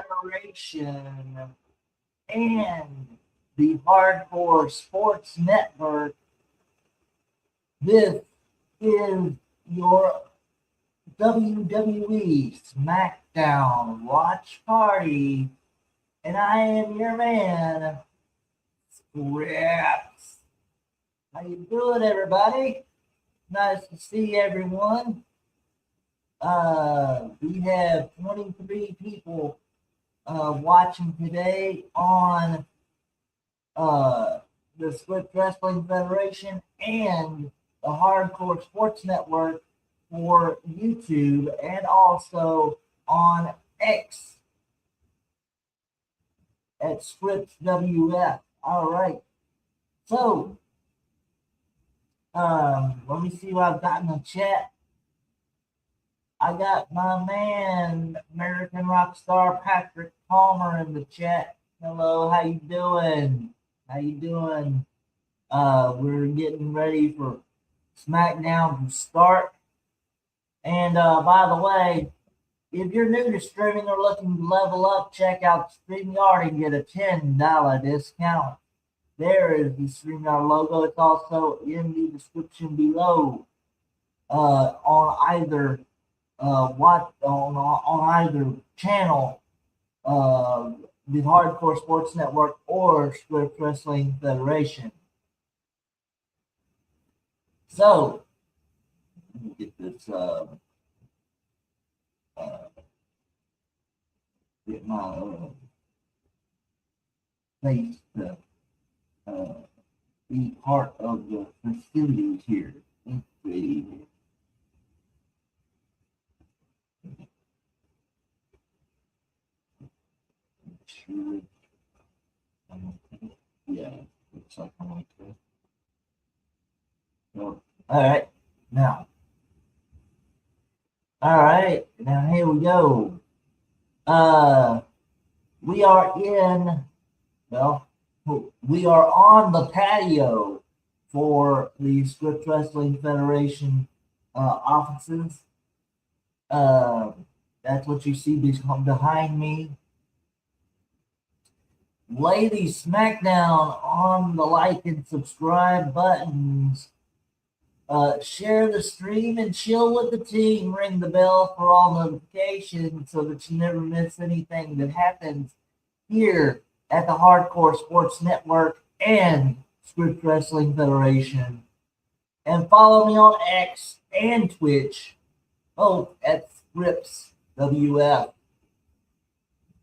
Federation and the Hardcore Sports Network. This is your WWE Smackdown watch party, and I am your man, Scripps. How you doing, everybody? Nice to see everyone. We have 23 people watching today on the Split Wrestling Federation and the Hardcore Sports Network for YouTube, and also on X at Scripps WF. All right. So, let me see what I've got in the chat. I got my man, American rock star Patrick Palmer, in the chat. Hello, how you doing? How you doing? We're getting ready for Smackdown to start. And by the way, if you're new to streaming or looking to level up, check out StreamYard and get a $10 discount. There is the StreamYard logo. It's also in the description below. On either either channel, the Hardcore Sports Network or Swift Wrestling Federation. So, let me get this, get my face to be part of the festivities here. Let's see. Sure. Yeah, looks like I'm like that. So, all right, now here we go. We are on the patio for the Scripps Wrestling Federation offices. That's what you see behind me. Ladies, Smackdown on the like and subscribe buttons. Share the stream and chill with the team. Ring the bell for all notifications so that you never miss anything that happens here at the Hardcore Sports Network and Scripps Wrestling Federation. And follow me on X and Twitch, both at Scripps WF.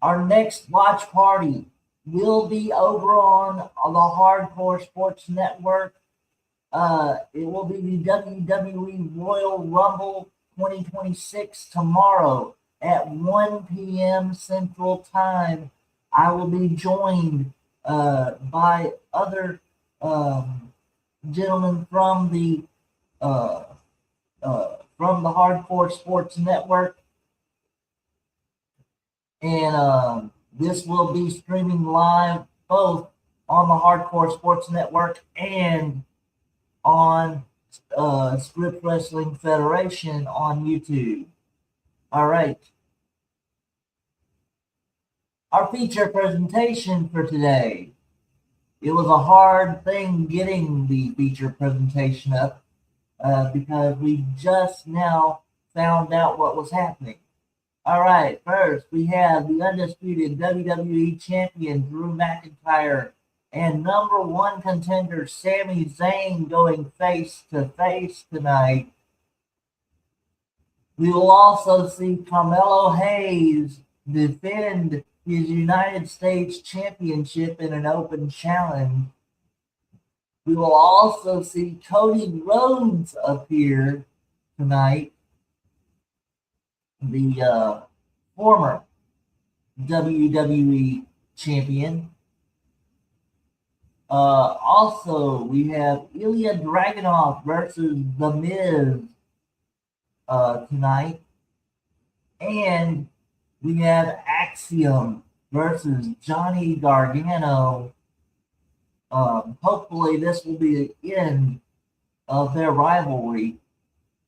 Our next watch party will be over on the Hardcore Sports Network. It will be the WWE Royal Rumble 2026 tomorrow at 1 p.m. Central Time. I will be joined by other gentlemen from the Hardcore Sports Network, and this will be streaming live both on the Hardcore Sports Network and on Scripps Wrestling Federation on YouTube. All right. Our feature presentation for today. It was a hard thing getting the feature presentation up because we just now found out what was happening. All right, first we have the undisputed WWE Champion Drew McIntyre and number one contender Sami Zayn going face to face tonight. We will also see Carmelo Hayes defend his United States Championship in an open challenge. We will also see Cody Rhodes appear tonight, the former WWE champion. Also, we have Ilya Dragunov versus The Miz tonight. And we have Axiom versus Johnny Gargano. Hopefully this will be the end of their rivalry,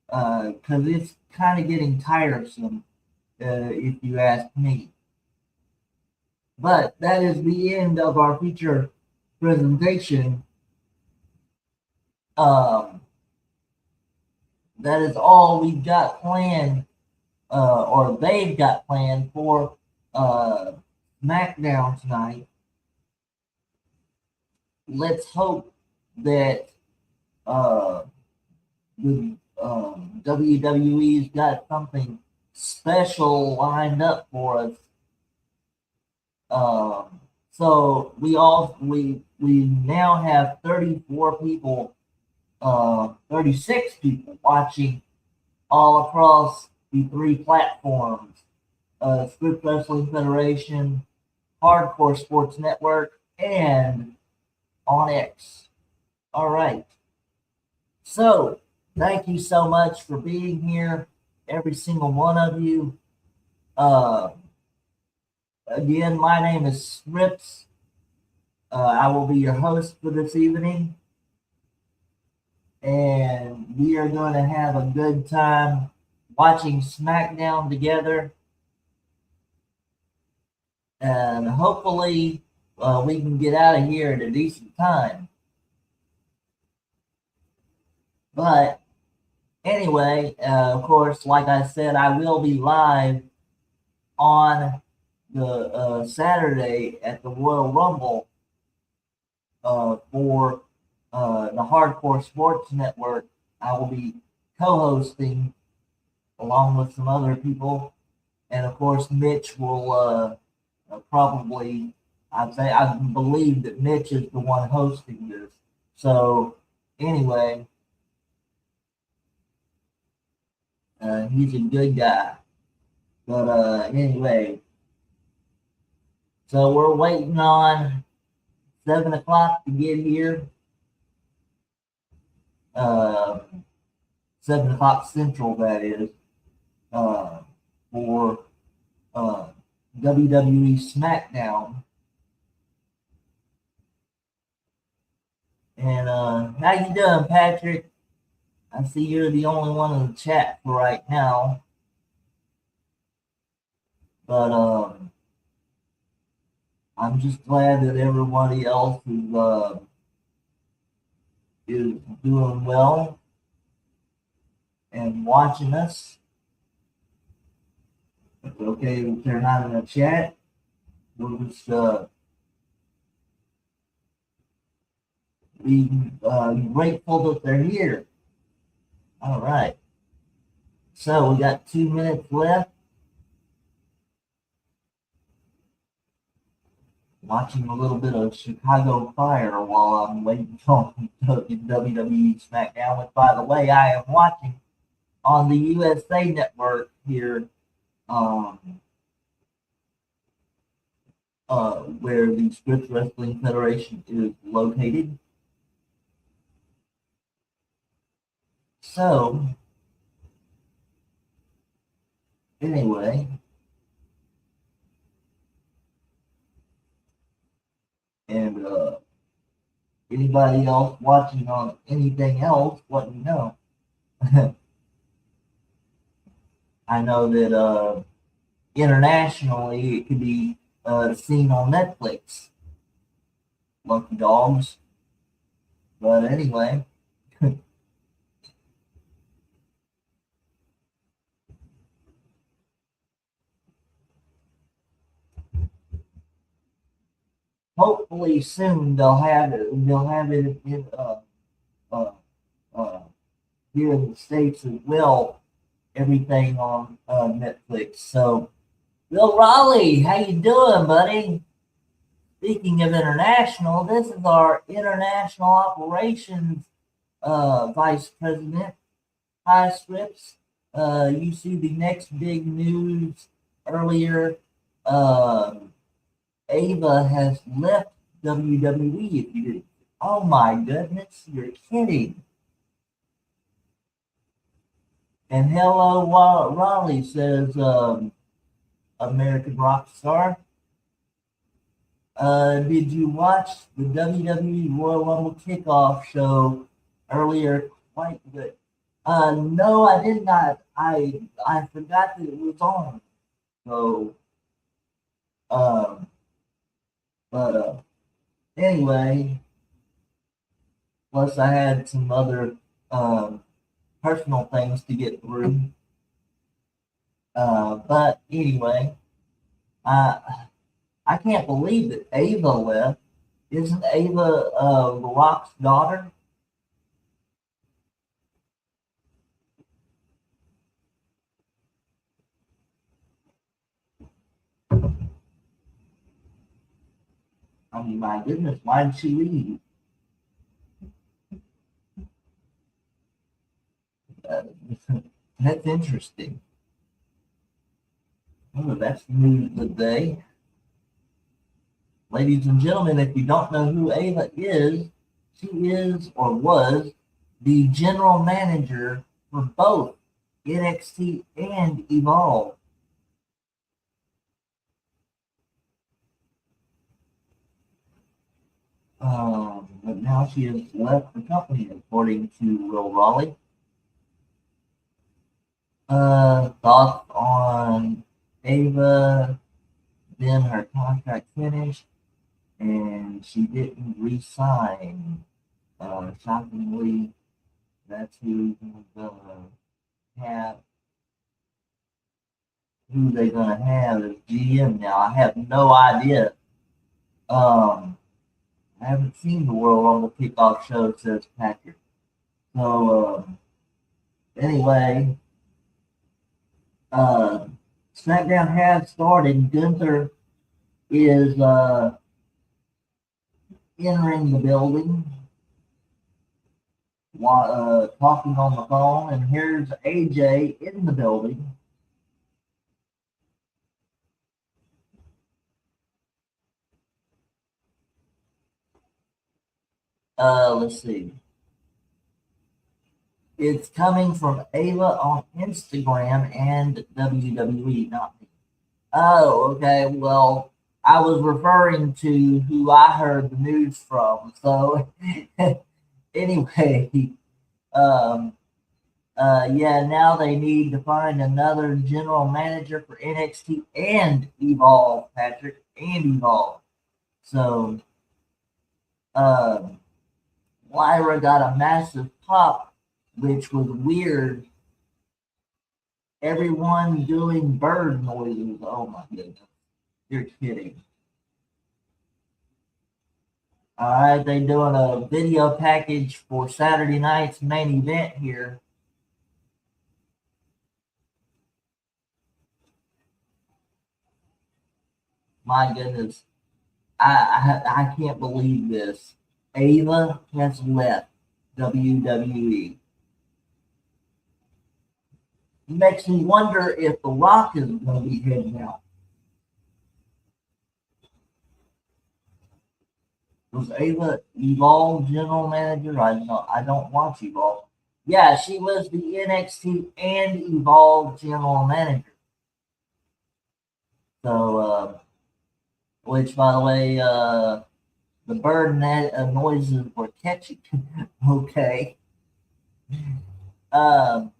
because it's kind of getting tiresome, if you ask me. But that is the end of our feature presentation. Um, that is all we've got planned, or they've got planned for Smackdown tonight. Let's hope that the WWE's got something special lined up for us. So we now have 34 people, 36 people watching all across the three platforms: Script Wrestling Federation, Hardcore Sports Network, and on X. All right. So thank you so much for being here, every single one of you. Uh, Again, my name is Scripts. I will be your host for this evening, and we are going to have a good time watching SmackDown together. And hopefully, we can get out of here at a decent time. But anyway, of course, like I said, I will be live on the Saturday at the Royal Rumble for the Hardcore Sports Network. I will be co-hosting along with some other people, and of course, Mitch will probably. I believe that Mitch is the one hosting this. So anyway, he's a good guy. But anyway, so we're waiting on 7 o'clock to get here. 7 o'clock Central, that is, for WWE SmackDown. And how you doing, Patrick? I see you're the only one in the chat for right now. But I'm just glad that everybody else is doing well and watching us. It's okay if they're not in the chat. We'll just be grateful that they're here. All right. So we got 2 minutes left. Watching a little bit of Chicago Fire while I'm waiting on WWE SmackDown, which, by the way, I am watching on the USA Network here, where the Scripps Wrestling Federation is located. So, anyway, and anybody else watching on anything else, let me know. I know that internationally it could be seen on Netflix. Lucky dogs. But anyway. Hopefully soon they'll have it. They'll have it in uh, uh, here in the States as well. Everything on Netflix. So, Bill Raleigh, how you doing, buddy? Speaking of international, this is our international operations vice president. Hi, Scripps. You see the next big news earlier. Ava has left WWE. If you did, oh my goodness, you're kidding. And hello, Raleigh, says American rock star. Did you watch the WWE Royal Rumble kickoff show earlier? Quite good. No, I did not. I forgot that it was on. So, But anyway, plus I had some other personal things to get through. But anyway, I I can't believe that Ava left. Isn't Ava The Rock's daughter? I mean, my goodness, why did she leave? Uh, that's interesting. Oh, that's the news of the day. Ladies and gentlemen, if you don't know who Ava is, she is or was the general manager for both NXT and Evolve. But now she has left the company, according to Will Raleigh. Thoughts on Ava? Then her contract finished, and she didn't re-sign. Shockingly, that's have who they're gonna have as GM now. I have no idea. Um, I haven't seen the World Rumble kickoff show, says Patrick. So anyway, uh, SmackDown has started. Gunther is entering the building while talking on the phone, and here's AJ in the building. Let's see. It's coming from Ava on Instagram and WWE, not me. Oh, okay. Well, I was referring to who I heard the news from. So, anyway, um, yeah, now they need to find another general manager for NXT and Evolve, Patrick, and Evolve. So, um, Lyra got a massive pop, which was weird. Everyone doing bird noises. Oh my goodness. You're kidding. All right, they doing a video package for Saturday night's main event here. My goodness, I can't believe this. Ava has left WWE. Makes me wonder if The Rock is going to be heading out. Was Ava Evolve general manager? I don't watch Evolve. Yeah, she was the NXT and Evolve general manager. So, which by the way, the bird noises were catchy. Okay. Um,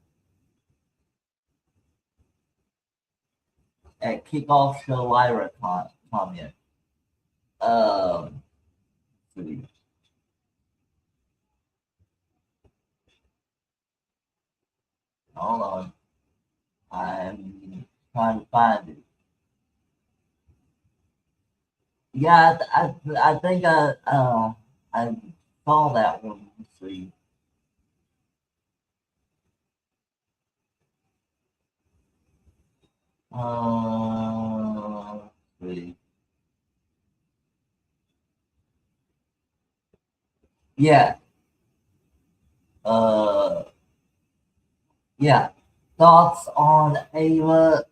at kickoff show Lyra comment. Um, hold on. I'm trying to find it. Yeah, I think I saw that one. Let's see. Let's see. Yeah. Uh, yeah. Thoughts on Ayla?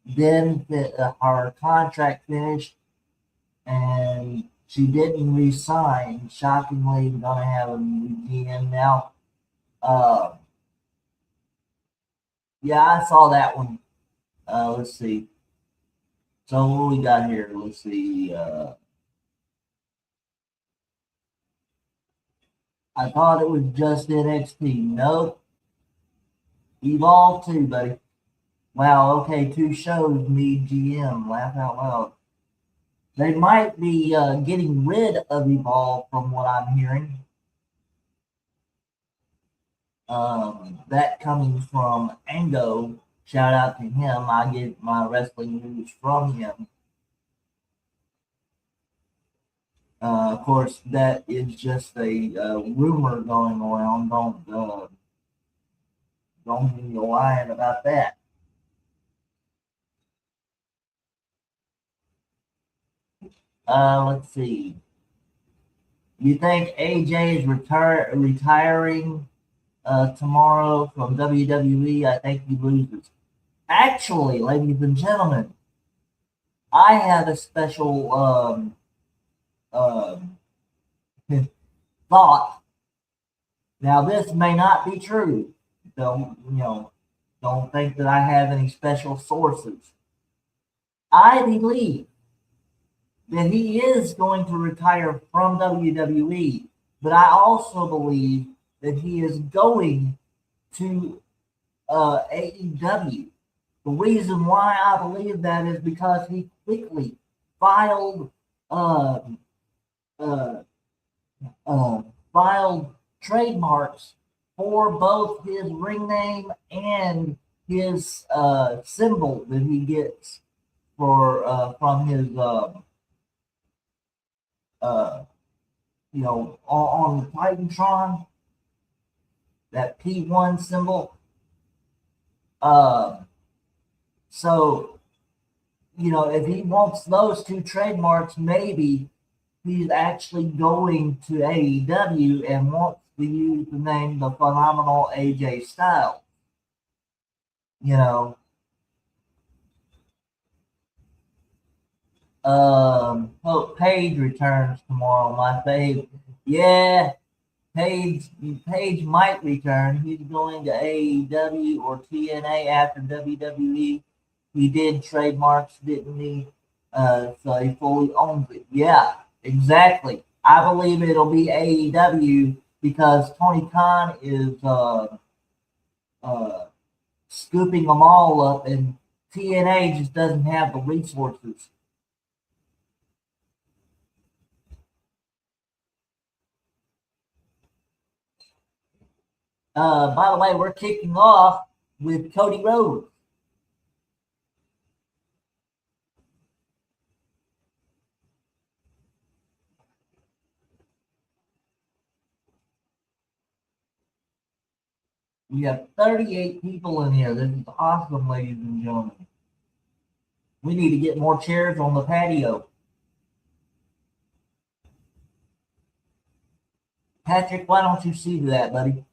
Then her contract finished, and she didn't resign. Shockingly, we're gonna have a new GM now. Uh, yeah, I saw that one. Let's see. So what we got here? Let's see. I thought it was just NXT. Nope. Evolve too, buddy. Wow. Okay, two shows need GM. Laugh out loud. They might be getting rid of Evolve from what I'm hearing. That coming from Ango. Shout out to him. I get my wrestling news from him. Of course, that is just a rumor going around. Don't be lying about that. Let's see. You think AJ is retiring tomorrow from WWE? I think he loses. Actually, ladies and gentlemen, I have a special um, thought. Now, this may not be true. Don't think that I have any special sources. I believe that he is going to retire from WWE, but I also believe that he is going to AEW. The reason why I believe that is because he quickly filed uh, uh, uh, filed trademarks for both his ring name and his symbol that he gets for from his uh, on the Titantron, that P1 symbol. Uh, so if he wants those two trademarks, maybe he's actually going to AEW and wants to use the name the Phenomenal AJ Styles. You know, Hope Page returns tomorrow. My fave. Yeah, Page might return. He's going to AEW or TNA after WWE. He did trademarks, didn't he? So he fully owns it. Yeah, exactly. I believe it'll be AEW because Tony Khan is uh, scooping them all up, and TNA just doesn't have the resources. By the way, we're kicking off with Cody Rhodes. We have 38 people in here. This is awesome, ladies and gentlemen. We need to get more chairs on the patio. Patrick, why don't you see to that, buddy?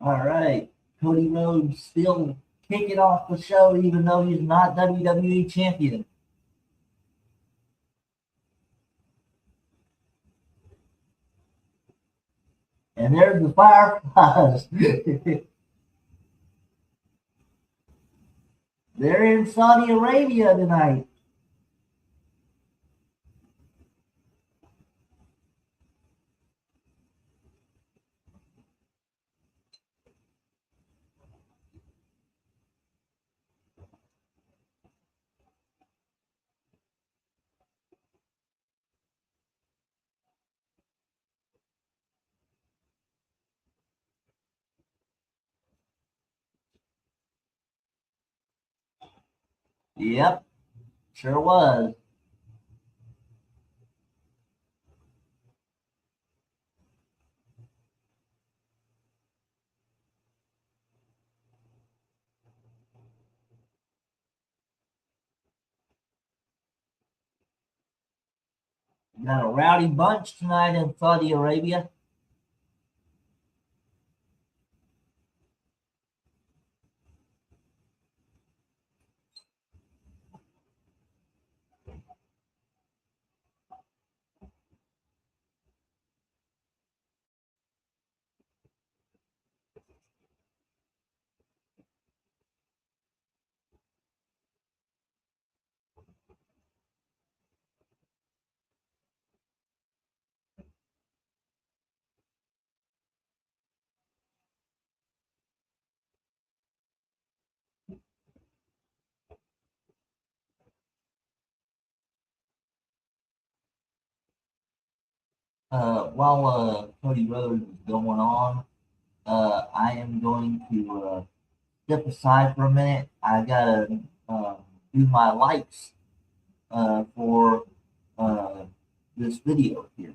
All right. Cody Rhodes still kicking off the show, even though he's not WWE champion. And there's the Fireflies. They're in Saudi Arabia tonight. Yep, sure was. Got a rowdy bunch tonight in Saudi Arabia. While Cody Brothers is going on, I am going to step aside for a minute. I gotta do my likes for uh, this video here.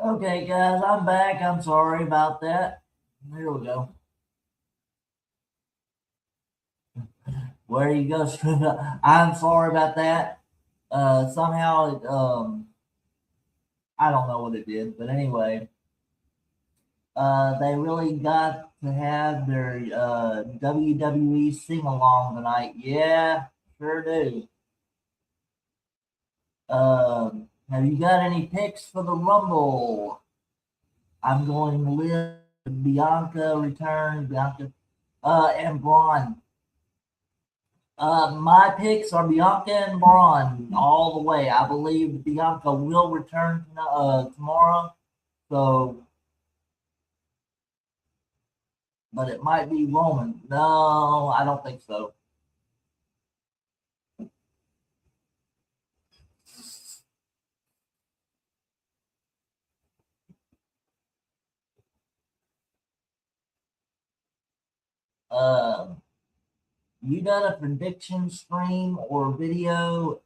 Okay, guys, I'm back. I'm sorry about that. There we go. Where you go? I'm sorry about that. Somehow I don't know what it did, but anyway, they really got to have their WWE sing along tonight. Yeah, sure do. Have you got any picks for the Rumble? I'm going to live Bianca return, Bianca, and Braun. My picks are Bianca and Braun all the way. I believe Bianca will return tomorrow. So but it might be Roman. No, I don't think so. Um, you done a prediction stream or video?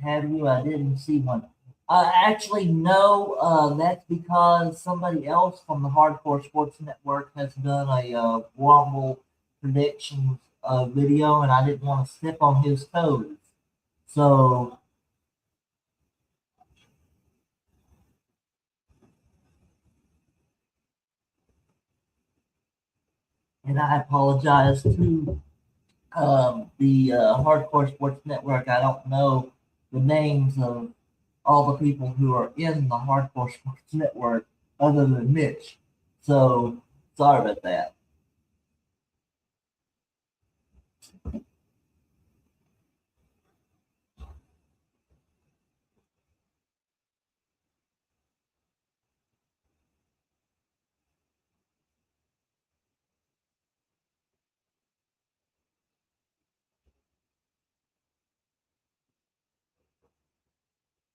Have you? I didn't see one. Actually, no. That's because somebody else from the Hardcore Sports Network has done a Rumble predictions video, and I didn't want to step on his toes. So, and I apologize to the Hardcore Sports Network. I don't know the names of all the people who are in the Hardcore Sports Network other than Mitch. So, sorry about that.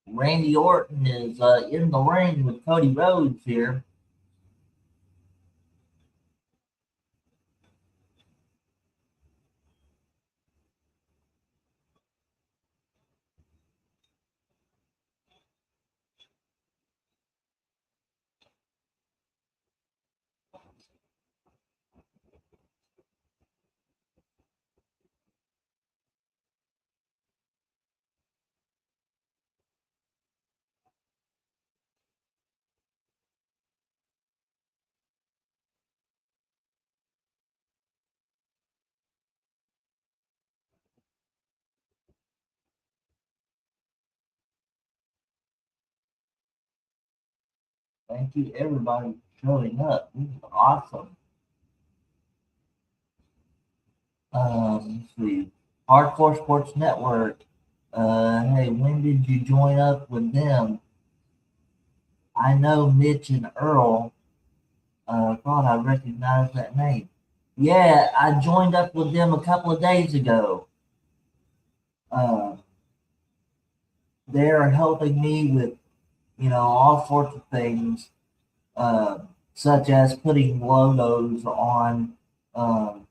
Randy Orton is in the ring with Cody Rhodes here. Thank you, everybody, for showing up. This is awesome. Let's see. Hardcore Sports Network. Hey, when did you join up with them? I know Mitch and Earl. Thought I recognized that name. Yeah, I joined up with them a couple of days ago. Uh, they're helping me with, all sorts of things, uh, such as putting logos um, on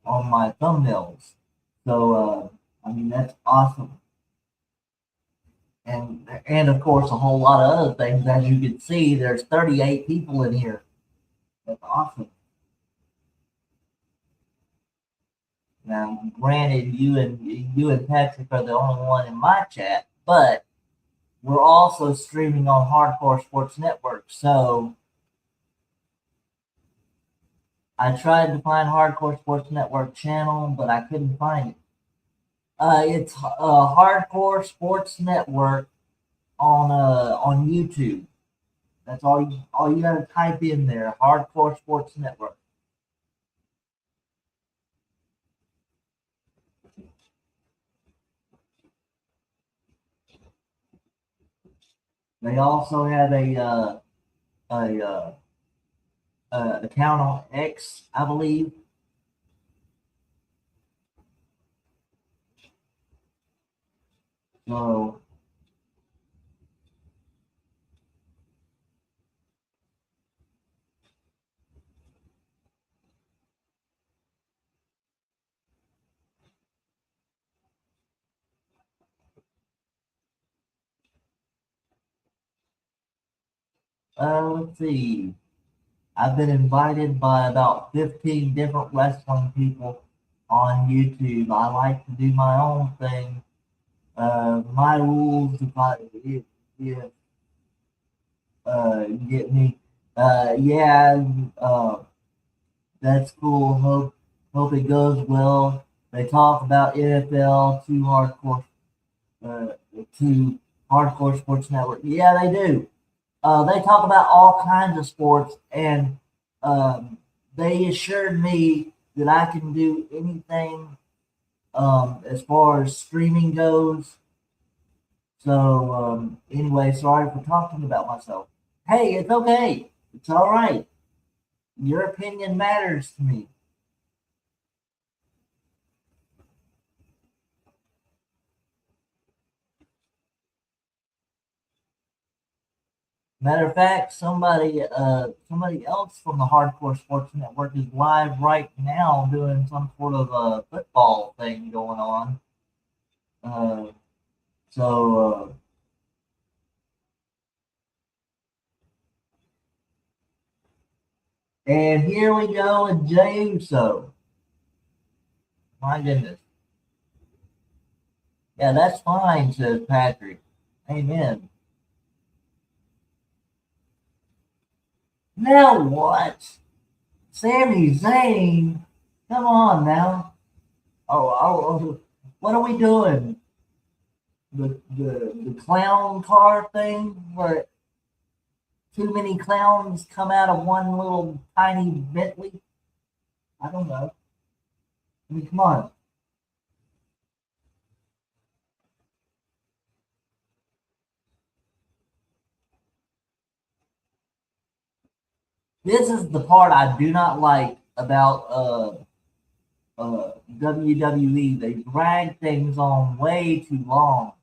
my thumbnails. So, I mean, that's awesome. And of course, a whole lot of other things. As you can see, there's 38 people in here. That's awesome. Now, granted, you and Patrick are the only one in my chat, but we're also streaming on Hardcore Sports Network. So I tried to find Hardcore Sports Network channel, but I couldn't find it. It's Hardcore Sports Network on YouTube. That's all you got to type in there. Hardcore Sports Network. They also have a account on X, I believe. So let's see. I've been invited by about 15 different wrestling people on YouTube. I like to do my own thing. My rules, if you get me, yeah, that's cool. Hope it goes well. They talk about NFL uh, to Hardcore Sports Network. Yeah, they do. They talk about all kinds of sports, and they assured me that I can do anything as far as streaming goes. So anyway, sorry for talking about myself. Hey, it's okay. It's all right. Your opinion matters to me. Matter of fact, somebody else from the Hardcore Sports Network is live right now doing some sort of a football thing going on. Uh, so, and here we go with Jey Uso. My goodness. Yeah, that's fine, says Patrick. Amen. Now what? Sami Zayn? Come on now. Oh, what are we doing? The clown car thing where too many clowns come out of one little tiny Bentley? I don't know. I mean, come on. This is the part I do not like about WWE. They drag things on way too long.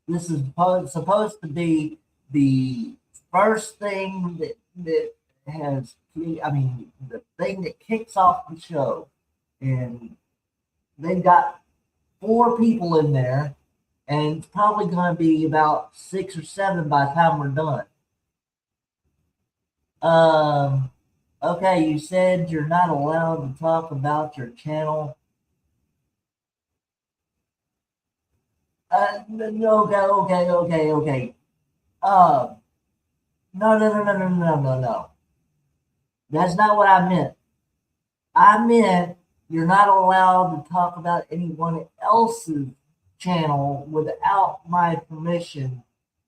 This is supposed to be the first thing that has, I mean, the thing that kicks off the show. And they've got four people in there, and it's probably going to be about 6 or 7 by the time we're done. Um, okay, you said you're not allowed to talk about your channel. Okay. Uh, no. That's not what I meant. I meant you're not allowed to talk about anyone else's channel without my permission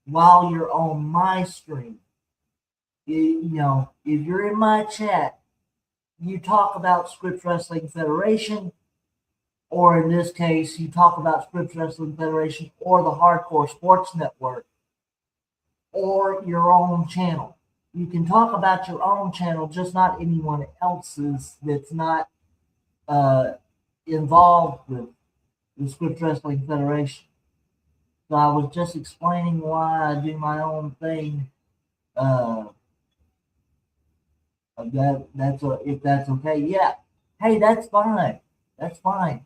while you're on my stream. If you're in my chat, you talk about Scripps Wrestling Federation, or in this case, you talk about Scripps Wrestling Federation or the Hardcore Sports Network or your own channel. You can talk about your own channel, just not anyone else's that's not involved with the Scripps Wrestling Federation. So I was just explaining why I do my own thing. If that's okay. Yeah. Hey, that's fine. That's fine.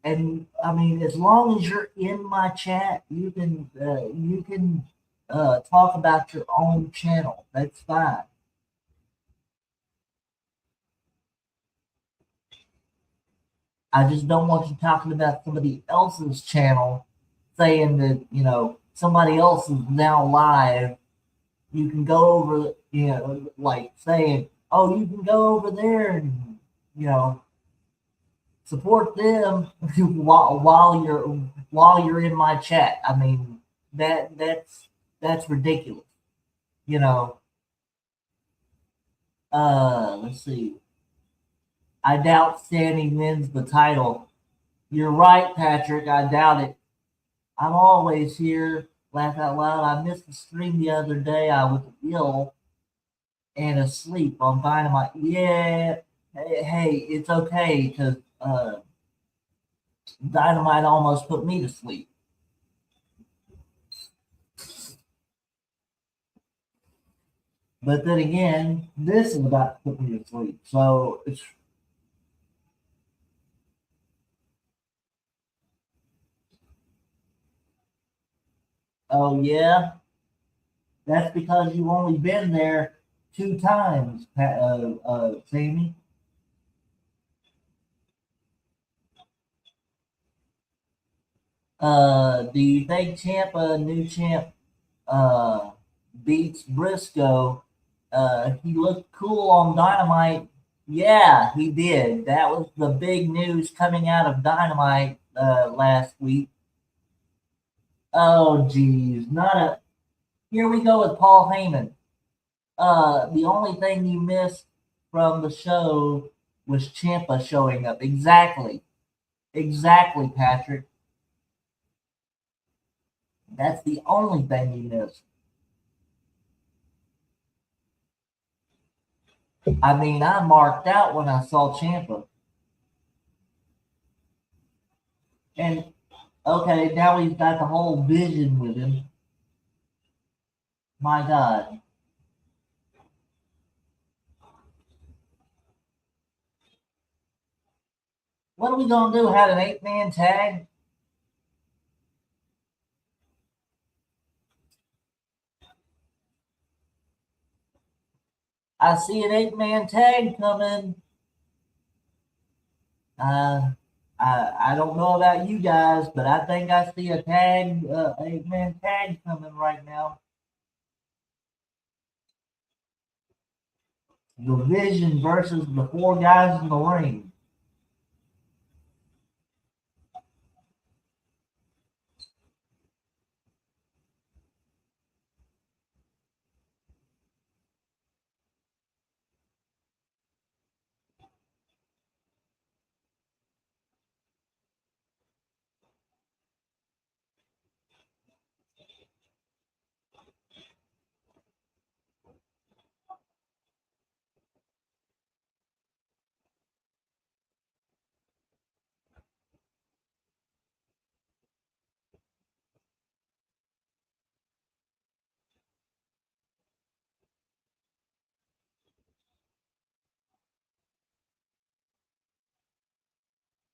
And I mean, as long as you're in my chat, you can talk about your own channel. That's fine. I just don't want you talking about somebody else's channel, saying that somebody else is now live. You can go over, like saying, "Oh, you can go over there and you know support them while you're in my chat." I mean, that's ridiculous. You know. Let's see. I doubt Sammy wins the title. You're right, Patrick. I doubt it. I'm always here. Laugh out loud. I missed the stream the other day. I was ill and asleep on Dynamite. Yeah. Hey, it's okay because Dynamite almost put me to sleep. But then again, this is about to put me to sleep. So it's. Oh, yeah? That's because you've only been there 2 times, Sammy. Do you think Champa, new champ, uh, beats Briscoe? He looked cool on Dynamite. Yeah, he did. That was the big news coming out of Dynamite last week. Oh, geez, not a. Here we go with Paul Heyman. The only thing you missed from the show was Champa showing up. Exactly, Patrick. That's the only thing you missed. I mean, I marked out when I saw Ciampa. And okay, now he's got the whole vision with him. My God. What are we going to do? Have an 8-man tag? I see an 8-man tag coming. Uh, I don't know about you guys, but I think I see a 8-man tag coming right now. The Vision versus the 4 guys in the ring.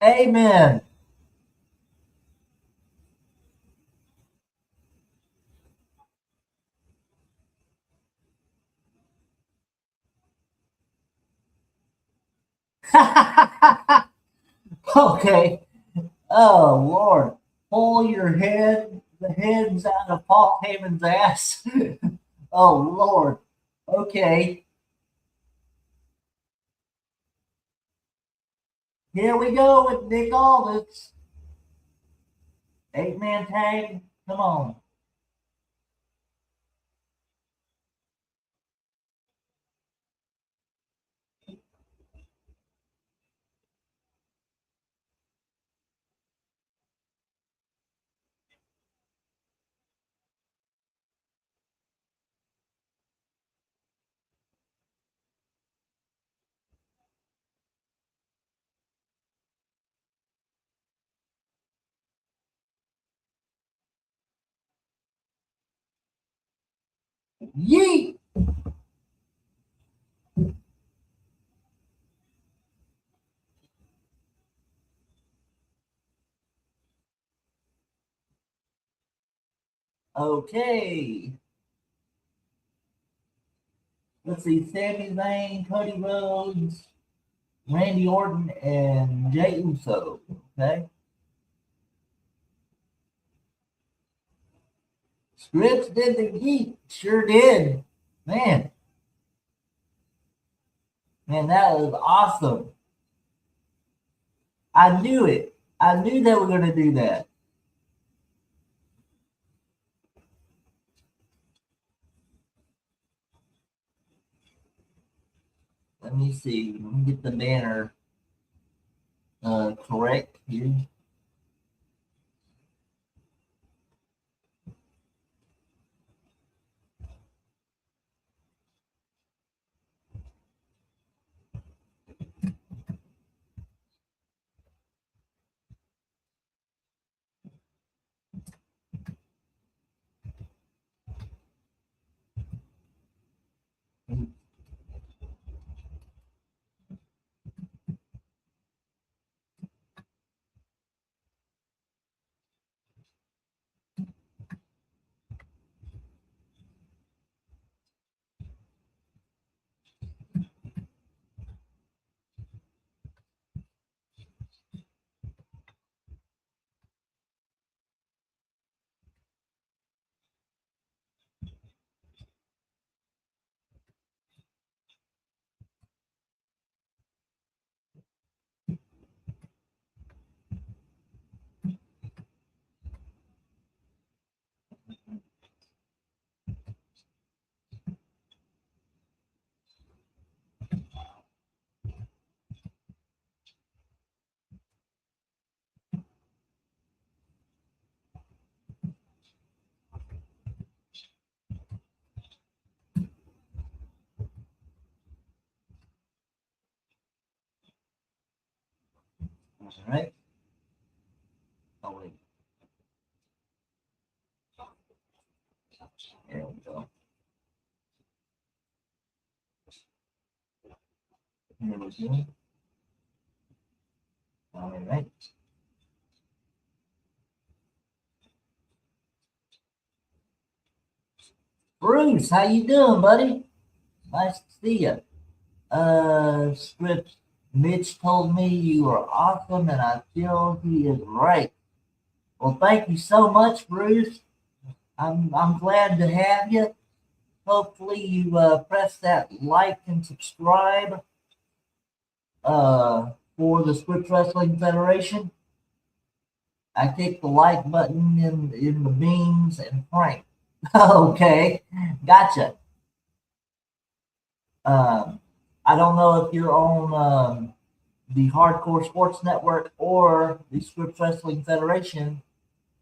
Amen. Okay. Oh Lord. Pull your head, the heads out of Paul Heyman's ass. Oh Lord. Okay. Here we go with Nick Aldis. 8-man tag. Come on. Yeet. Okay. Let's see. Sami Zayn, Cody Rhodes, Randy Orton, and Jey Uso. Okay. Scripps did the geek. Sure did. Man. Man, that was awesome. I knew it. I knew they were going to do that. Let me see. Let me get the banner correct here. All right. Oh, wait. There we go. Here we go. All right. Bruce, how you doing, buddy? Nice to see you. Script. Mitch told me you are awesome, and I feel he is right. Well, thank you so much, Bruce. I'm glad to have you. Hopefully, you press that like and subscribe for the Script Wrestling Federation. I kicked the like button in the beams and Frank. Okay, gotcha. Um, I don't know if you're on the Hardcore Sports Network or the Script Wrestling Federation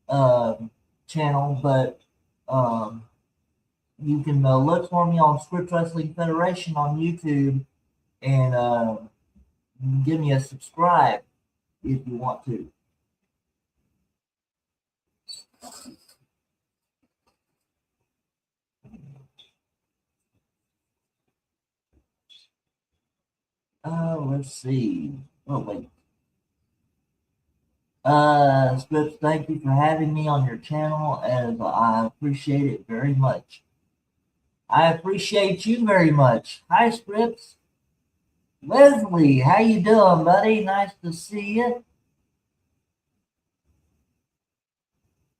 channel, but um, you can look for me on Script Wrestling Federation on YouTube and give me a subscribe if you want to. Let's see. Oh, wait. Scripts, thank you for having me on your channel, as I appreciate it very much. I appreciate you very much. Hi, Scripts. Leslie, how you doing, buddy? Nice to see you.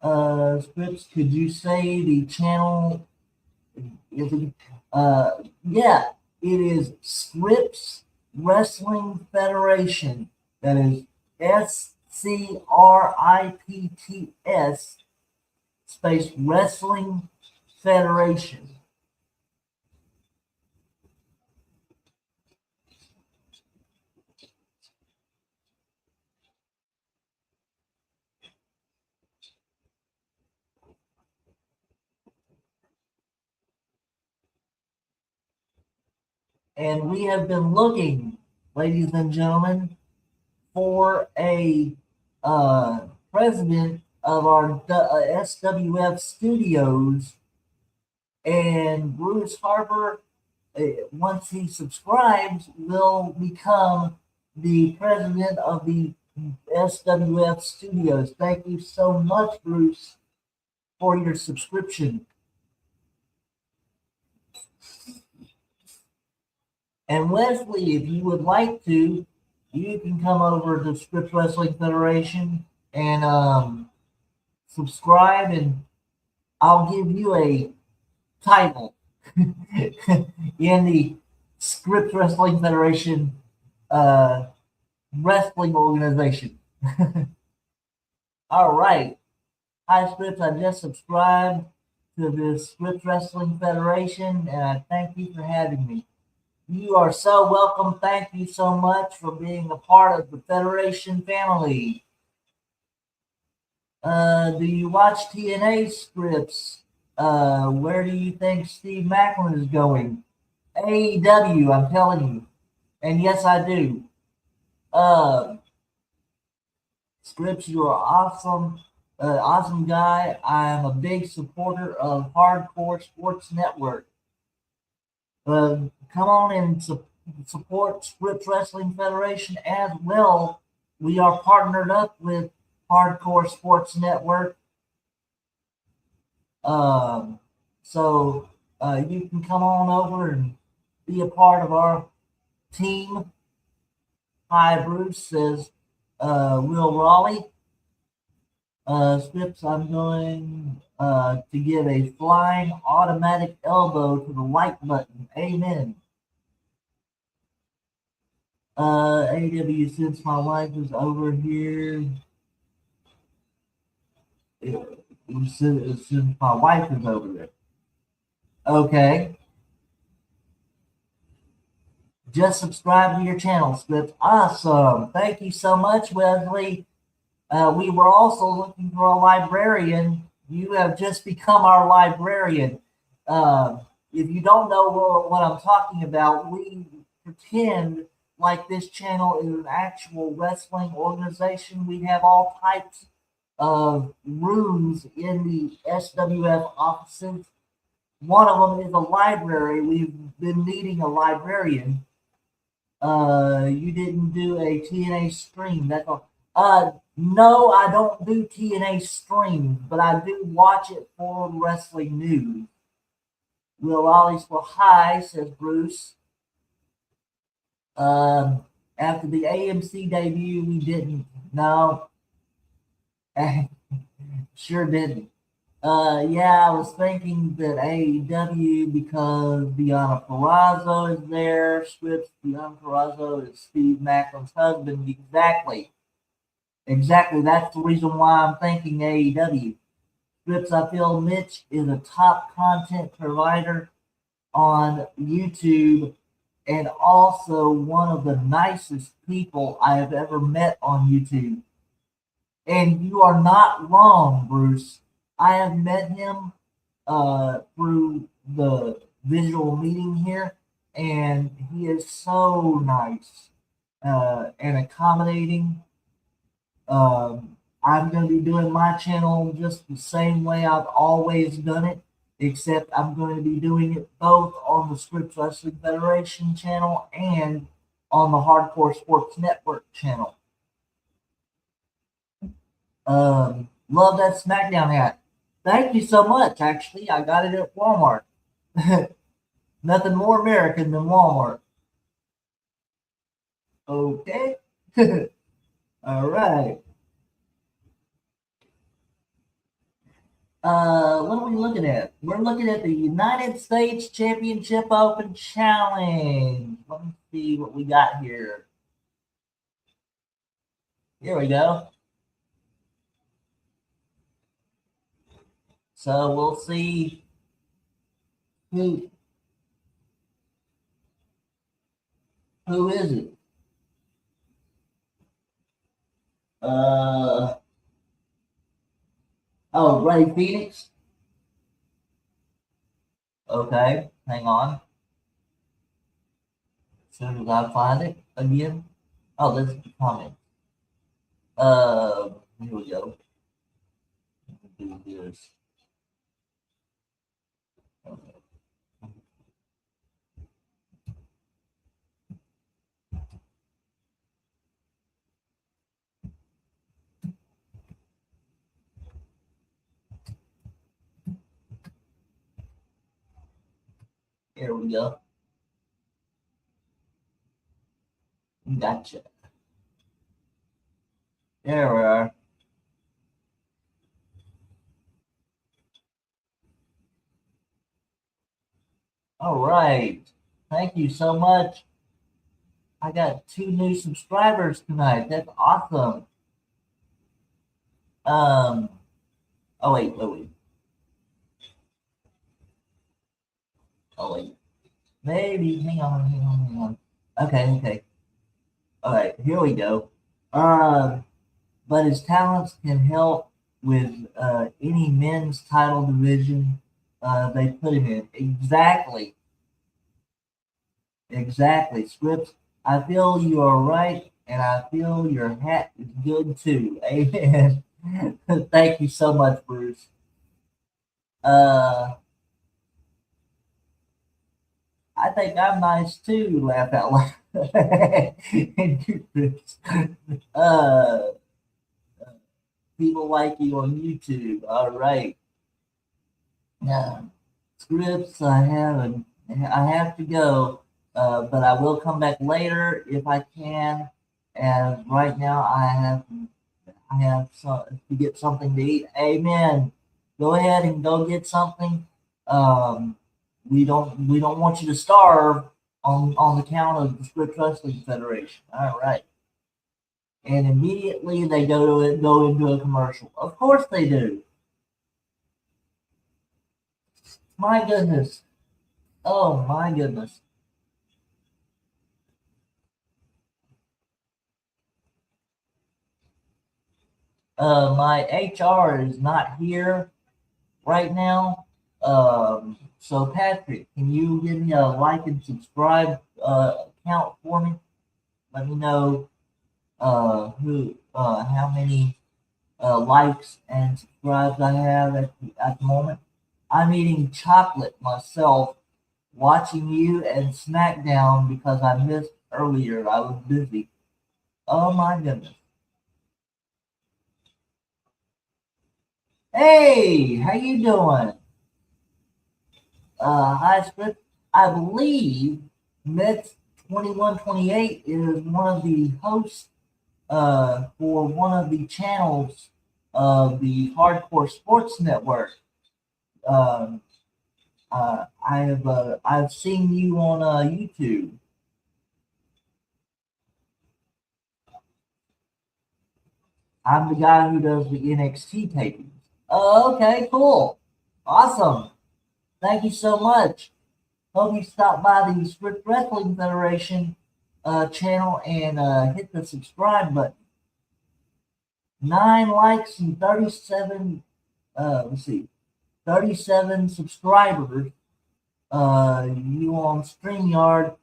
Scripts, could you say the channel? Yeah, it is Scripts Wrestling Federation. That is SCRIPTS space Wrestling Federation. And we have been looking, ladies and gentlemen, for a president of our SWF studios. And Bruce Harper, once he subscribes, will become the president of the SWF studios. Thank you so much, Bruce, for your subscription. And Wesley, if you would like to, you can come over to Script Wrestling Federation and subscribe, and I'll give you a title in the Script Wrestling Federation wrestling organization. All right. Hi, Scripts. I just subscribed to the Script Wrestling Federation, and I thank you for having me. You are so welcome. Thank you so much for being a part of the Federation family. Do you watch TNA, Scripts? Where do you think Steve Macklin is going? AEW, I'm telling you. And yes, I do. Scripts, you are awesome. Awesome guy. I am a big supporter of Hardcore Sports Network. Come on and support Script Wrestling Federation as well. We are partnered up with Hardcore Sports Network. So you can come on over and be a part of our team. Hi, Bruce, says Will Raleigh. Scripts, I'm going to give a flying automatic elbow to the like button. Amen. AW, since my wife is over here, since my wife is over there. Okay. Just subscribe to your channel, Scripts. Awesome. Thank you so much, Wesley. We were also looking for a librarian. You have just become our librarian. If you don't know what I'm talking about, we pretend like this channel is an actual wrestling organization, we have all types of rooms in the SWF offices. One of them is a library. We've been needing a librarian. You didn't do a TNA stream. That's all. No, I don't do TNA streams, but I do watch it for wrestling news. Will Ollie's for hi, says Bruce. After the AMC debut, we didn't. No, sure didn't. Yeah, I was thinking that AEW because Deonna Purrazzo is there. Scripps, Deonna Purrazzo is Steve Macklin's husband. Exactly. That's the reason why I'm thinking AEW. Scripps, I feel Mitch is a top content provider on YouTube and also one of the nicest people I have ever met on YouTube. And you are not wrong, Bruce. I have met him through the visual meeting here, and he is so nice and accommodating. I'm going to be doing my channel just the same way I've always done it, except I'm going to be doing it both on the Scripps Wrestling Federation channel and on the Hardcore Sports Network channel. Love that Smackdown hat. Thank you so much. Actually, I got it at Walmart. Nothing more American than Walmart. Okay. All right. What are we looking at? We're looking at the United States Championship Open Challenge. Let me see what we got here. Here we go. So we'll see who is it? Oh, Ray Phoenix. Okay, hang on. As soon as I find it again. Oh, there's the comment. Here we go. Do this. Okay. Here we go. Gotcha. There we are. All right. Thank you so much. I got 2 new subscribers tonight. That's awesome. Oh wait. Oh wait. Maybe hang on. Okay. All right, here we go. But his talents can help with any men's title division they put him in. Exactly. Scripps, I feel you are right, and I feel your hat is good too. Amen. Thank you so much, Bruce. I think I'm nice too. Laugh out loud. People like you on YouTube. All right. Now, Scripps, I have to go, but I will come back later if I can. And right now, I have to get something to eat. Amen. Go ahead and go get something. We don't want you to starve on the count of the Scripps Wrestling Federation. All right. And immediately they go into a commercial. Of course they do. My goodness. Oh my goodness. My HR is not here right now. So Patrick, can you give me a like and subscribe count for me? Let me know how many likes and subscribes I have at the moment. I'm eating chocolate myself, watching you and Smackdown because I missed earlier. I was busy. Oh my goodness. Hey, how you doing? Hi, Script. I believe Mets 2128 is one of the hosts for one of the channels of the Hardcore Sports Network. Um, I've seen you on YouTube. I'm the guy who does the NXT tapings. Oh, okay, cool, awesome. Thank you so much. Hope you stop by the Script Wrestling Federation channel and hit the subscribe button. 9 likes and 37. Let's see, 37 subscribers. You on StreamYard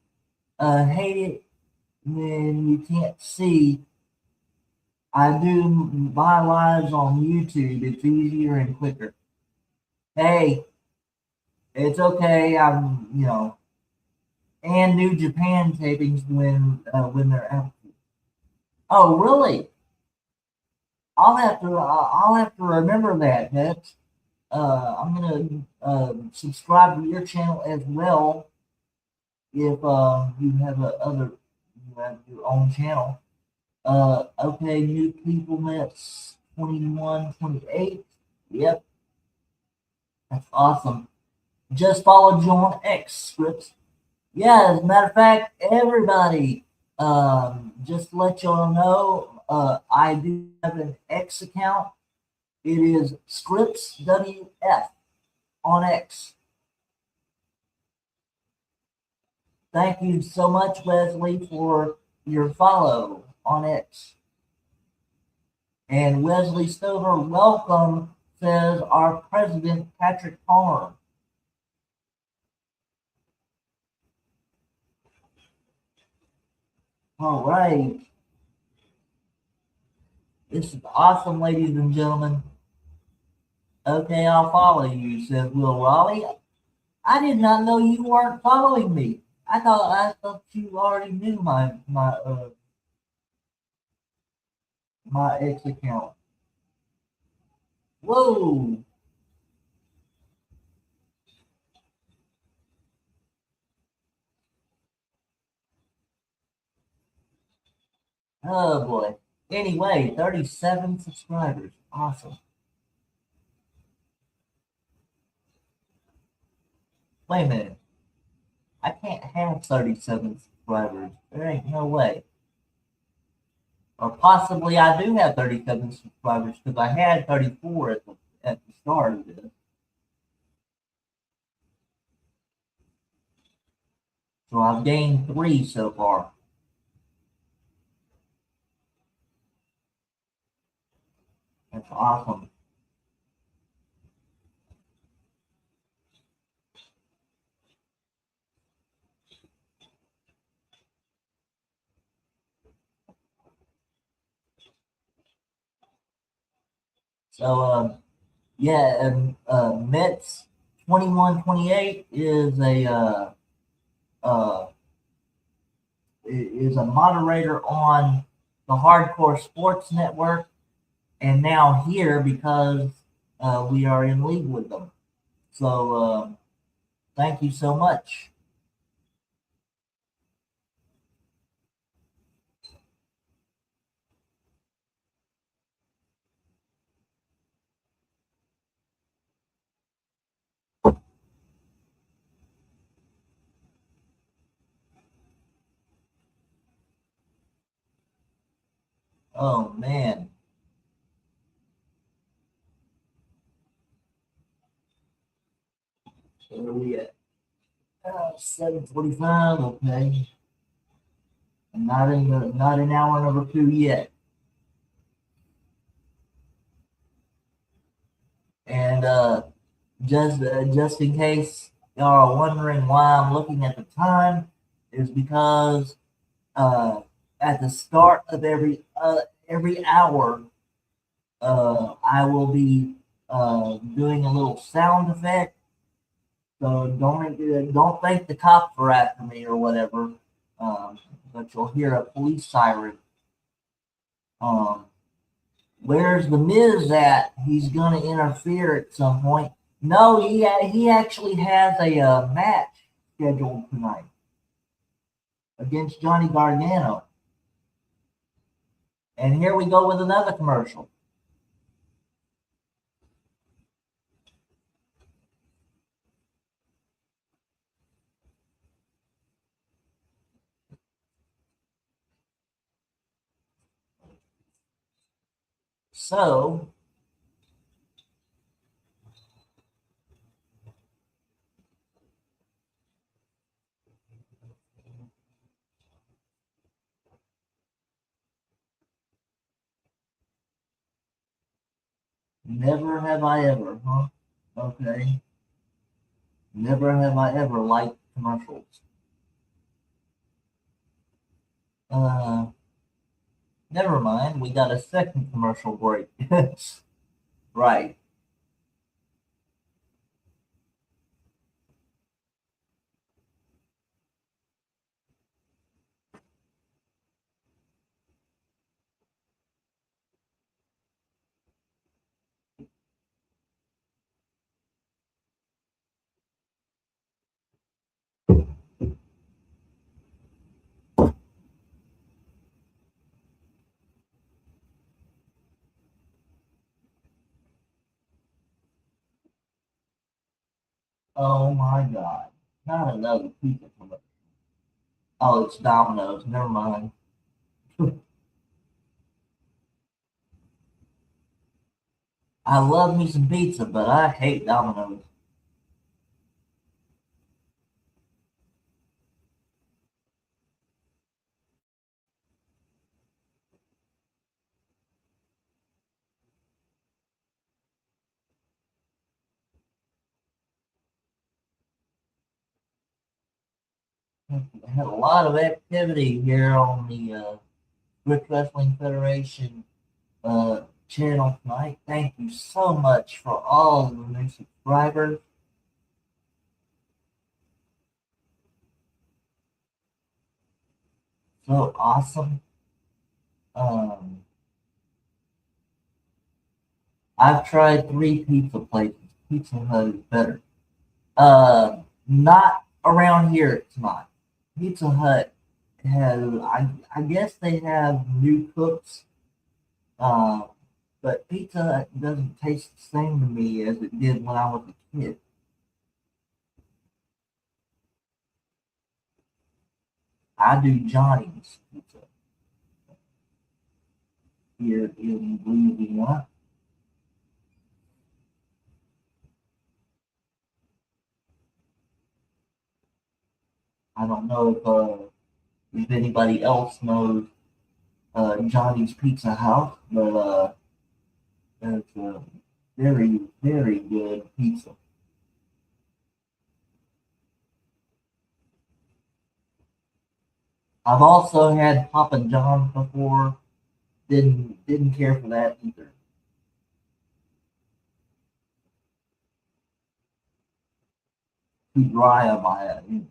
hate it when you can't see. I do my lives on YouTube. It's easier and quicker. Hey, it's okay. And New Japan tapings when they're out. Oh, really? I'll have to remember that. That's I'm gonna subscribe to your channel as well if you have your own channel. Okay, new people Mets 2128. Yep, that's awesome. Just followed you on X Scripts. Yeah, as a matter of fact, everybody, just to let y'all know, I do have an X account. It is Scripts WF on X. Thank you so much, Wesley, for your follow on X. And Wesley Stover, welcome, says our president, Patrick Palmer. All right. This is awesome, ladies and gentlemen. Okay, I'll follow you, says Will Raleigh. I did not know you weren't following me. I thought you already knew my X account. Whoa. Oh boy. Anyway, 37 subscribers. Awesome. Wait a minute. I can't have 37 subscribers. There ain't no way. Or possibly I do have 37 subscribers because I had 34 at the start of this. So I've gained 3 so far. That's awesome. So yeah, and Mets 2128 uh, is a moderator on the Hardcore Sports Network, and now here because we are in league with them. So thank you so much. Oh man. Where are we at? 7:45. Okay. Not in hour number 2 yet. And just in case y'all are wondering why I'm looking at the time, is because uh, at the start of every hour, I will be doing a little sound effect. So don't think the cops are after me or whatever. But you'll hear a police siren. Um, where's the Miz at? He's going to interfere at some point. No, he actually has a match scheduled tonight against Johnny Gargano. And here we go with another commercial. So, never have I ever, huh? Okay. Never have I ever liked commercials. Uh, Never mind. We got a second commercial break. Right. Oh my God. Not another pizza commercial. Oh, it's Domino's. Never mind. I love me some pizza, but I hate Domino's. I had a lot of activity here on the Swiss Wrestling Federation channel tonight. Thank you so much for all of the new subscribers. So awesome. Um, I've tried three pizza places. Pizza Hut is better. Not around here. It's not. Pizza Hut has. I guess they have new cooks. Uh, but Pizza Hut doesn't taste the same to me as it did when I was a kid. I do Johnny's Pizza here in Louisiana. I don't know if anybody else knows Johnny's Pizza House, but it's a very, very good pizza. I've also had Papa John's before. Didn't care for that either. Too dry in my opinion.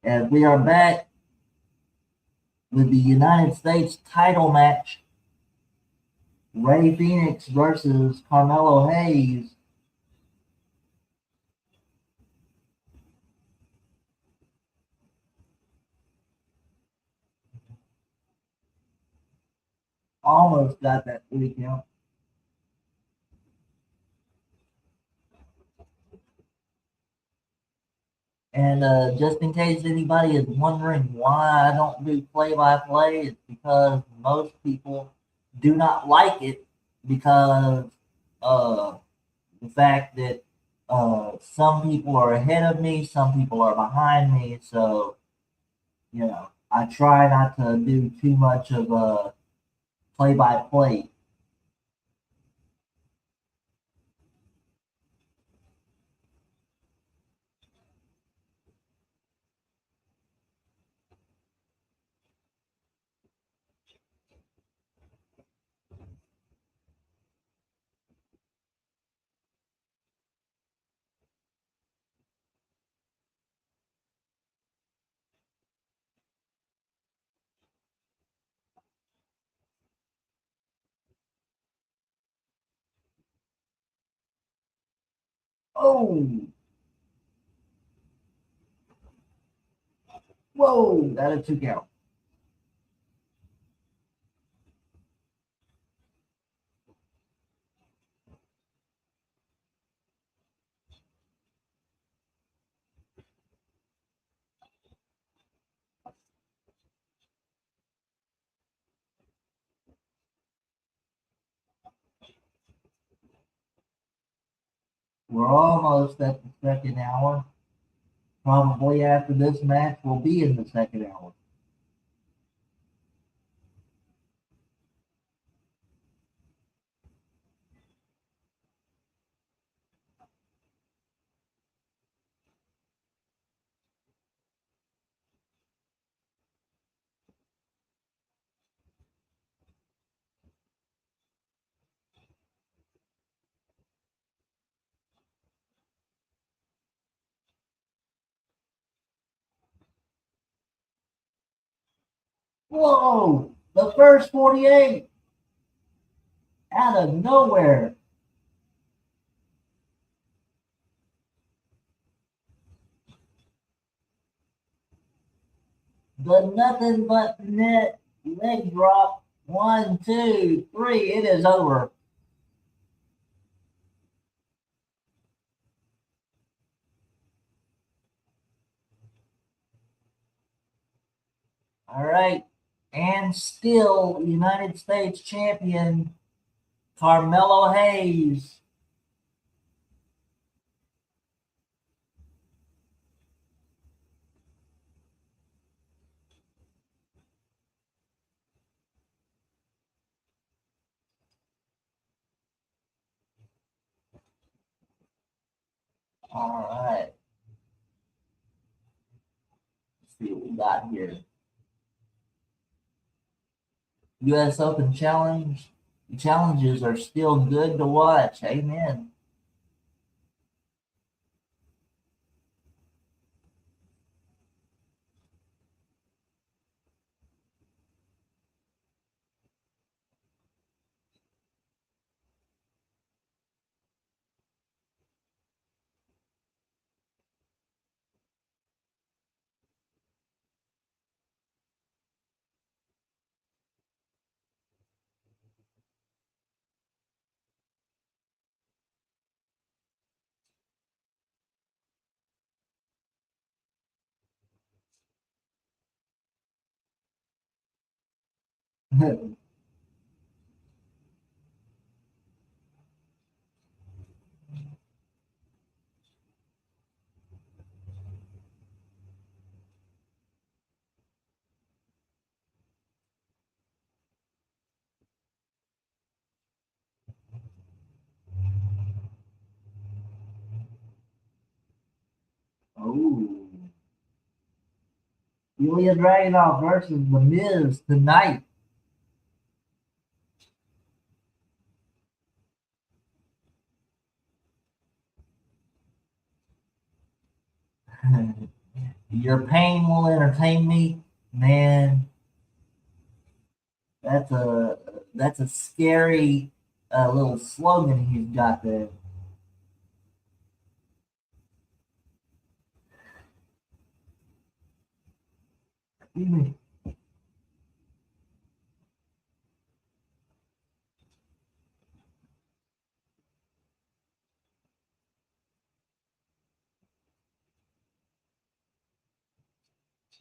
And we are back with the United States title match. Ray Phoenix versus Carmelo Hayes. Almost got that 3 count. And just in case anybody is wondering why I don't do play by play, it's because most people do not like it because uh, the fact that some people are ahead of me, some people are behind me. So, I try not to do too much of a play by play. Oh, whoa, that a 2 count. We're almost at the second hour. Probably after this match, we'll be in the second hour. Whoa! The first 48 out of nowhere. The nothing but net leg drop. 1, 2, 3. It is over. All right. And still United States champion Carmelo Hayes. All right. Let's see what we got here. U.S. Open Challenge. The challenges are still good to watch. Amen. Oh. Ilya Dragunov versus The Miz tonight. Your pain will entertain me, man. That's a scary little slogan he's got there. Excuse me.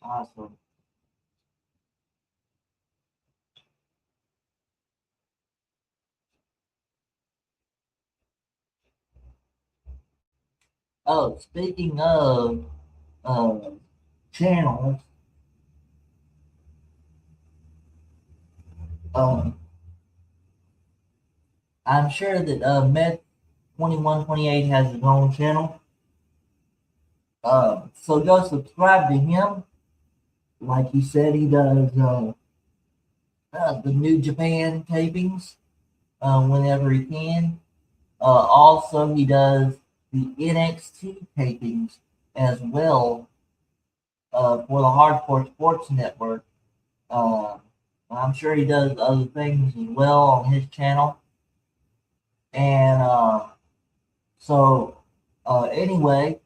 Awesome. Oh, speaking of uh, channels, um, I'm sure that Met 2128 has his own channel. So go subscribe to him. Like he said, he does the New Japan tapings whenever he can. Also, he does the NXT tapings as well for the Hardcore Sports Network. Uh, I'm sure he does other things as well on his channel. And so Anyway,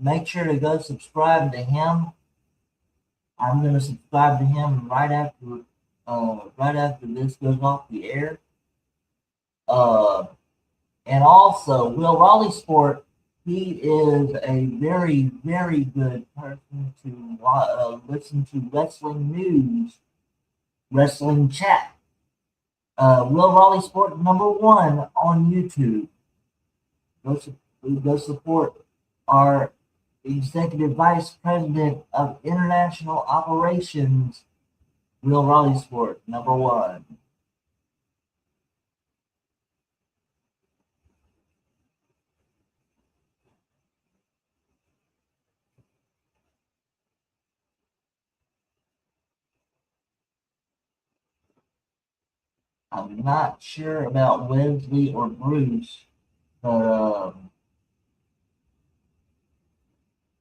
make sure to go subscribe to him. I'm gonna subscribe to him right after this goes off the air. Uh, and also Will Raleigh Sport. He is a very, very good person to listen to wrestling news, wrestling chat. Will Raleigh Sport #1 on YouTube. Go support our Executive Vice President of International Operations, Will Raleigh Sport #1. I'm not sure about Wesley or Bruce, but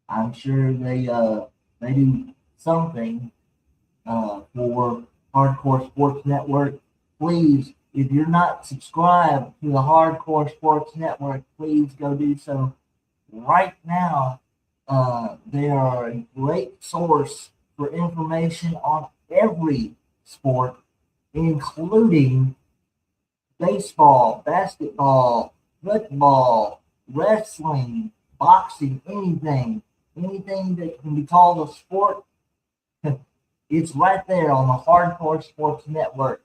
I'm sure they do something for Hardcore Sports Network. Please, if you're not subscribed to the Hardcore Sports Network, please go do so right now. They are a great source for information on every sport, including baseball, basketball, football, wrestling, boxing, anything that can be called a sport. It's right there on the Hardcore Sports Network.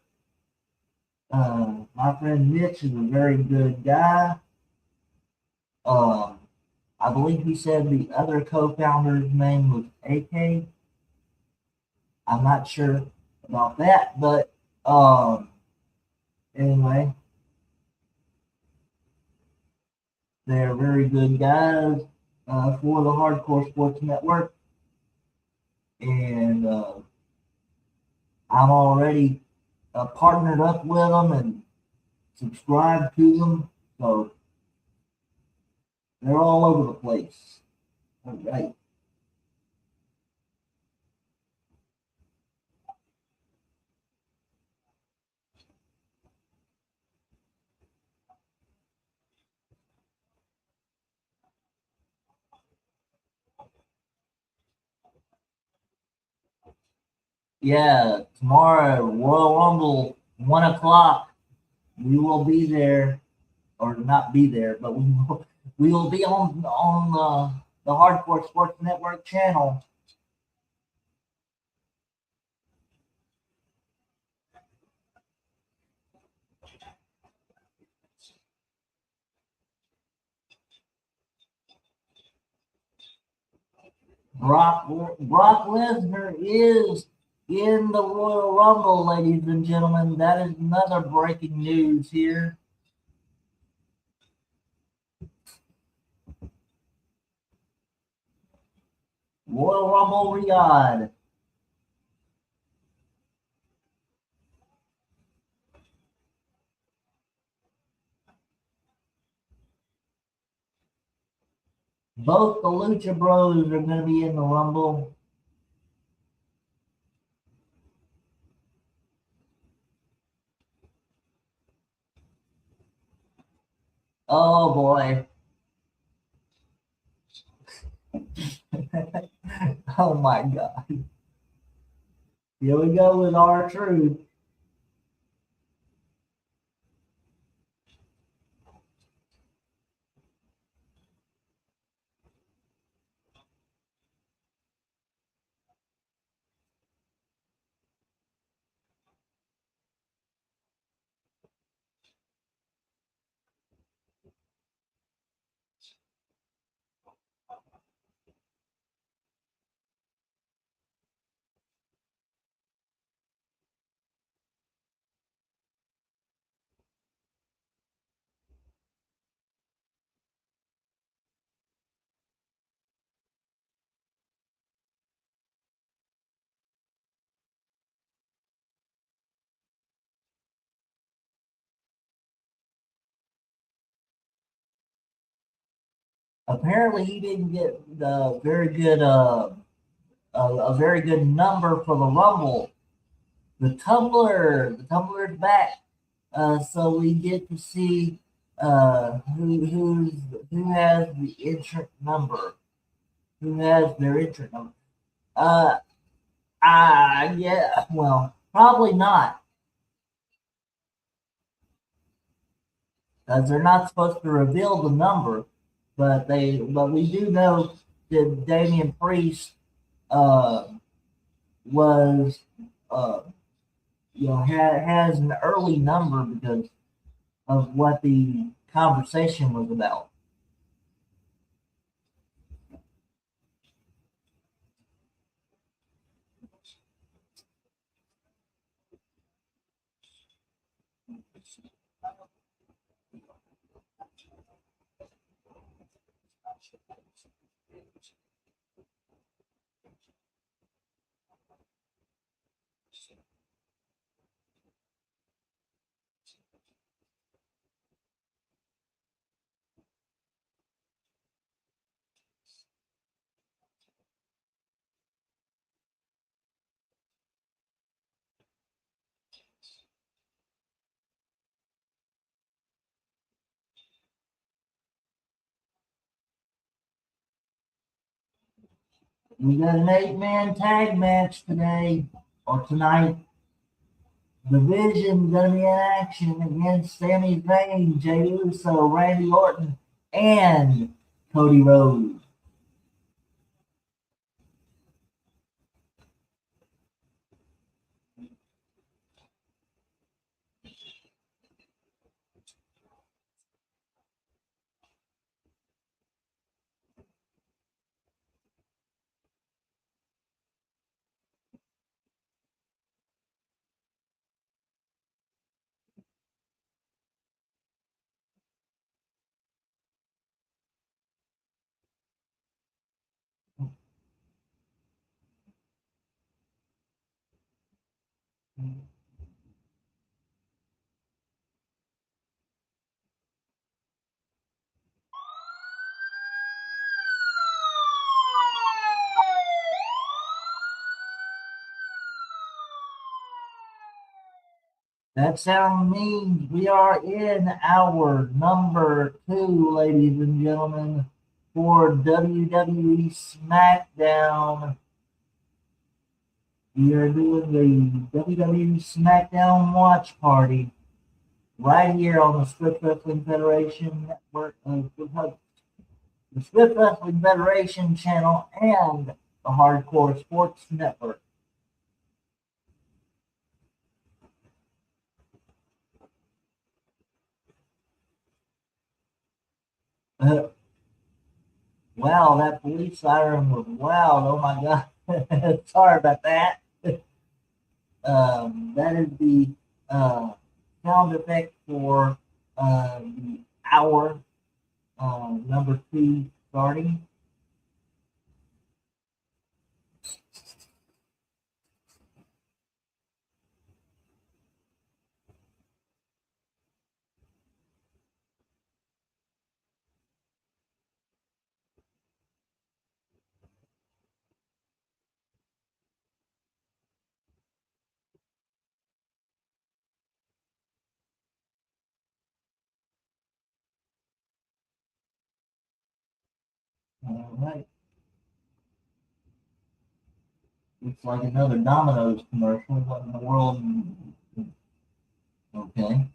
My friend Mitch is a very good guy. I believe he said the other co-founder's name was AK. I'm not sure about that, but anyway, they're very good guys for the Hardcore Sports Network, and I'm already partnered up with them and subscribed to them, so they're all over the place. All right. Yeah, tomorrow, Royal Rumble, 1 o'clock. We will be there, or not be there, but we will be on the Hardcore Sports Network channel. Brock Lesnar is in the Royal Rumble, ladies and gentlemen. That is another breaking news here. Royal Rumble Riyadh. Both the Lucha Bros are going to be in the Rumble. Oh boy. Oh my God. Here we go with R-Truth. Apparently, he didn't get the very good a very good number for the Rumble. The Tumbler's back, so we get to see Who has the entrant number? Who has their entrant number? Uh, yeah. Well, probably not, because they're not supposed to reveal the number. But we do know that Damian Priest uh was uh has an early number because of what the conversation was about. We got an 8-man tag match today or tonight. Division gonna be in action against Sami Zayn, Jey Uso, Randy Orton, and Cody Rhodes. That sound means we are in our number 2, ladies and gentlemen, for WWE SmackDown. We are doing the WWE SmackDown watch party right here on the Swift Wrestling Federation network, the Swift Wrestling Federation channel, and the Hardcore Sports Network. Uh, wow, that police siren was loud. Oh my God. Sorry about that. That is the sound effect for the hour number 2 starting. All right. Looks like another Domino's commercial. What in the world? Okay.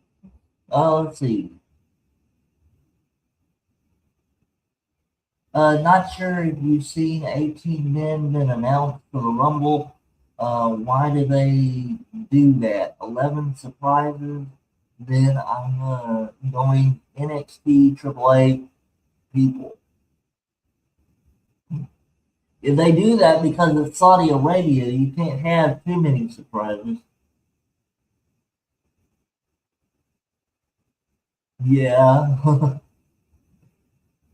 Let's see. Not sure if you've seen 18 men been announced for the Rumble. Why do they do that? 11 surprises. Then I'm going NXT AAA people. If they do that because it's Saudi Arabia, you can't have too many surprises. Yeah. All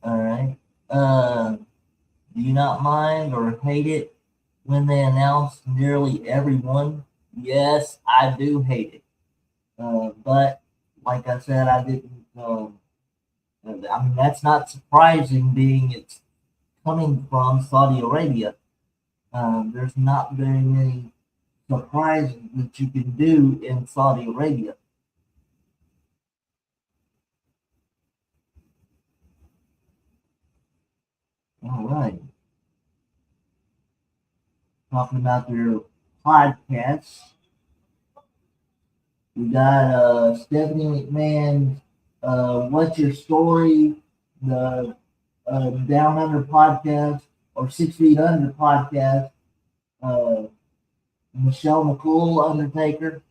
right. Do you not mind or hate it when they announce nearly everyone? Yes, I do hate it. But like I said, I didn't. I mean, that's not surprising, being it's coming from Saudi Arabia. There's not very many surprises that you can do in Saudi Arabia. All right. Talking about their podcasts. We got Stephanie McMahon's What's Your Story, the Down Under podcast, or 6 Feet Under podcast. Uh, Michelle McCool, Undertaker.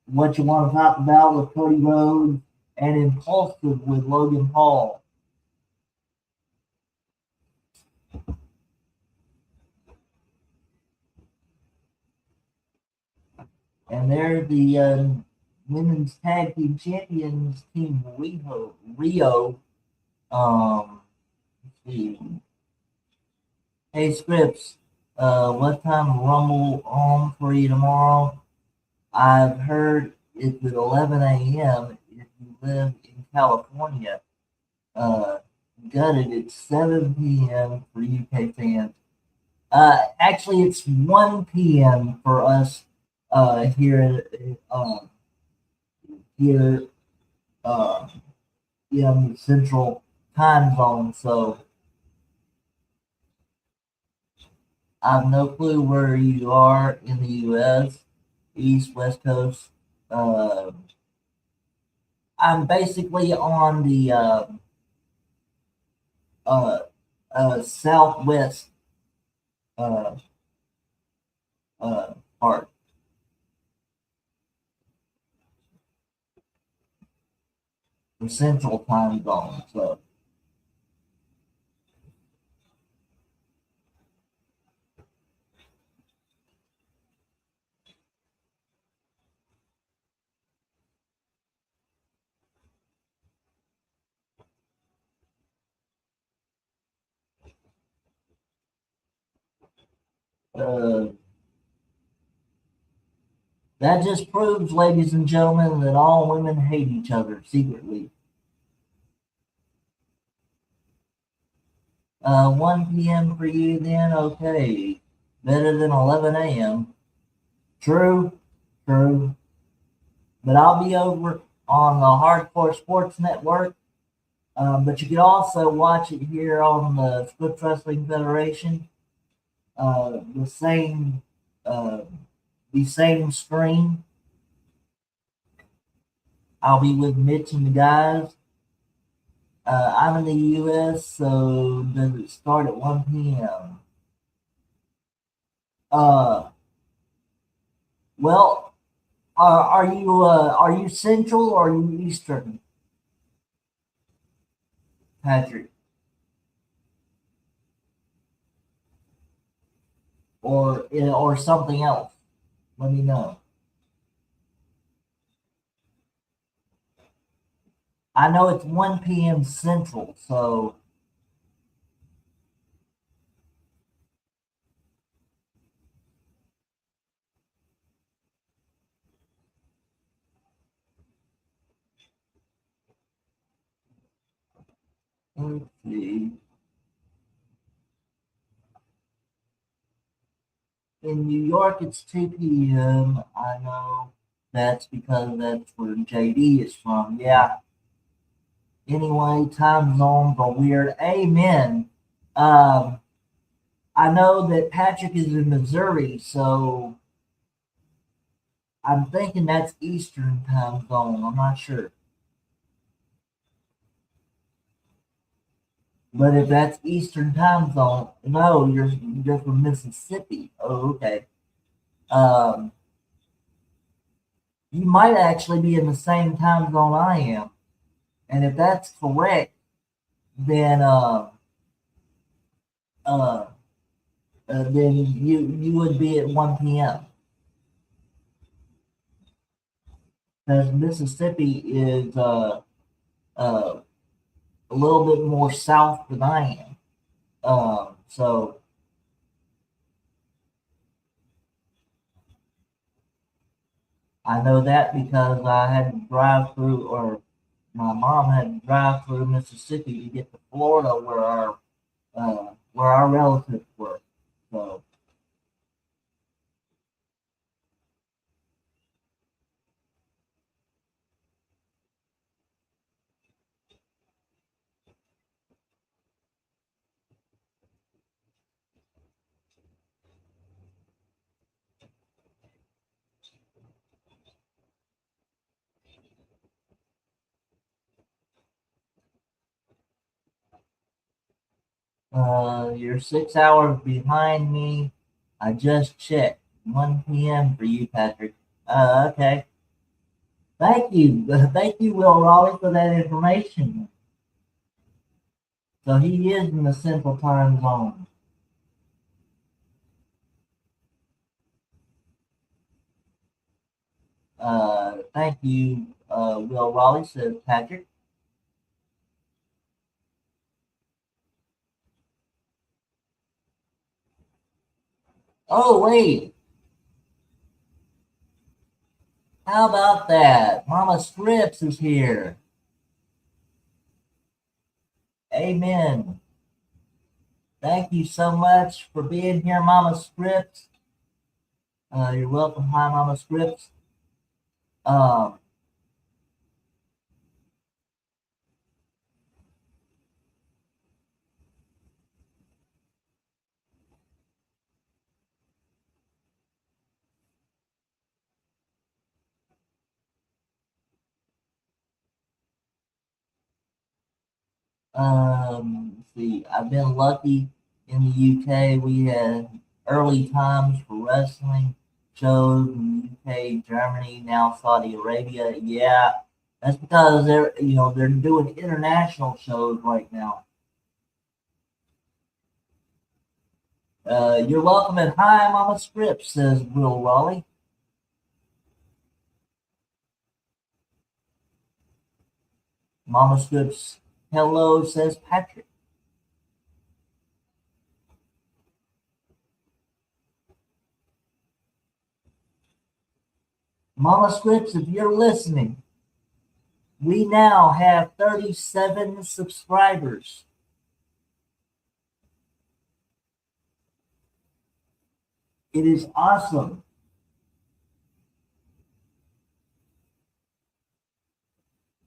What You Want to Talk About with Cody Rhodes, and Impulsive with Logan Paul. And they're the women's tag team champions, Team Rio. Let's see. Hey Scripps, what time Rumble on for you tomorrow? I've heard it's at 11 a.m. if you live in California. Uh, Gutted, it's 7 p.m. for UK fans. Actually, it's 1 p.m. for us here here uh, in the Central Time Zone. So I have no clue where you are in the U.S. East, West Coast. Uh, I'm basically on the uh, southwest uh, part, the Central Time Zone. So uh, that just proves, ladies and gentlemen, that all women hate each other secretly. 1 p.m. for you then? Okay. Better than 11 a.m. True, true. But I'll be over on the Hardcore Sports Network. But you can also watch it here on the Swift Wrestling Federation. The same, uh, the same stream. I'll be with Mitch and the guys. I'm in the U.S., so does it start at 1 p.m.? Uh, well, are you Central or are you Eastern, Patrick, or something else? Let me know. I know it's 1 p.m. Central, so let's see. In New York, it's 2 p.m. I know that's because that's where JD is from. Yeah. Anyway, time zones are weird. Amen. Um, I know that Patrick is in Missouri, so I'm thinking that's Eastern time zone. I'm not sure. But if that's Eastern time zone, no, you're from Mississippi. Oh, okay. Um, you might actually be in the same time zone I am, and if that's correct, then uh, then you would be at 1 p.m. because Mississippi is uh, a little bit more south than I am. So I know that because I had to drive through, or my mom had to drive through Mississippi to get to Florida, where our relatives were. So You're 6 hours behind me. I just checked. 1 p.m. for you, Patrick. Okay. Thank you. Thank you, Will Raleigh, for that information. So he is in the Central Time Zone. Thank you, Will Raleigh, says Patrick. Oh, wait. How about that? Mama Scripps is here. Amen. Thank you so much for being here, Mama Scripps. You're welcome. Hi, Mama Scripps. Um, let's see, I've been lucky in the UK. We had early times for wrestling shows in the UK, Germany, now Saudi Arabia. Yeah, that's because they're doing international shows right now. You're welcome at Hi Mama Script, says Will Raleigh. Mama Scripts, hello, says Patrick. Mama Scripts, if you're listening, we now have 37 subscribers. It is awesome.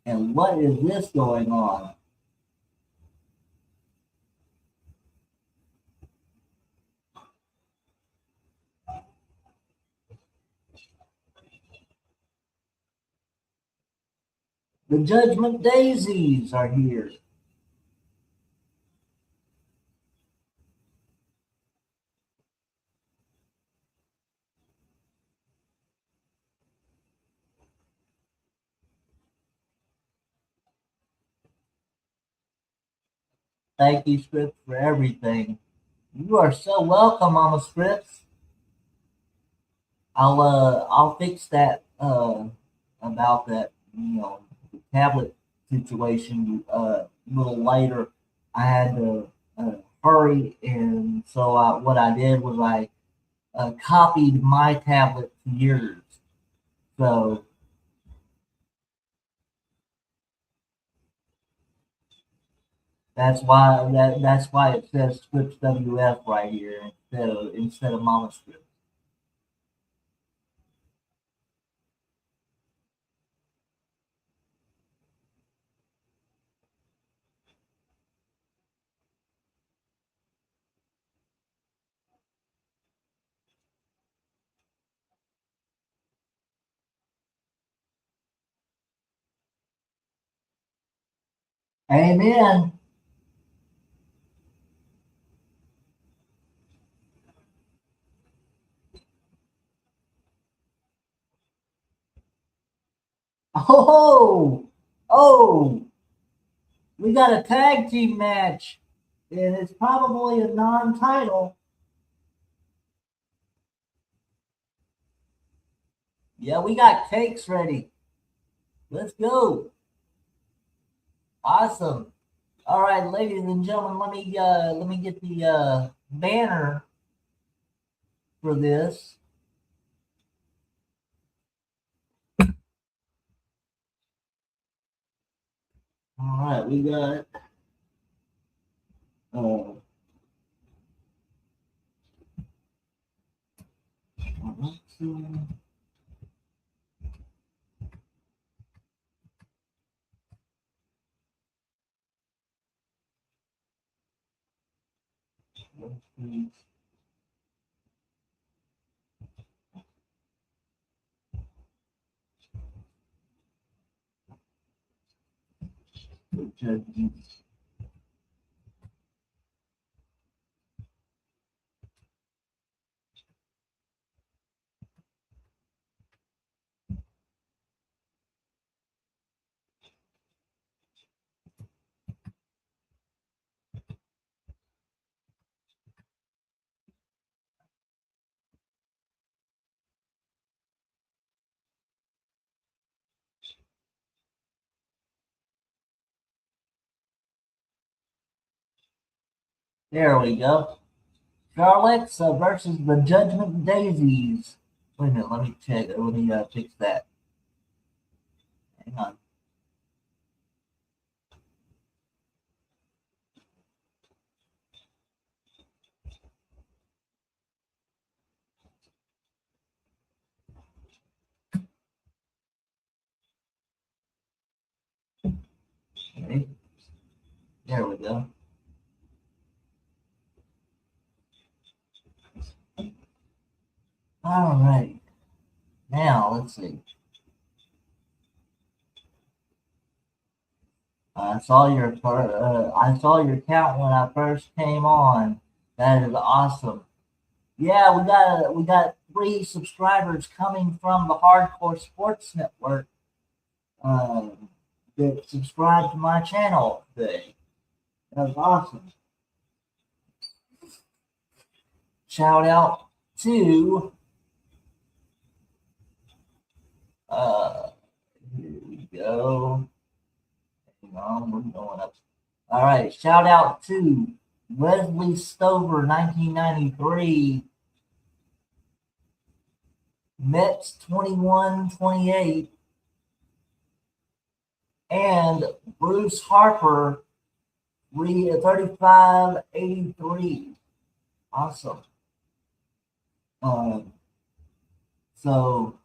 And what is this going on? The Judgment Daisies are here. Thank you, Scripts, for everything. You are so welcome, Mama Scripts. I'll fix that about that the tablet situation a little later. I had to hurry, and so what I did was I copied my tablet to yours. So that's why it says Scripts WF right here instead of Mama Scripts. Amen. Oh, oh, we got a tag team match, and it's probably a non-title. Yeah, we got cakes ready. Let's go. Awesome. All right, ladies and gentlemen, let me get the banner for this. All right, we got uh, let's see. Let's see. There we go. Charlotte's versus the Judgment Daisies. Wait a minute, let me check. Let me fix that. Hang on. Okay. There we go. All right. Now let's see. I saw your count when I first came on. That is awesome. Yeah, we got 3 subscribers coming from the Hardcore Sports Network that subscribed to my channel today. That was awesome. Shout out to uh here we go. Hang on, we're going up. All right, shout out to Wesley Stover, 1993, Mets 2128, and Bruce Harper, 3583. Awesome. Um, so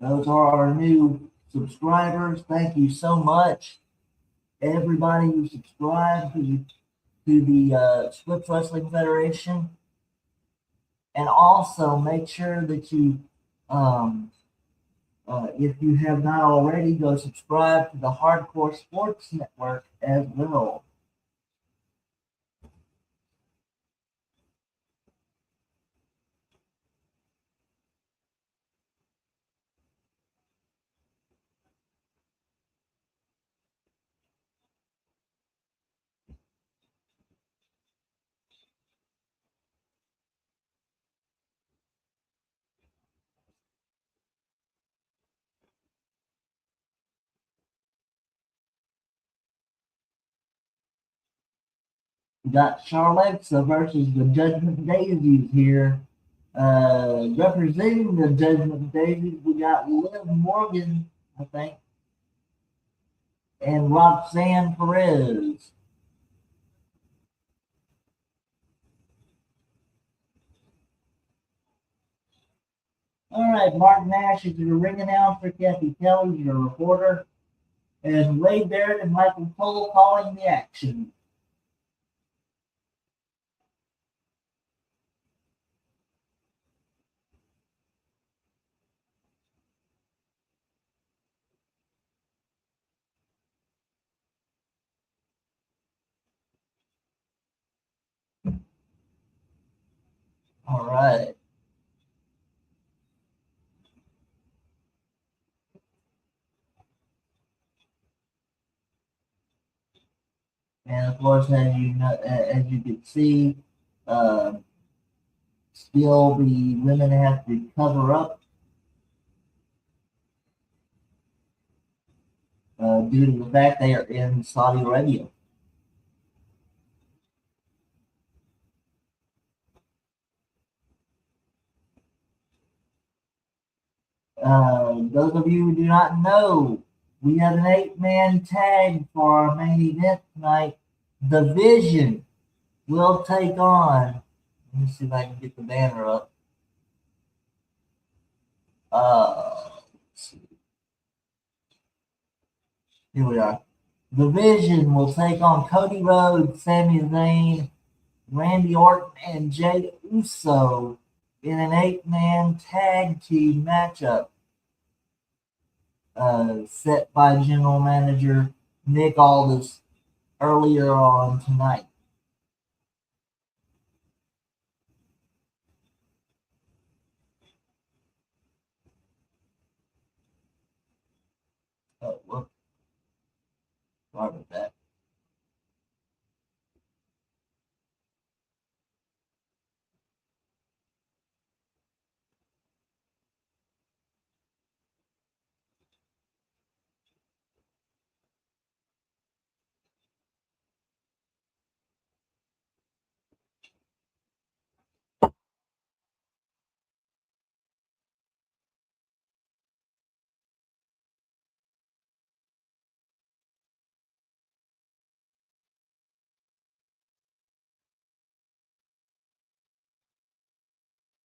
those are our new subscribers. Thank you so much, everybody who subscribed to the Swift Wrestling Federation. And also make sure that you, if you have not already, go subscribe to the Hardcore Sports Network as well. We got Charlotte versus the Judgment Daisies here. Representing the Judgment Daisies, we got Liv Morgan, I think, and Roxanne Perez. All right, Mark Nash is your ring announcer, Kathy Kelly, your reporter, and Ray Barrett and Michael Cole calling the action. All right. And of course, as you can see, uh, still the women have to cover up due to the fact they are in Saudi Arabia. Those of you who do not know, we have an 8-man tag for our main event tonight. The Vision will take on. Let me see if I can get the banner up. Let's see. Here we are. The Vision will take on Cody Rhodes, Sami Zayn, Randy Orton, and Jey Uso in an 8-man tag team matchup set by general manager Nick Aldis earlier on tonight. Oh, whoops. Sorry about that.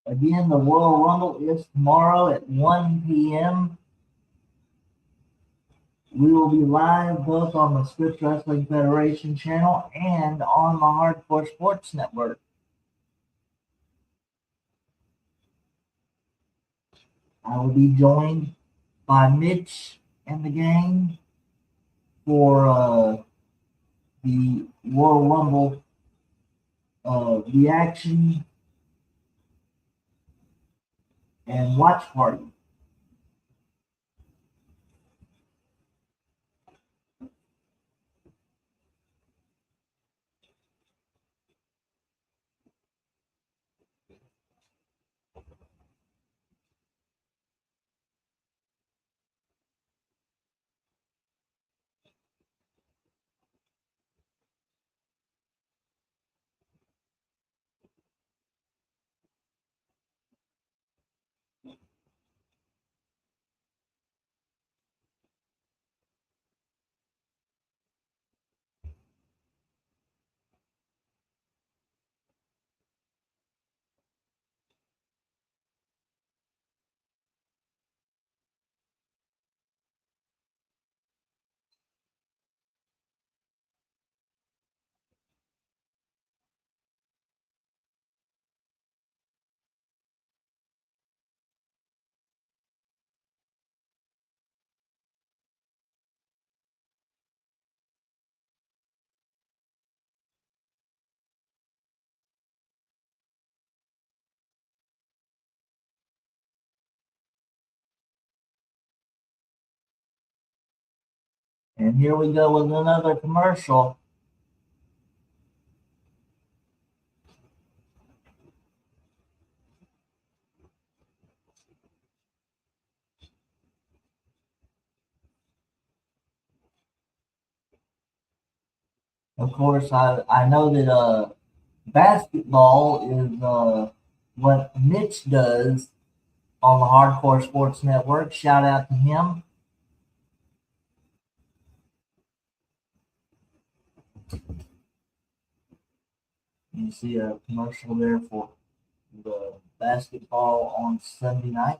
Again, the Royal Rumble is tomorrow at 1 p.m. We will be live both on the Scripps Wrestling Federation channel and on the Hardcore Sports Network. I will be joined by Mitch and the gang for the Royal Rumble reaction and watch party. And here we go with another commercial. Of course, I know that basketball is what Mitch does on the Hardcore Sports Network. Shout out to him. You see a commercial there for the basketball on Sunday night.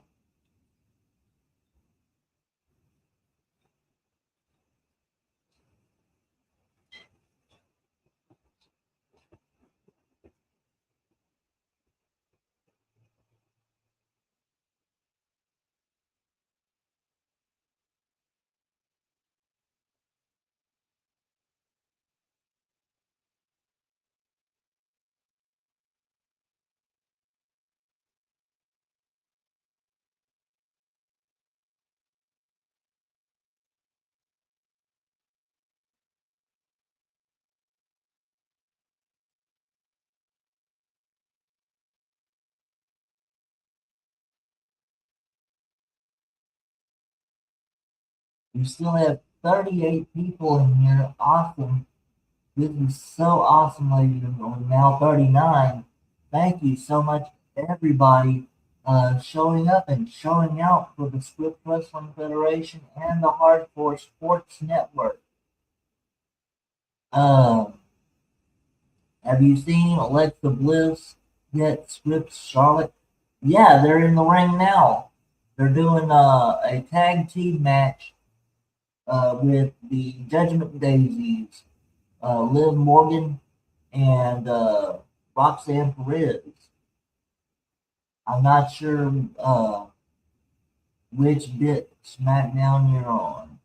We still have 38 people in here. Awesome. This is so awesome, ladies and gentlemen. Now 39. Thank you so much, everybody, showing up and showing out for the Swift Wrestling Federation and the Hardcore Sports Network. Uh, have you seen Alexa Bliss get Swift's Charlotte? Yeah, they're in the ring now. They're doing a tag team match with the Judgment Daisies, Liv Morgan and Roxanne Perez. I'm not sure which bit Smackdown you're on.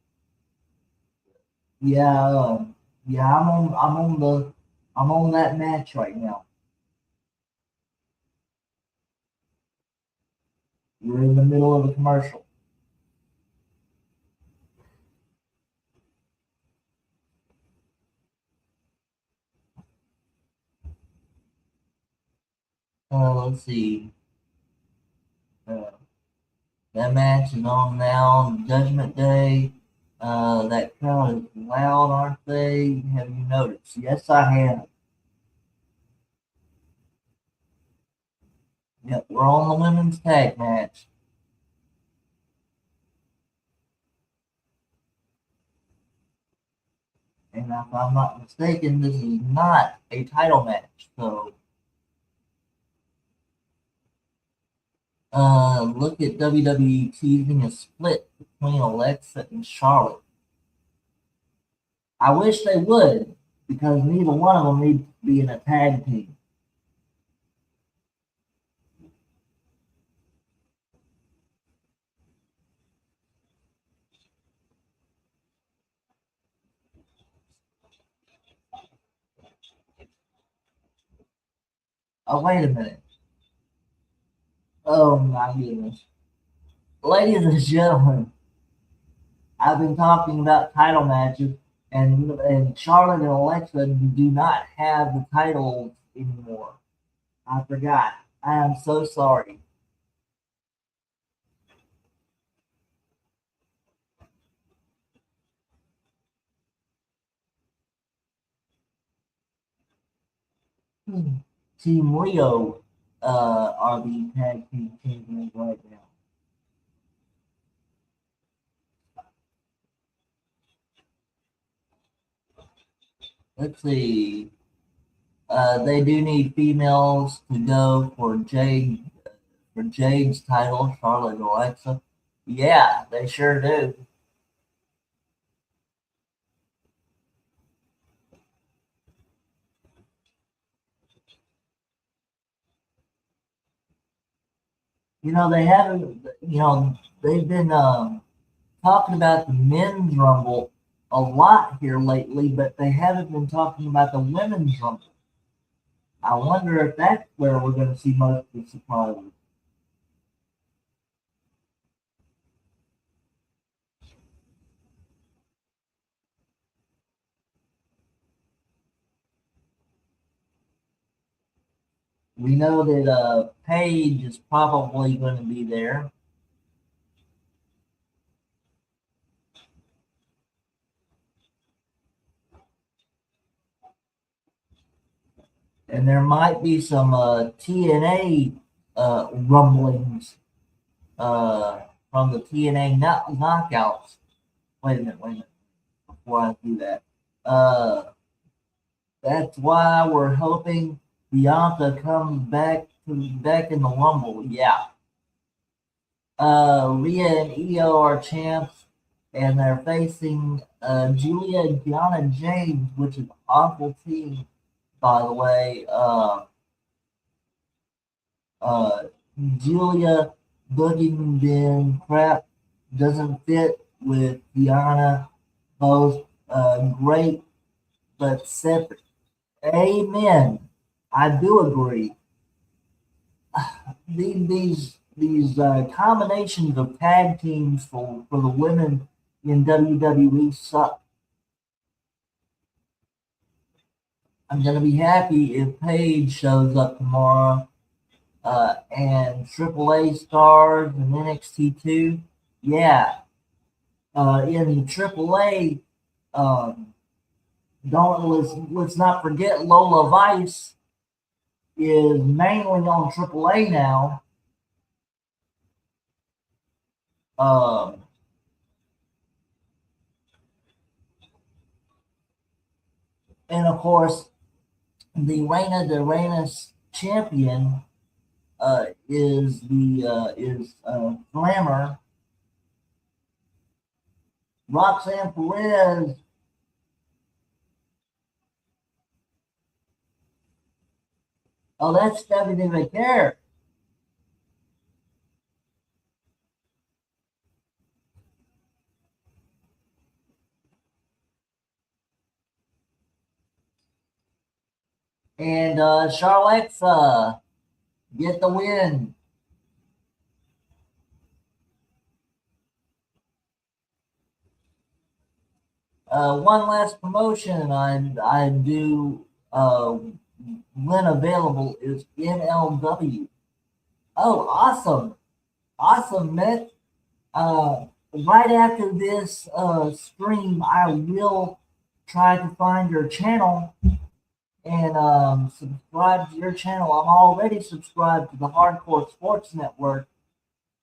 Yeah, yeah, I'm on that match right now. We're in the middle of a commercial. Let's see. Uh, that match is on now, Judgment Day. That crowd is loud, aren't they? Have you noticed? Yes, I have. Yep, we're on the women's tag match. And if I'm not mistaken, this is not a title match. So Look at WWE teasing a split between Alexa and Charlotte. I wish they would, because neither one of them needs to be in a tag team. Oh, wait a minute. Oh my goodness. Ladies and gentlemen, I've been talking about title matches, and Charlotte and Alexa do not have the titles anymore. I forgot. I am so sorry. Team Rio are the tag team champions right now. Let's see. They do need females to go for Jade's title, Charlotte and Alexa. Yeah, they sure do. You know they haven't. You know they've been talking about the men's rumble a lot here lately, but they haven't been talking about the women's rumble. I wonder if that's where we're going to see most of the surprises. We know that Paige is probably going to be there, and there might be some TNA rumblings uh, from the TNA knockouts. Wait a minute, before I do that. Uh, that's why we're hoping Bianca comes back in the Rumble. Yeah. Rhea and Io are champs, and they're facing Julia and Kiana James, which is an awful team, by the way. Uh, Julia booking them crap doesn't fit with Kiana. Both great but separate. Amen. I do agree. These combinations of tag teams for the women in WWE suck. I'm gonna be happy if Paige shows up tomorrow, and AAA stars and NXT too. Yeah, in the AAA, um, don't let's not forget Lola Vice is mainly on AAA now. Um, and of course, the Reina de Reinas champion is Glamour. Roxanne Perez. Oh, that's Stephanie McCare. And Charlotte's get the win. One last promotion I do when available is NLW. Oh, awesome, awesome, Mick. Right after this stream, I will try to find your channel and subscribe to your channel. I'm already subscribed to the Hardcore Sports Network.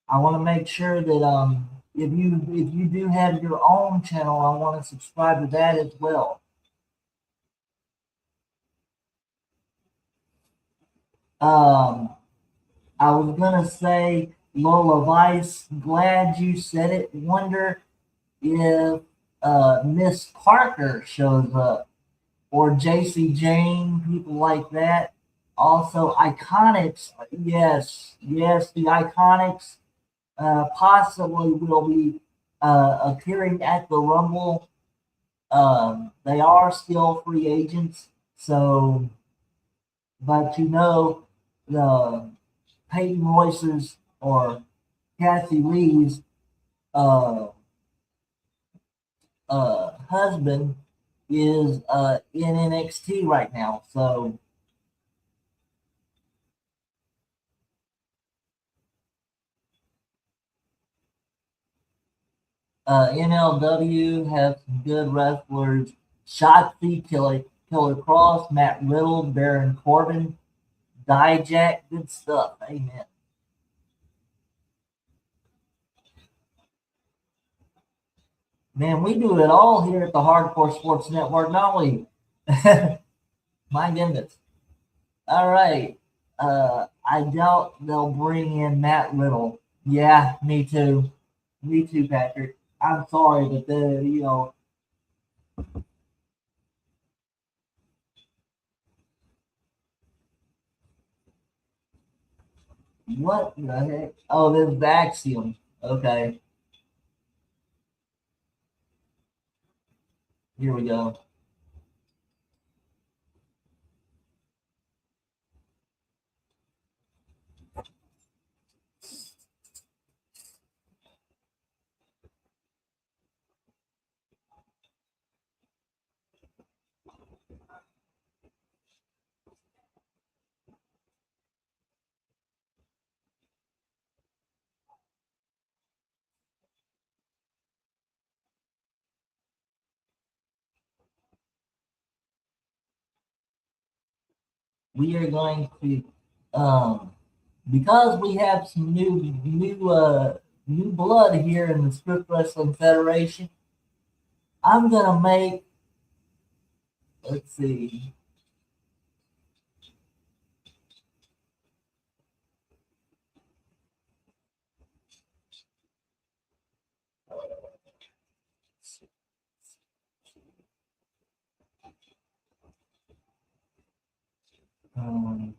I want to make sure that if you do have your own channel, I want to subscribe to that as well. Um, I was gonna say Lola Vice. Glad you said it. Wonder if Miss Parker shows up or JC Jane, people like that. Also, Iconics. Yes, yes, the Iconics possibly will be appearing at the Rumble. They are still free agents, so but the Peyton Royce's or Kathy Lee's uh, husband is in NXT right now. So NLW has some good wrestlers. Shotzi, Killer Cross, Matt Riddle, Baron Corbin, Dijak, good stuff. Amen. Man, we do it all here at the Hardcore Sports Network, don't we? My goodness. All right. I doubt they'll bring in Matt Riddle. Yeah, me too. Me too, Patrick. I'm sorry, but what the heck? Oh, this is Axiom. Okay, here we go. We are going to, um, because we have some new blood here in the Script Wrestling Federation. I'm gonna make. Let's see. Um,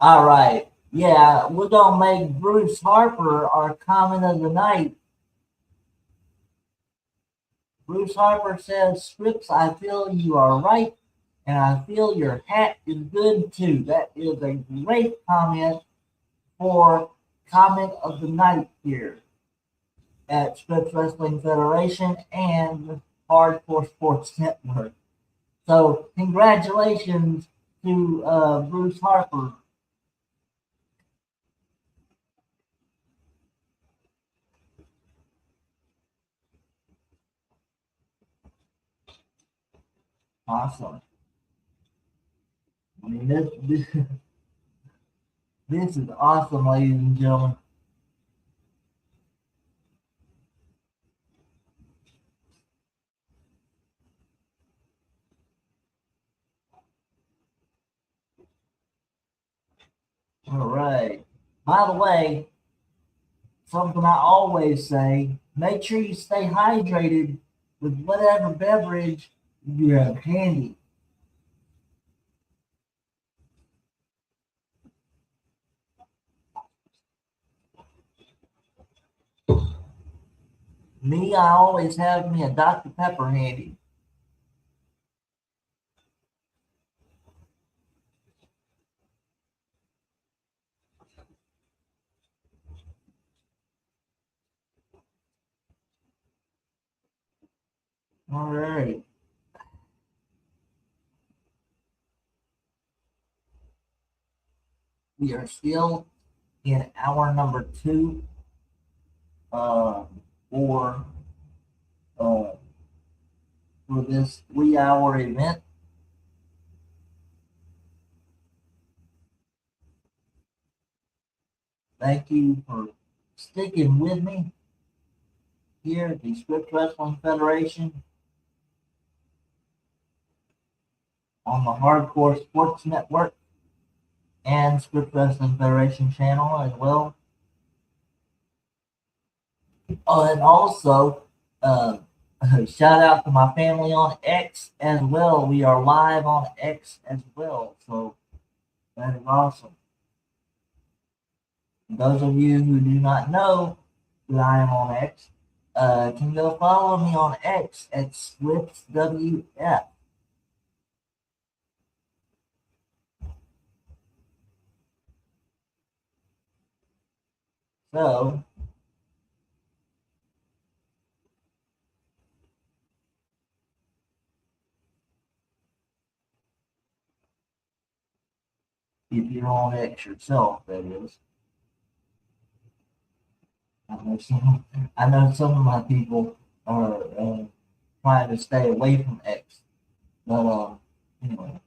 all right. Yeah, we're gonna make Bruce Harper our comment of the night. Bruce Harper says, "Scripps, I feel you are right, and I feel your hat is good too." That is a great comment for comment of the night here at Scripps Wrestling Federation and Hardcore Sports Network. So, congratulations to Bruce Harper. Awesome. I mean, this is awesome, ladies and gentlemen. All right. By the way, something I always say, make sure you stay hydrated with whatever beverage you have handy. Me, I always have me a Dr. Pepper handy. All right. We are still in hour number two uh, for, uh, for this 3 hour event. Thank you for sticking with me here at the Script Wrestling Federation on the Hardcore Sports Network. and Script Wrestling Federation channel as well. Oh, and also, uh, shout out to my family on X as well. We are live on X as well, so that is awesome. Those of you who do not know that I am on X, can go follow me on X at SwiftWF. So, if you're on X yourself, that is. I know some of my people are trying to stay away from X, but anyway.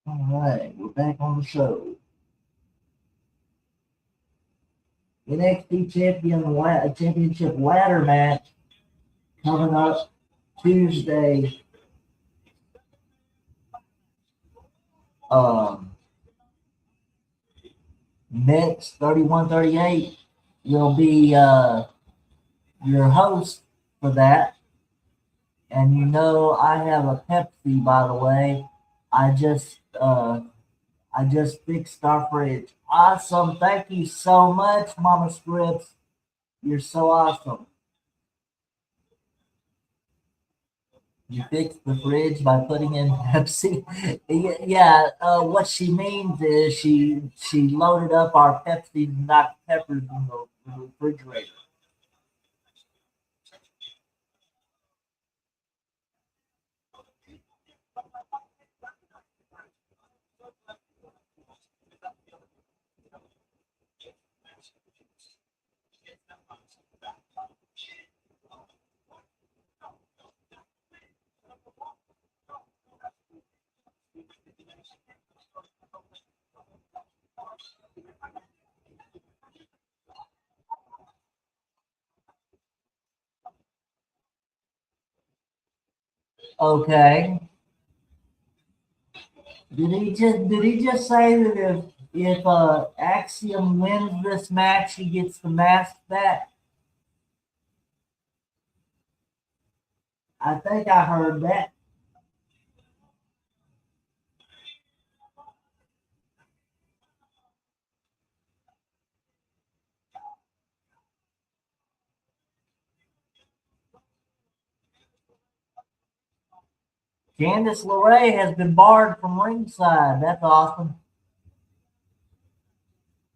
All right, we're back on the show. NXT Championship ladder match coming up Tuesday. Um, Next 3138 will be your host for that. And you know I have a Pepsi, by the way. I just fixed our fridge. Awesome. Thank you so much, Mama Scripps. You're so awesome. You fixed the fridge by putting in Pepsi. Yeah. What she means is she loaded up our Pepsi and Dr. Peppers in the refrigerator. Okay. Did he just say that if Axiom wins this match, he gets the mask back? I think I heard that. Candice LeRae has been barred from ringside. That's awesome.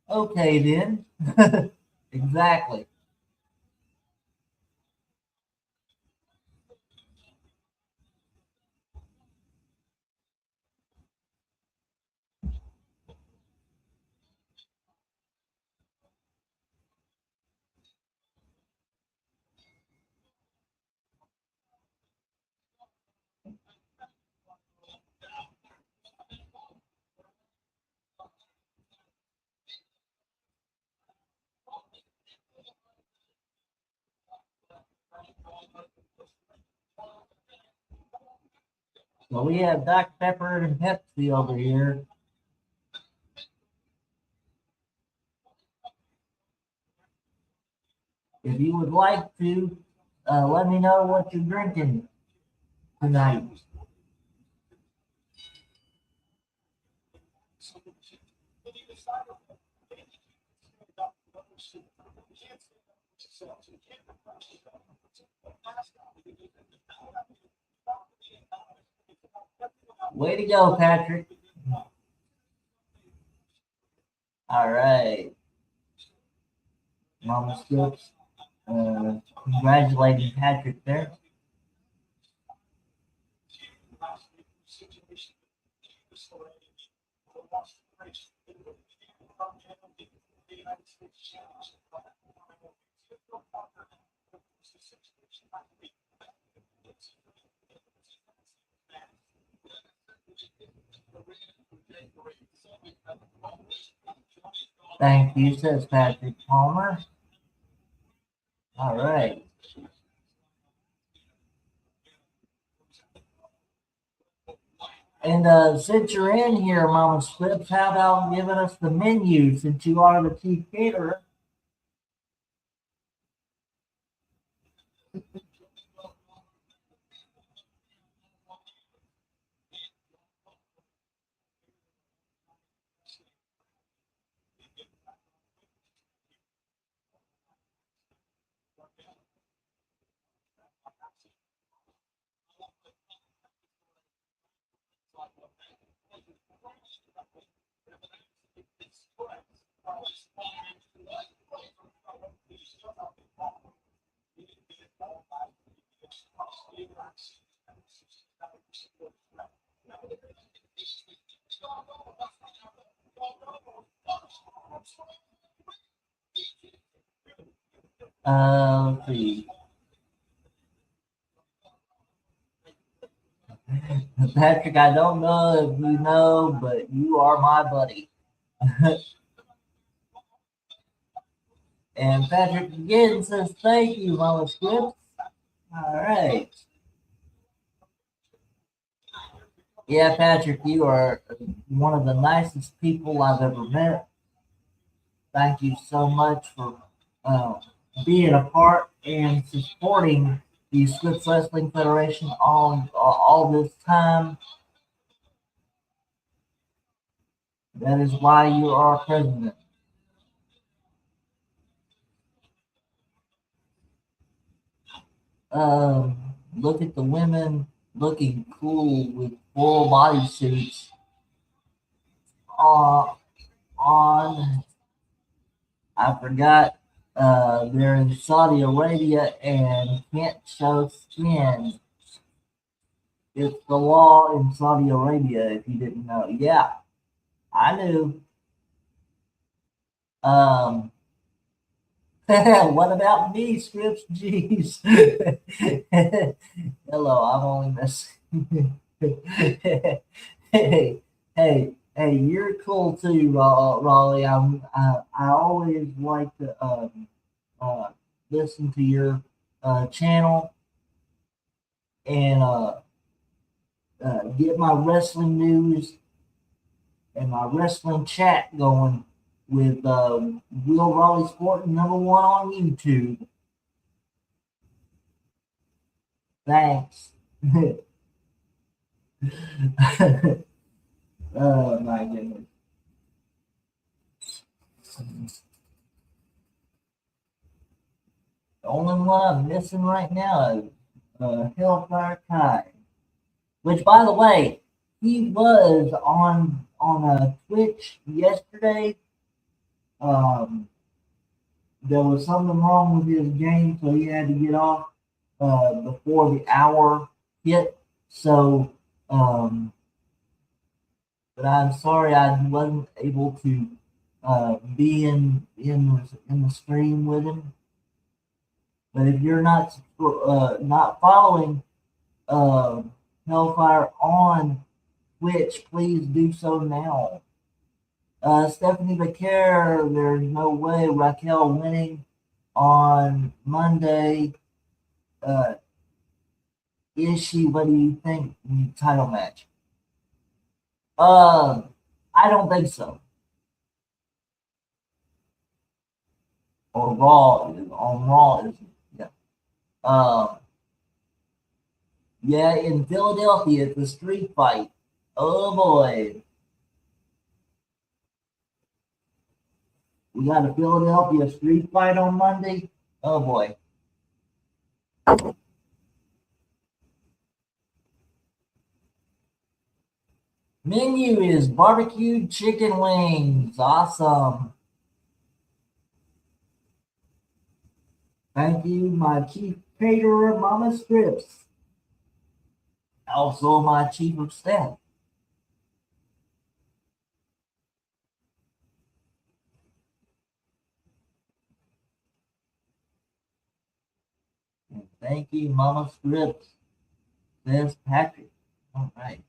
Okay then. Exactly. So we have Dr. Pepper and Pepsi over here. If you would like to, let me know what you're drinking tonight. Way to go, Patrick. All right. Mama Skips. Congratulating Patrick there. Thank you, says Patrick Palmer. All right. And since you're in here, Mama Scripps, how about giving us the menu since you are the chief caterer? Let's see. Patrick, I don't know if you know, but you are my buddy. And Patrick again says thank you, Mama Scripps. All right. Yeah, Patrick, you are one of the nicest people I've ever met. Thank you so much for uh, being a part and supporting the Swiss Wrestling Federation all this time. That is why you are president. Look at the women looking cool with full body suits uh, on. I forgot they're in Saudi Arabia and can't show skin. It's the law in Saudi Arabia, if you didn't know. Yeah, I knew. Um, what about me, Scripps? Jeez. Hello, I'm only messing. hey, hey, you're cool too, Raleigh. I always like to uh, listen to your channel and get my wrestling news and my wrestling chat going with Will Raleigh Sport #1 on YouTube. Thanks. Oh my goodness. The only one I'm missing right now is Hellfire Kai. Which, by the way, he was on Twitch yesterday. Um, there was something wrong with his game, so he had to get off before the hour hit. So, but I'm sorry I wasn't able to be in the stream with him. But if you're not following uh, Hellfire on Twitch, please do so now. Stephanie Becker, there's no way Raquel winning on Monday. Is she? What do you think? Title match? I don't think so. Or Raw is on Raw is yeah. Um, yeah, in Philadelphia, it's a street fight. Oh boy, we got a Philadelphia street fight on Monday. Oh boy. Menu is barbecued chicken wings. Awesome. Thank you, my chief caterer, Mama Scripps. Also, my chief of staff. And thank you, Mama Scripps. Says Patrick. All right.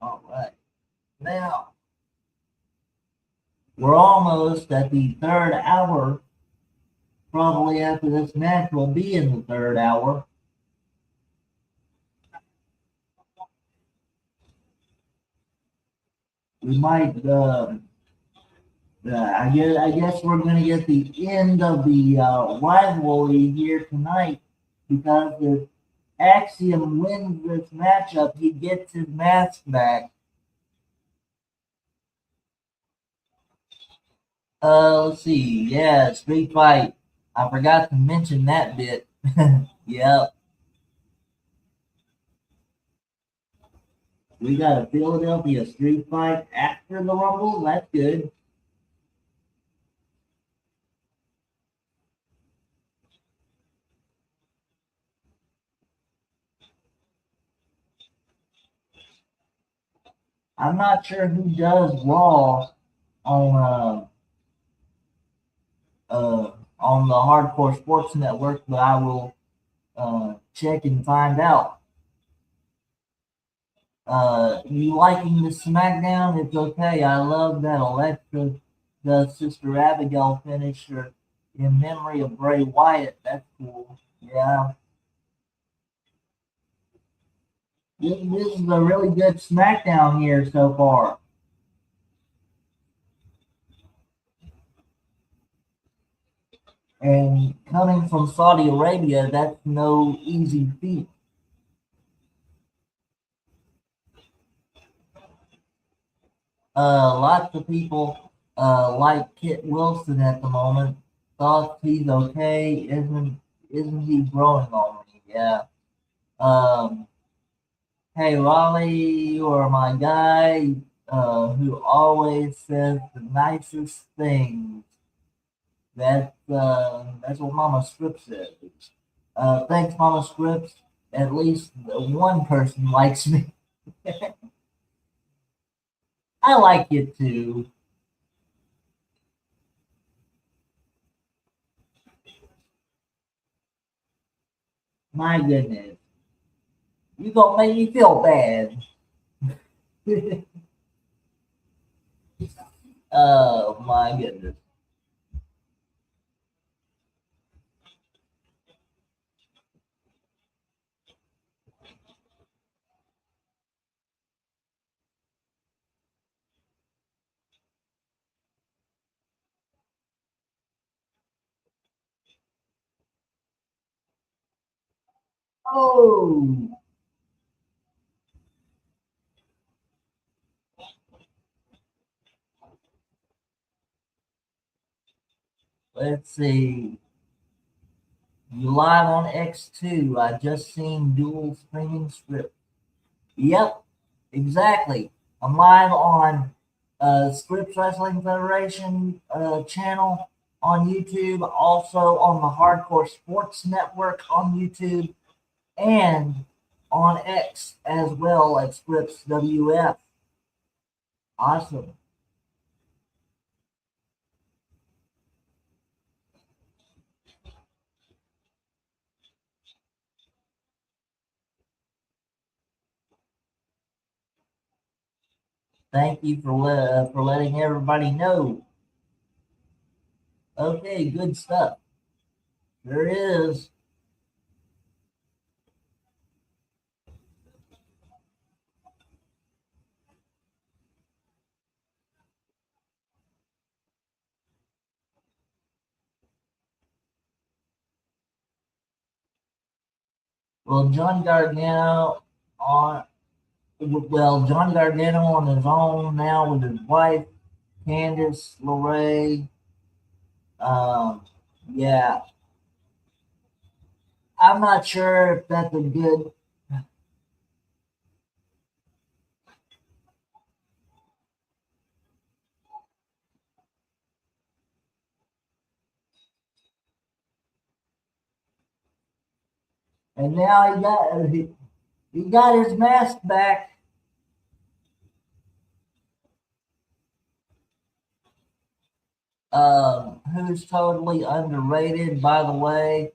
All right. Now, we're almost at the third hour. Probably after this match, we'll be in the third hour. We might, I guess we're going to get the end of the rivalry here tonight because if Axiom wins this matchup, he gets his mask back. Let's see. Yeah, street fight. I forgot to mention that bit. Yep. We got a Philadelphia street fight after the Rumble. That's good. I'm not sure who does Raw on on the Hardcore Sports Network, but I will check and find out. You liking the Smackdown? It's okay. I love that Alexa does Sister Abigail finisher in memory of Bray Wyatt. That's cool. Yeah. This is a really good Smackdown here so far. And coming from Saudi Arabia, that's no easy feat. Lots of people like Kit Wilson at the moment. Thought he's okay. Isn't he growing on me? Yeah. Um, hey Raleigh, you are my guy who always says the nicest things. That's what Mama Script says. Thanks, Mama Script. At least one person likes me. I like it too. My goodness. You gonna make me feel bad. Oh my goodness. Oh, let's see. You live on X2. I just seen dual streaming script. Yep, exactly. I'm live on Scripps Wrestling Federation channel on YouTube, also on the Hardcore Sports Network on YouTube, and on X as well at Scripps WF. Awesome. Thank you for letting everybody know. Okay, good stuff. There is. Well, John Gargano on John Gargano on his own now with his wife Candice LeRae. Um, yeah, I'm not sure if that's a good. And now he got his mask back. Who's totally underrated, by the way.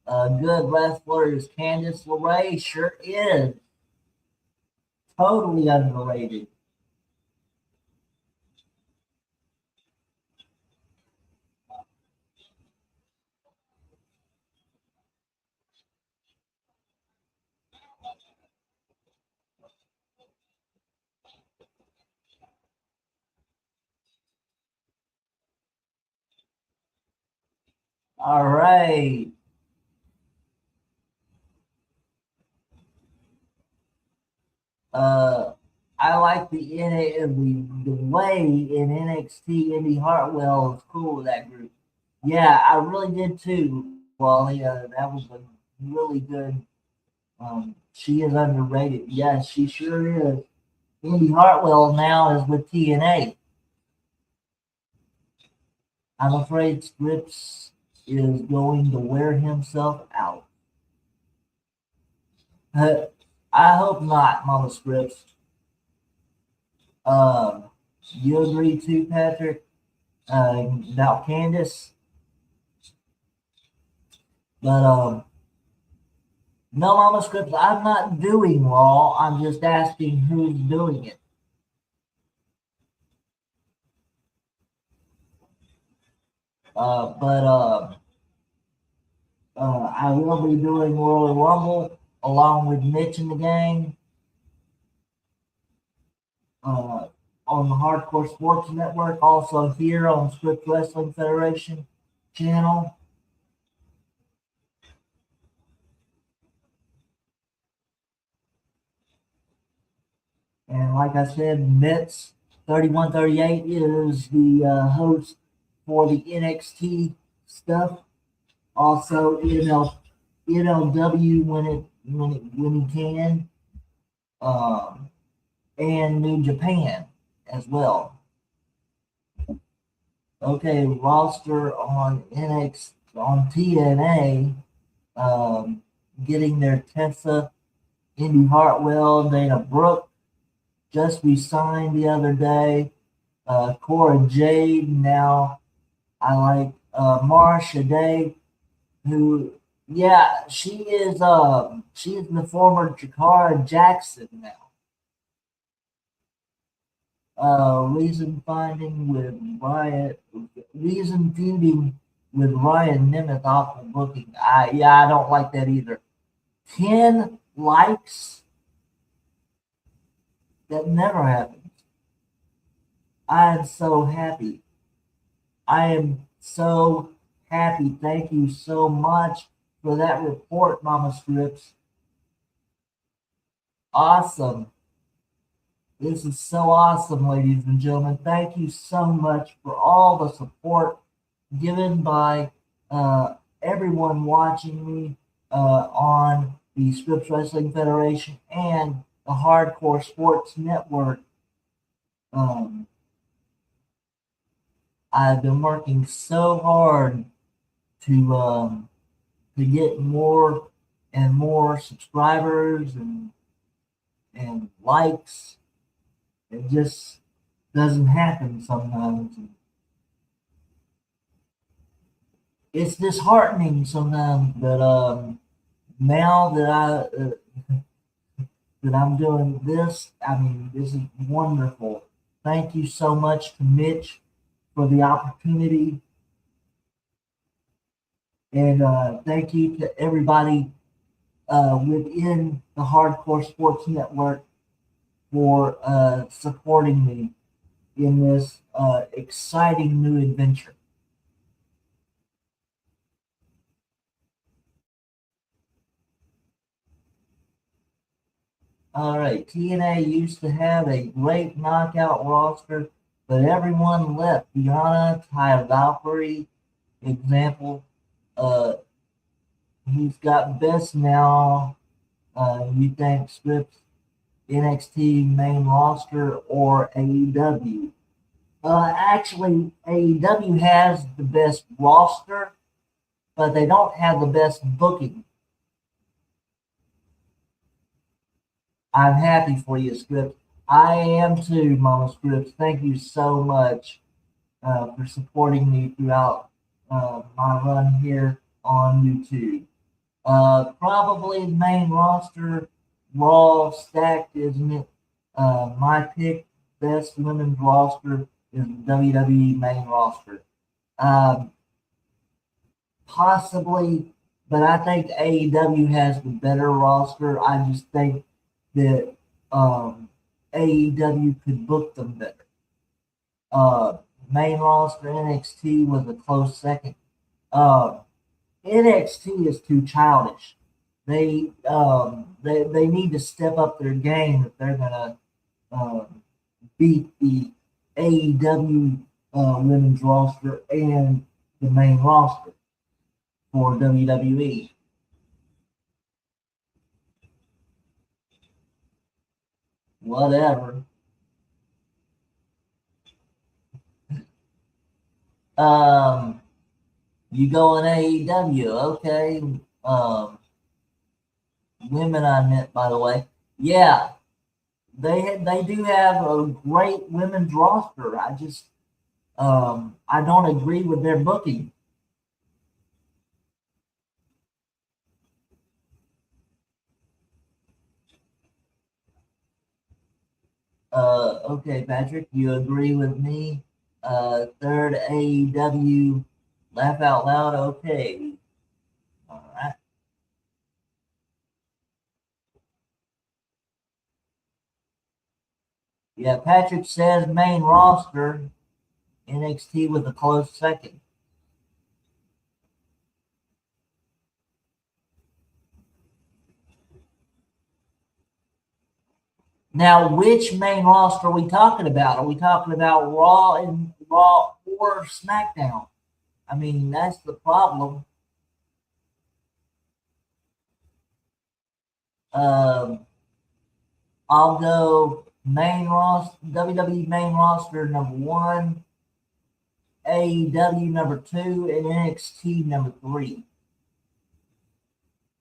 A good wrestler is Candice LeRae. Sure is. Totally underrated. All right. Uh, I like the way in NXT Indy Hartwell is cool with that group. Yeah, I really did too, Wally. That was a really good. She is underrated. Yes, she sure is. Indy Hartwell now is with TNA. I'm afraid Scripps is going to wear himself out. Uh, I hope not, Mama Scripps. Um, you agree too, Patrick? About Candace? But no, Mama Scripps, I'm not doing Raw. I'm just asking who's doing it. But I will be doing Royal Rumble along with Mitch and the gang uh, on the Hardcore Sports Network, also here on Script Wrestling Federation channel. And like I said, Mitch 3138 is the host for the NXT stuff. Also, NLW when he can, um, and New Japan as well. Okay, roster on NX on TNA, getting their Tessa, Indy Hartwell, Dana Brooke just resigned the other day. Cora Jade now. I like Marsha Day, who yeah, she is the former Jakara Jackson now. Reason finding with Ryan, reason feuding with Ryan Nemeth awful booking. I don't like that either. 10 likes, that never happens. I am so happy. I am so happy. Thank you so much for that report, Mama Scripps. Awesome. This is so awesome, ladies and gentlemen. Thank you so much for all the support given by everyone watching me on the Scripps Wrestling Federation and the Hardcore Sports Network. Um, I've been working so hard to get more and more subscribers and likes. It just doesn't happen sometimes. It's disheartening sometimes, but now that I'm doing this, I mean, this is wonderful. Thank you so much to Mitch for the opportunity, and thank you to everybody within the Hardcore Sports Network for supporting me in this exciting new adventure. All right, TNA used to have a great knockout roster, but everyone left. Diana, Ty Valkyrie, example. Uh, he's got best now. You think Scripps, NXT main roster, or AEW? Actually, AEW has the best roster, but they don't have the best booking. I'm happy for you, Scripps. I am too, Mama Scripps. Thank you so much for supporting me throughout my run here on YouTube. Probably the main roster, Raw stacked, isn't it? My pick, best women's roster is WWE main roster. Um, Possibly, but I think AEW has the better roster. I just think that AEW could book them better. Uh, Main roster NXT was a close second. Uh, NXT is too childish. They need to step up their game if they're gonna uh, beat the AEW women's roster and the main roster for WWE. Whatever. Um, you go in AEW, okay? Women, I meant, by the way. Yeah, they do have a great women's roster. I don't agree with their booking. Okay, Patrick, you agree with me? Third AEW, laugh out loud. Okay, all right. Yeah, Patrick says main roster, NXT with a close second. Now, which main roster are we talking about? Are we talking about Raw or SmackDown? I mean, that's the problem. Um, I'll go main roster, WWE main roster number one, AEW number two, and NXT number three.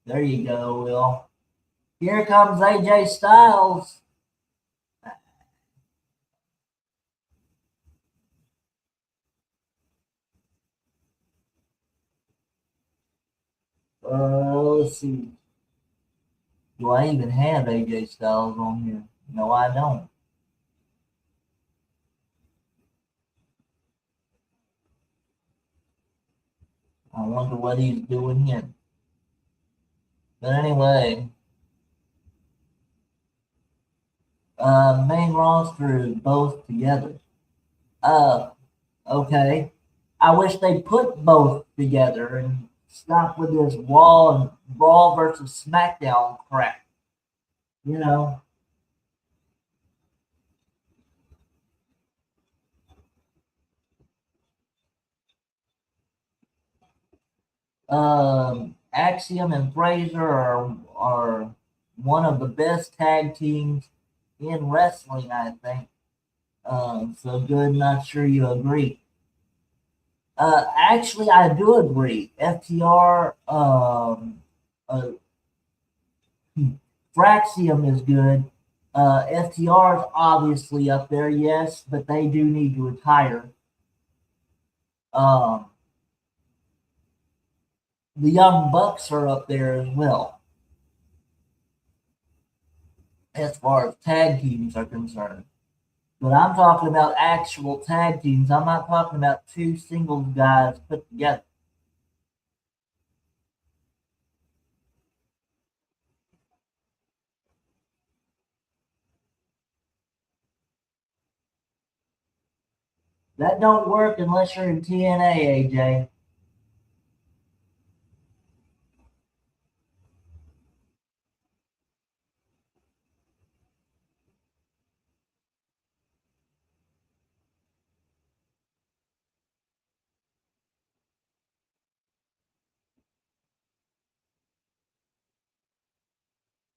There you go, Will. Here comes AJ Styles. Let's see. Do I even have AJ Styles on here? No, I don't. I wonder what he's doing here. But anyway, main roster is both together. Uh, okay. I wish they put both together and stop with this Raw versus SmackDown crap. You know, Axiom and Fraser are one of the best tag teams in wrestling, I think. So good. Not sure you agree. Actually, I do agree. FTR, Fraxium is good. FTR is obviously up there, yes, but they do need to retire. Um, the Young Bucks are up there as well, as far as tag teams are concerned. But I'm talking about actual tag teams. I'm not talking about two singles guys put together. That don't work unless you're in TNA, AJ.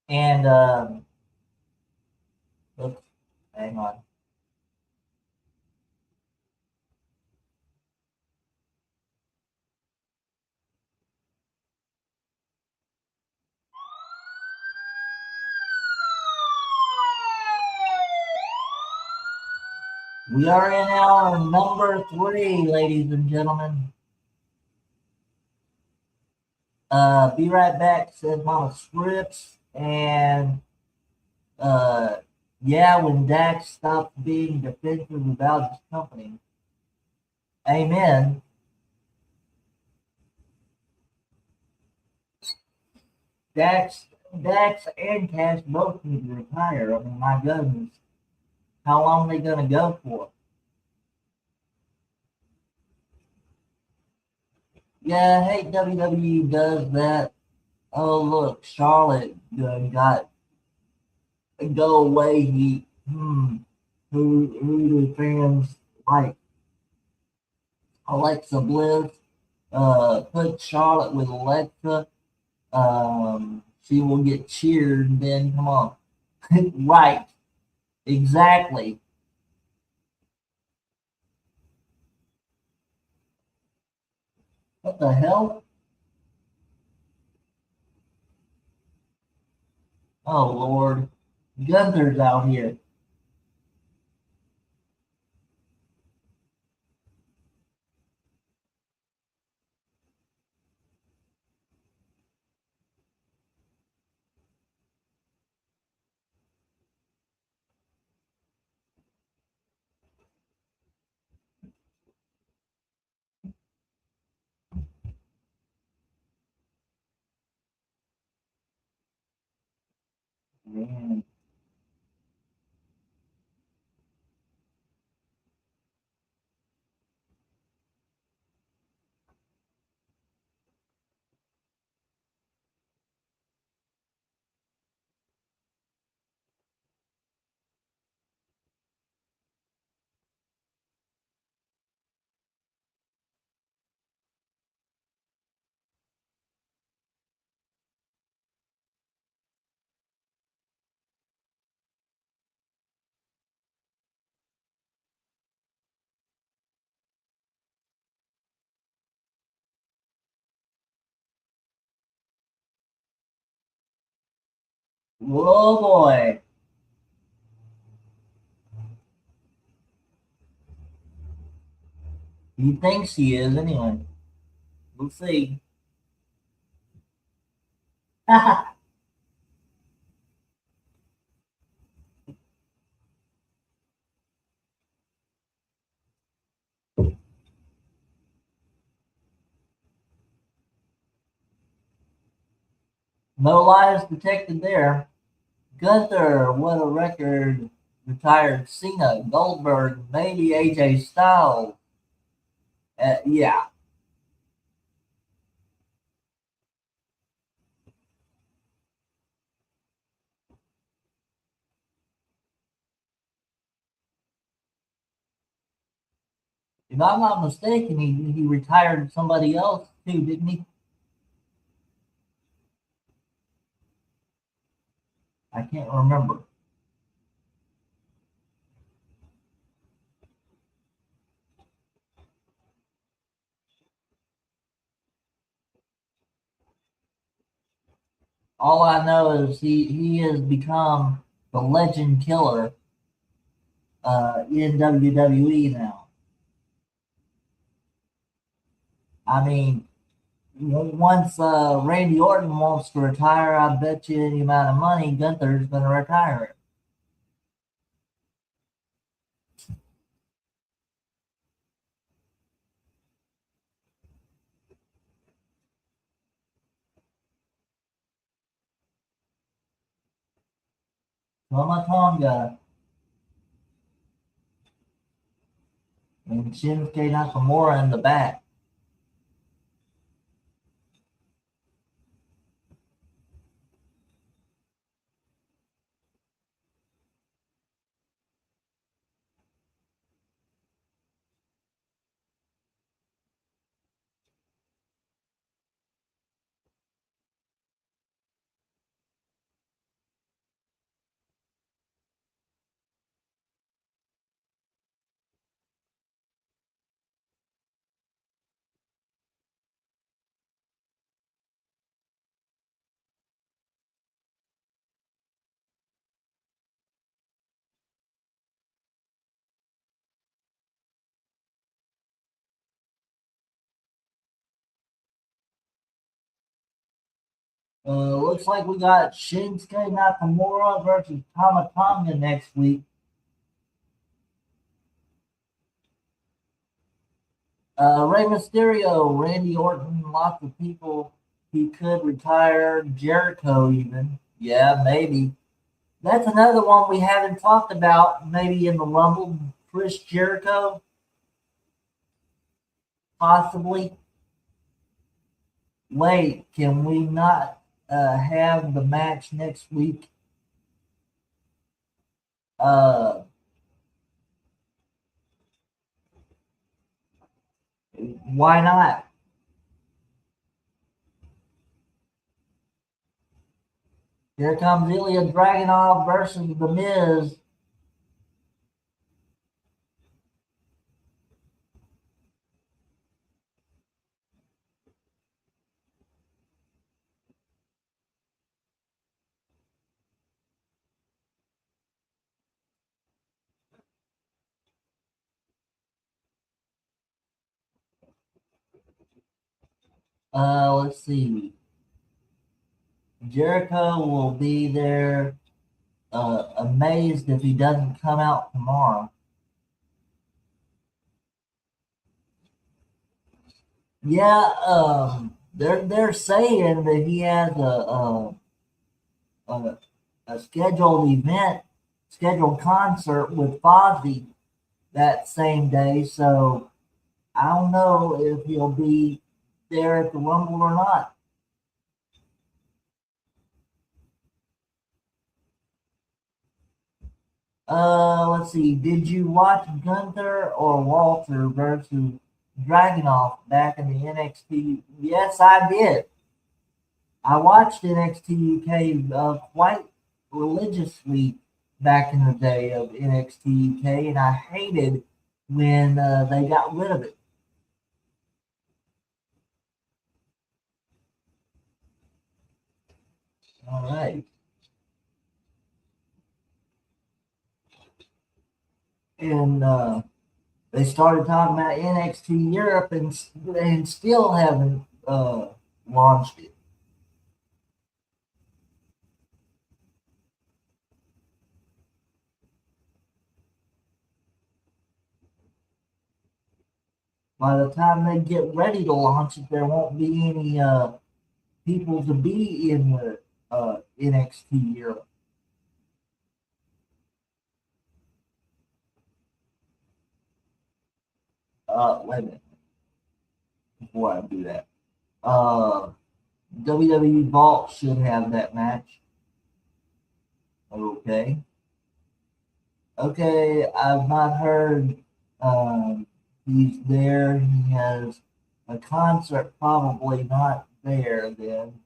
And oops, hang on. We are in our number three, ladies and gentlemen. Be right back, says Mama Scripts. And uh, Yeah, when Dax stopped being defensive about his company. Amen. Dax, Dax and Cash both need to retire. I mean, my goodness, how long are they gonna go for? Yeah, I hate WWE does that. Oh look, Charlotte got a go away heat. Who do fans like? Alexa Bliss. Put Charlotte with Alexa. She will get cheered. Then come on, right? Exactly. What the hell? Oh Lord, Gunther's out here. Man. Whoa boy. He thinks he is anyway. We'll see. No lies detected there. Gunther, what a record. Retired Cena, Goldberg, maybe AJ Styles. Yeah, if I'm not mistaken, he retired somebody else too, didn't he? I can't remember. All I know is he has become the legend killer in WWE now. I mean, once Randy Orton wants to retire, I bet you any amount of money Gunther's going to retire it. Tomatonga and Shinsuke Nakamura in the back. Looks like we got Shinsuke Nakamura versus Tama Tonga next week. Rey Mysterio, Randy Orton, lots of people. He could retire. Jericho, even. Yeah, maybe. That's another one we haven't talked about. Maybe in the Rumble, Chris Jericho, possibly. Wait, can we not have the match next week? Uh, why not? Here comes Ilya Dragunov versus The Miz. Let's see. Jericho will be there. Amazed if he doesn't come out tomorrow. Yeah, they're saying that he has a, a scheduled event, scheduled concert with Fozzy that same day. So I don't know if he'll be there at the Rumble or not. Let's see. Did you watch Gunther or Walter versus Dragunov back in the NXT? Yes, I did. I watched NXT UK quite religiously back in the day of NXT UK, and I hated when they got rid of it. All right. And they started talking about NXT Europe and still haven't launched it. By the time they get ready to launch it, there won't be any people to be in the NXT Europe. Wait a minute before I do that. WWE Vault should have that match. Okay. Okay, I've not heard he's there. He has a concert, probably not there then.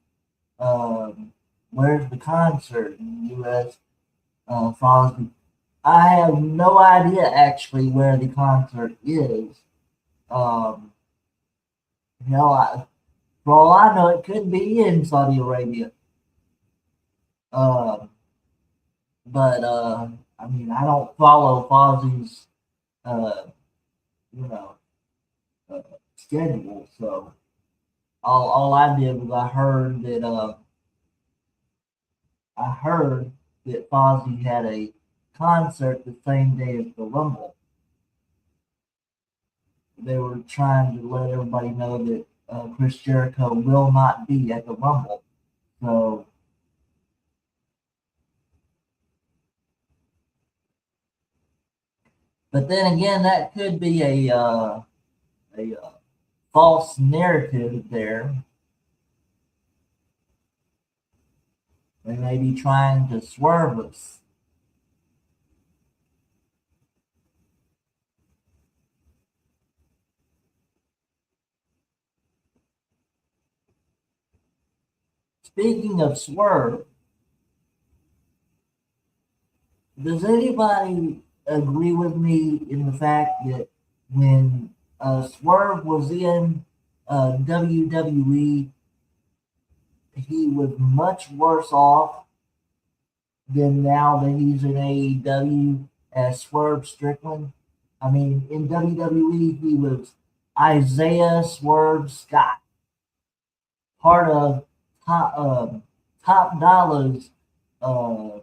Where's the concert in the U.S.? Fosby. I have no idea actually where the concert is. Um, hell, for all I know, it could be in Saudi Arabia. Uh, but I mean, I don't follow Fozzie's uh, you know uh, schedule, so all I did was I heard that Fozzy had a concert the same day as the Rumble. They were trying to let everybody know that Chris Jericho will not be at the Rumble. So, but then again, that could be a false narrative there. They may be trying to swerve us. Speaking of swerve, does anybody agree with me in the fact that when Swerve was in WWE, he was much worse off than now that he's in AEW as Swerve Strickland? I mean, in WWE, he was Isaiah Swerve Scott, part of Top Dollar's uh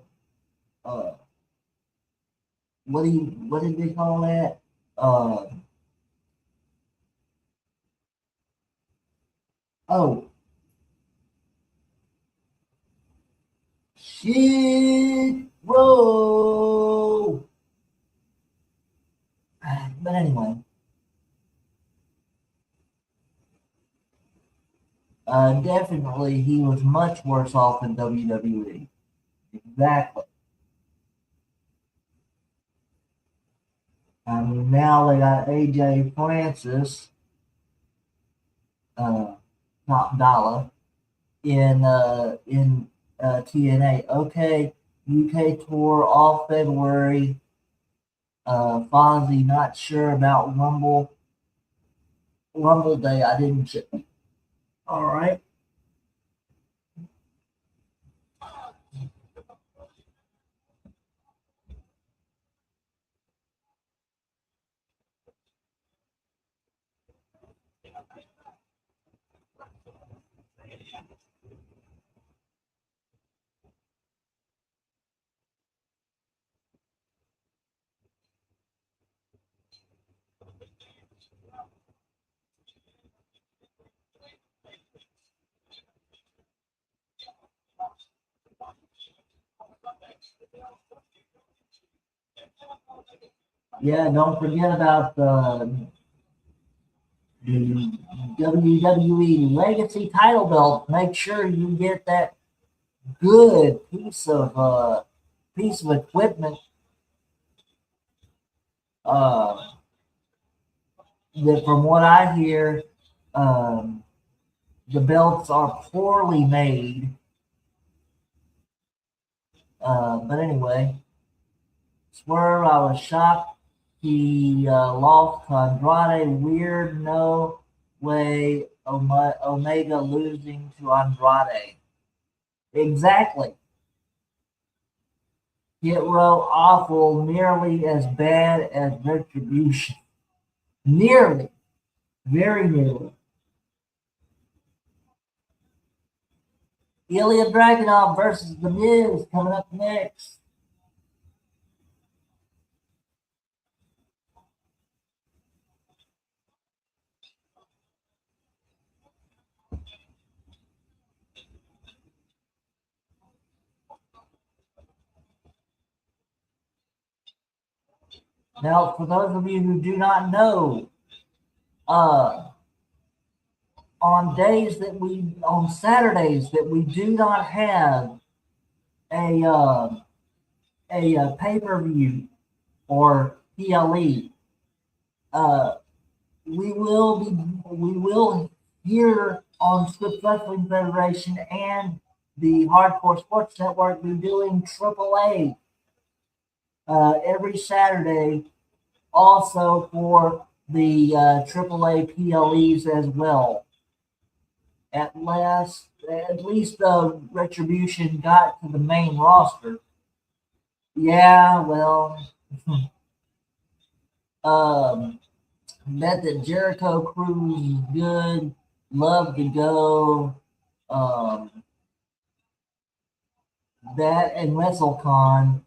uh what did they call that? Uh oh shit bro. But anyway, definitely he was much worse off in WWE. Exactly. I mean, now they got AJ Francis, uh, top dollar in TNA. Okay, UK tour all February. Fonzie not sure about Rumble Day. I didn't check. All right. Yeah, don't forget about the WWE Legacy title belt. Make sure you get that good piece of equipment uh, that, from what I hear, um, the belts are poorly made. But anyway, Swerve, I was shocked he lost to Andrade. Weird, no way Omega losing to Andrade. Exactly. Hit Row awful, nearly as bad as Retribution. Nearly. Very nearly. Ilya Dragunov versus The Miz coming up next. Now, for those of you who do not know, uh, on Saturdays that we do not have a pay per view or PLE, uh, we will here on Swift Wrestling Federation and the Hardcore Sports Network be doing AAA every Saturday, also for the AAA PLEs as well. At least Retribution got to the main roster. Yeah, well, um, bet that Jericho Cruise is good. Love to go. Um, that and WrestleCon,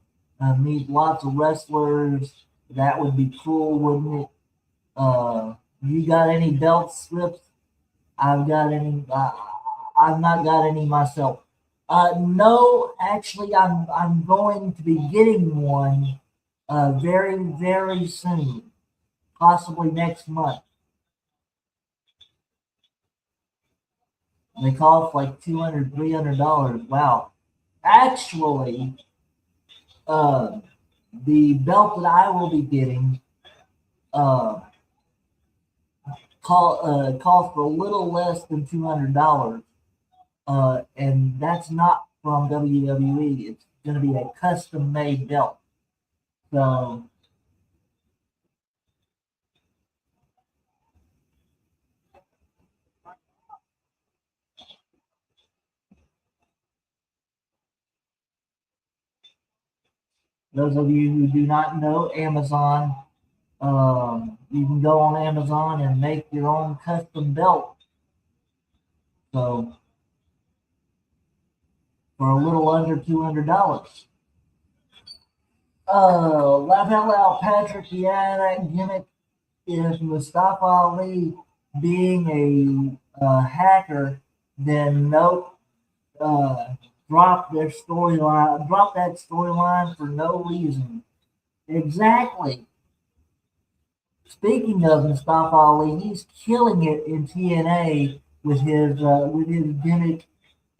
meet lots of wrestlers. That would be cool, wouldn't it? You got any belt slips? I've got any. I've not got any myself. No, actually, I'm going to be getting one very very soon, possibly next month. They cost like $200, $300. Wow. Actually, uh, the belt that I will be getting uh, cost a little less than $200, and that's not from WWE. It's going to be a custom made belt. So those of you who do not know Amazon, you can go on Amazon and make your own custom belt. So for a little under $200. Laugh out loud, Patrick. Yeah, that gimmick is Mustafa Ali being a hacker. Then nope, uh, drop that storyline for no reason. Exactly. Speaking of Mustafa Ali, he's killing it in TNA with his gimmick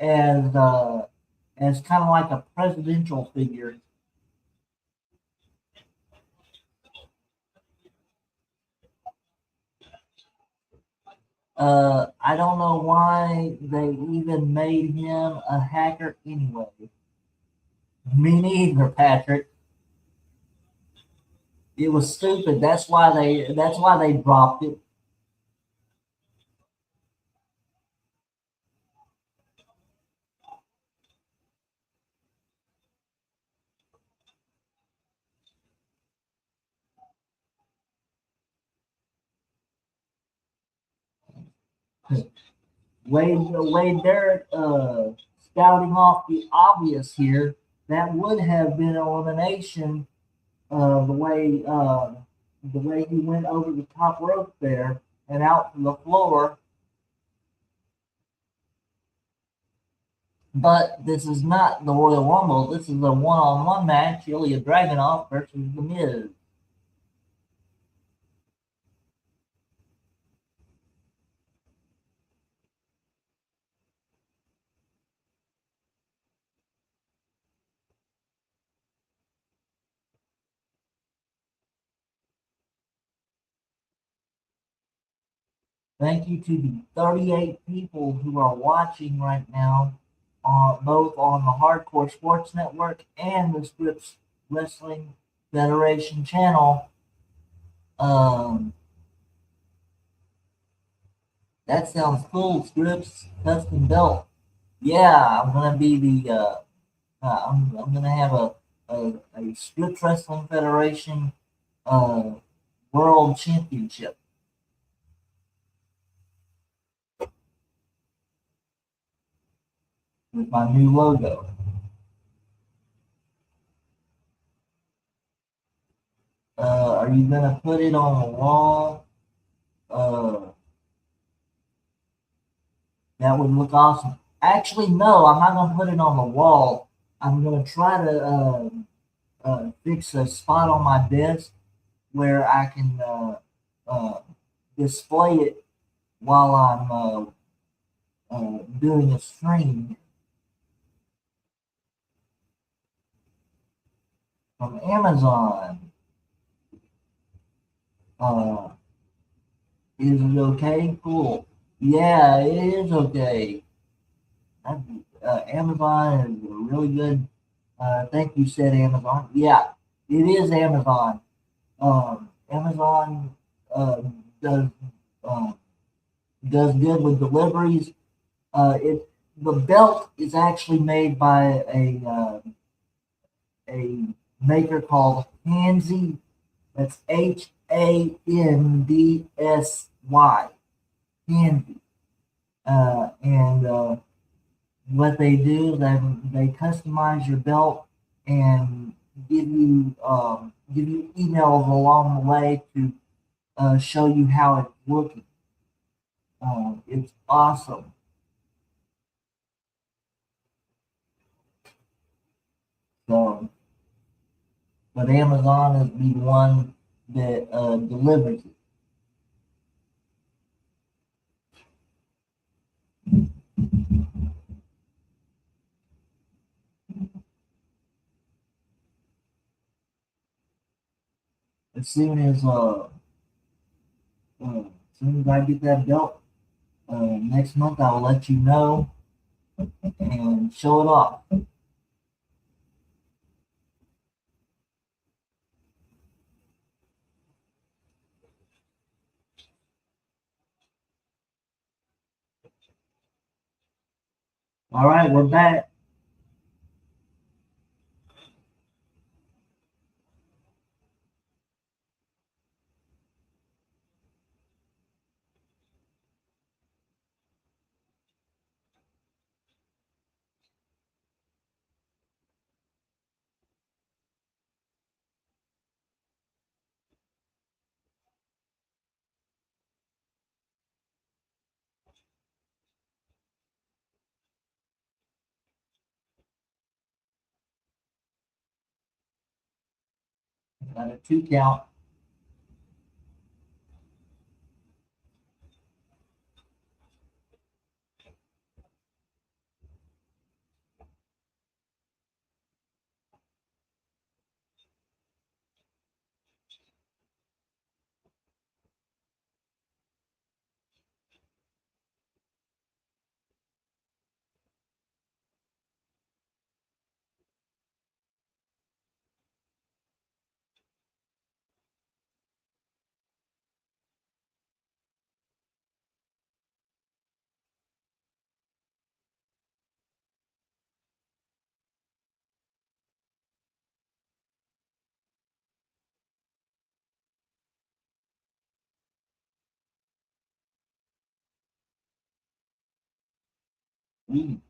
as kind of like a presidential figure. I don't know why they even made him a hacker anyway. Me neither, Patrick. It was stupid. That's why they dropped it. Wade, they're scouting off the obvious here. That would have been elimination. The way he went over the top rope there and out to the floor. But this is not the Royal Rumble. This is a one-on-one match. Ilya Dragunov versus The Miz. Thank you to the 38 people who are watching right now, both on the Hardcore Sports Network and the Scripps Wrestling Federation channel. Um, that sounds cool, Scripps custom belt. Yeah, I'm gonna be I'm gonna have a Scripps Wrestling Federation uh, World Championship with my new logo. Are you gonna put it on the wall? Uh, that would look awesome. Actually, no, I'm not gonna put it on the wall. I'm gonna try to fix a spot on my desk where I can display it while I'm doing a stream from Amazon. Uh, is it okay? Cool. Yeah, it is okay. Amazon is a really good. Thank you, said Amazon. Yeah, it is Amazon. Amazon uh, does uh, does good with deliveries. The belt is actually made by a maker called Hansy. That's Handsy. Hansy. And what they do is they customize your belt and give you emails along the way to show you how it's looking. It's awesome. So, but Amazon is the one that delivers it. As soon as as soon as I get that belt next month, I will let you know and show it off. All right, we're back. Got a 2 count. Mm.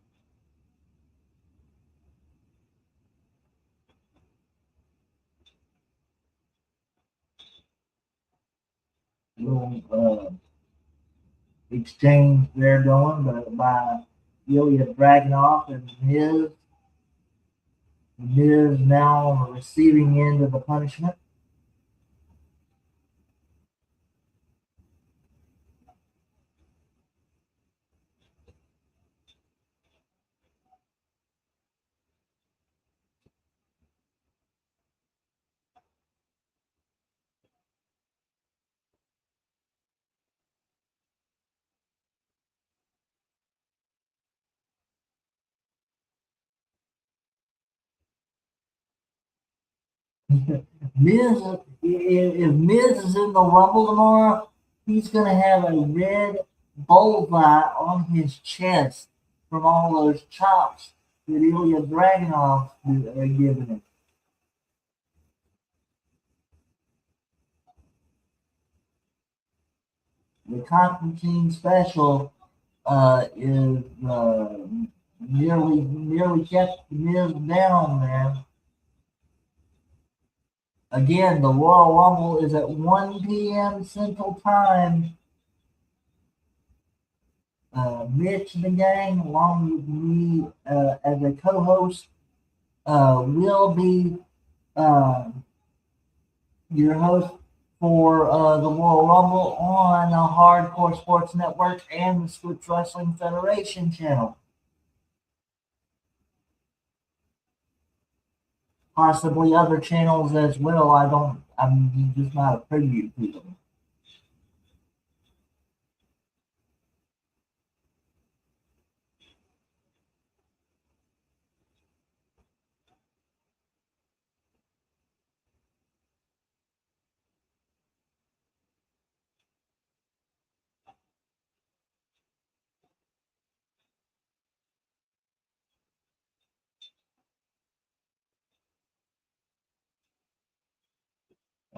Little exchange there going, but by Ilya Dragunov and Miz. Miz now on the receiving end of the punishment. Miz, if Miz is in the Rumble tomorrow, he's going to have a red bullseye on his chest from all those chops that Ilya Dragunov are giving him. The Constantine special is nearly kept Miz down there. Again, the Royal Rumble is at 1 p.m. Central Time. Mitch and the gang, along with me as a co-host, will be uh, your host for the Royal Rumble on the Hardcore Sports Network and the Switch Wrestling Federation channel. Possibly other channels as well. I'm just not a preview to them.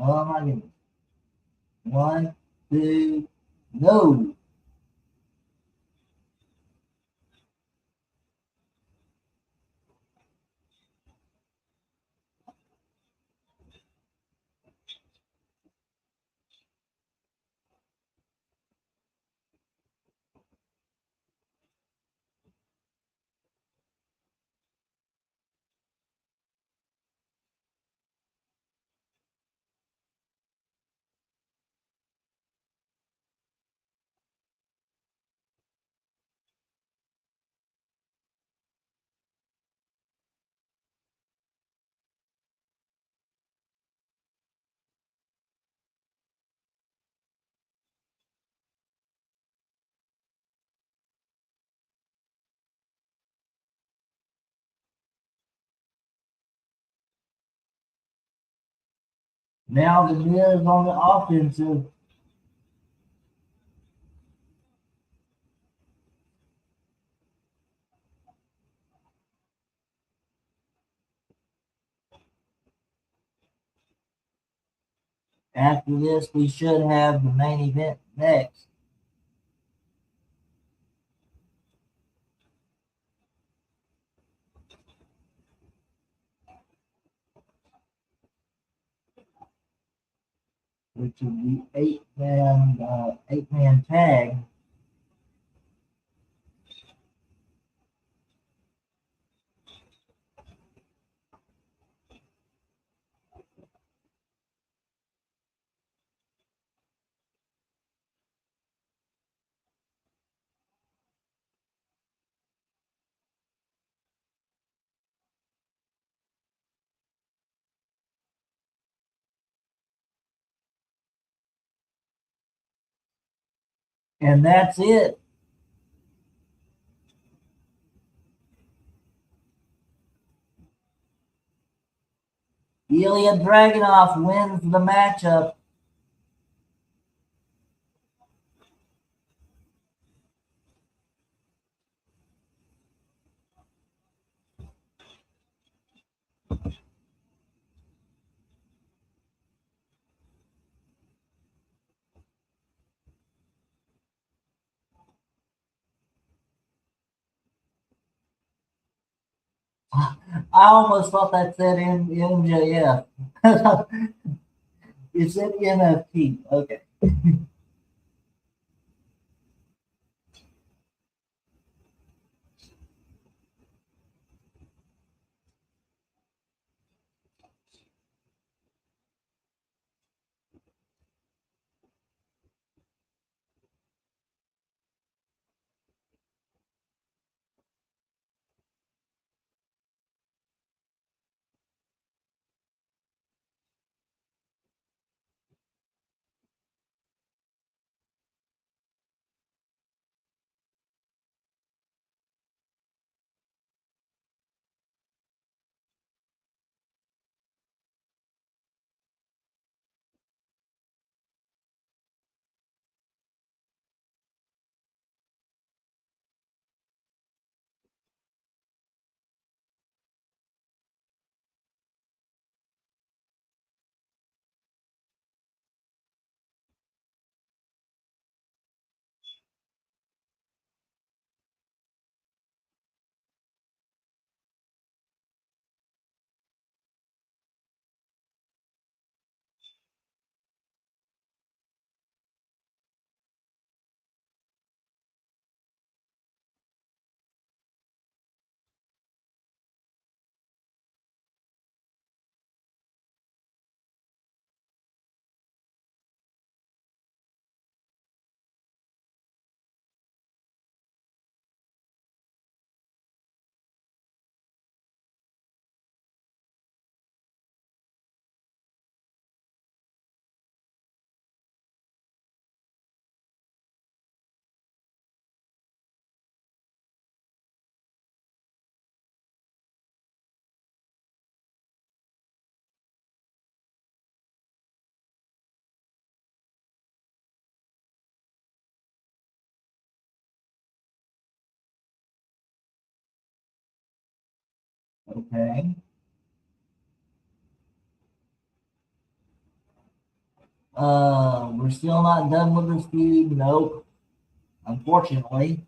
Oh my goodness. 1, 2, no. Now the Miz on the offensive. After this, we should have the main event next. Which is the eight man tag. And that's it. Ilya Dragunov wins the matchup. I almost thought that said MJF. It said MFT. Okay. Okay. We're still not done with this feud. Nope. Unfortunately.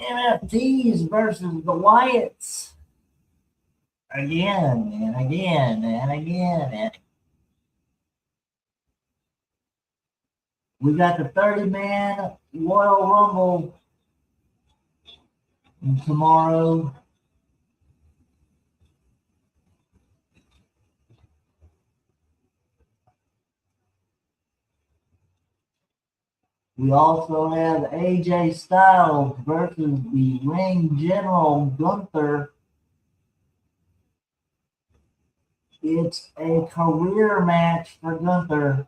MFTs versus the Wyatts. Again and again and again. And we got the 30-man Royal Rumble tomorrow. We also have AJ Styles versus the ring general Gunther. It's a career match for Gunther.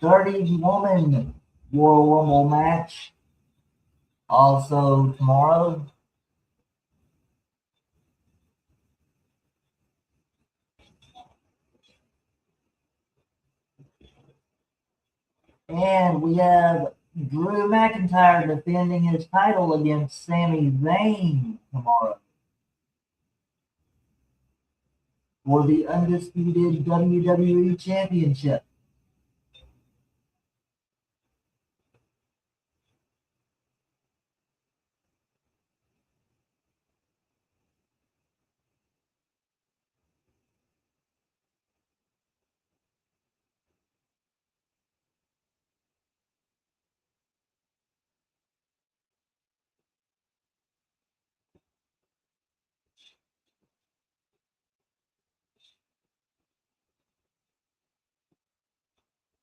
30-woman Royal Rumble match. Also tomorrow. And we have Drew McIntyre defending his title against Sami Zayn tomorrow for the undisputed WWE Championship.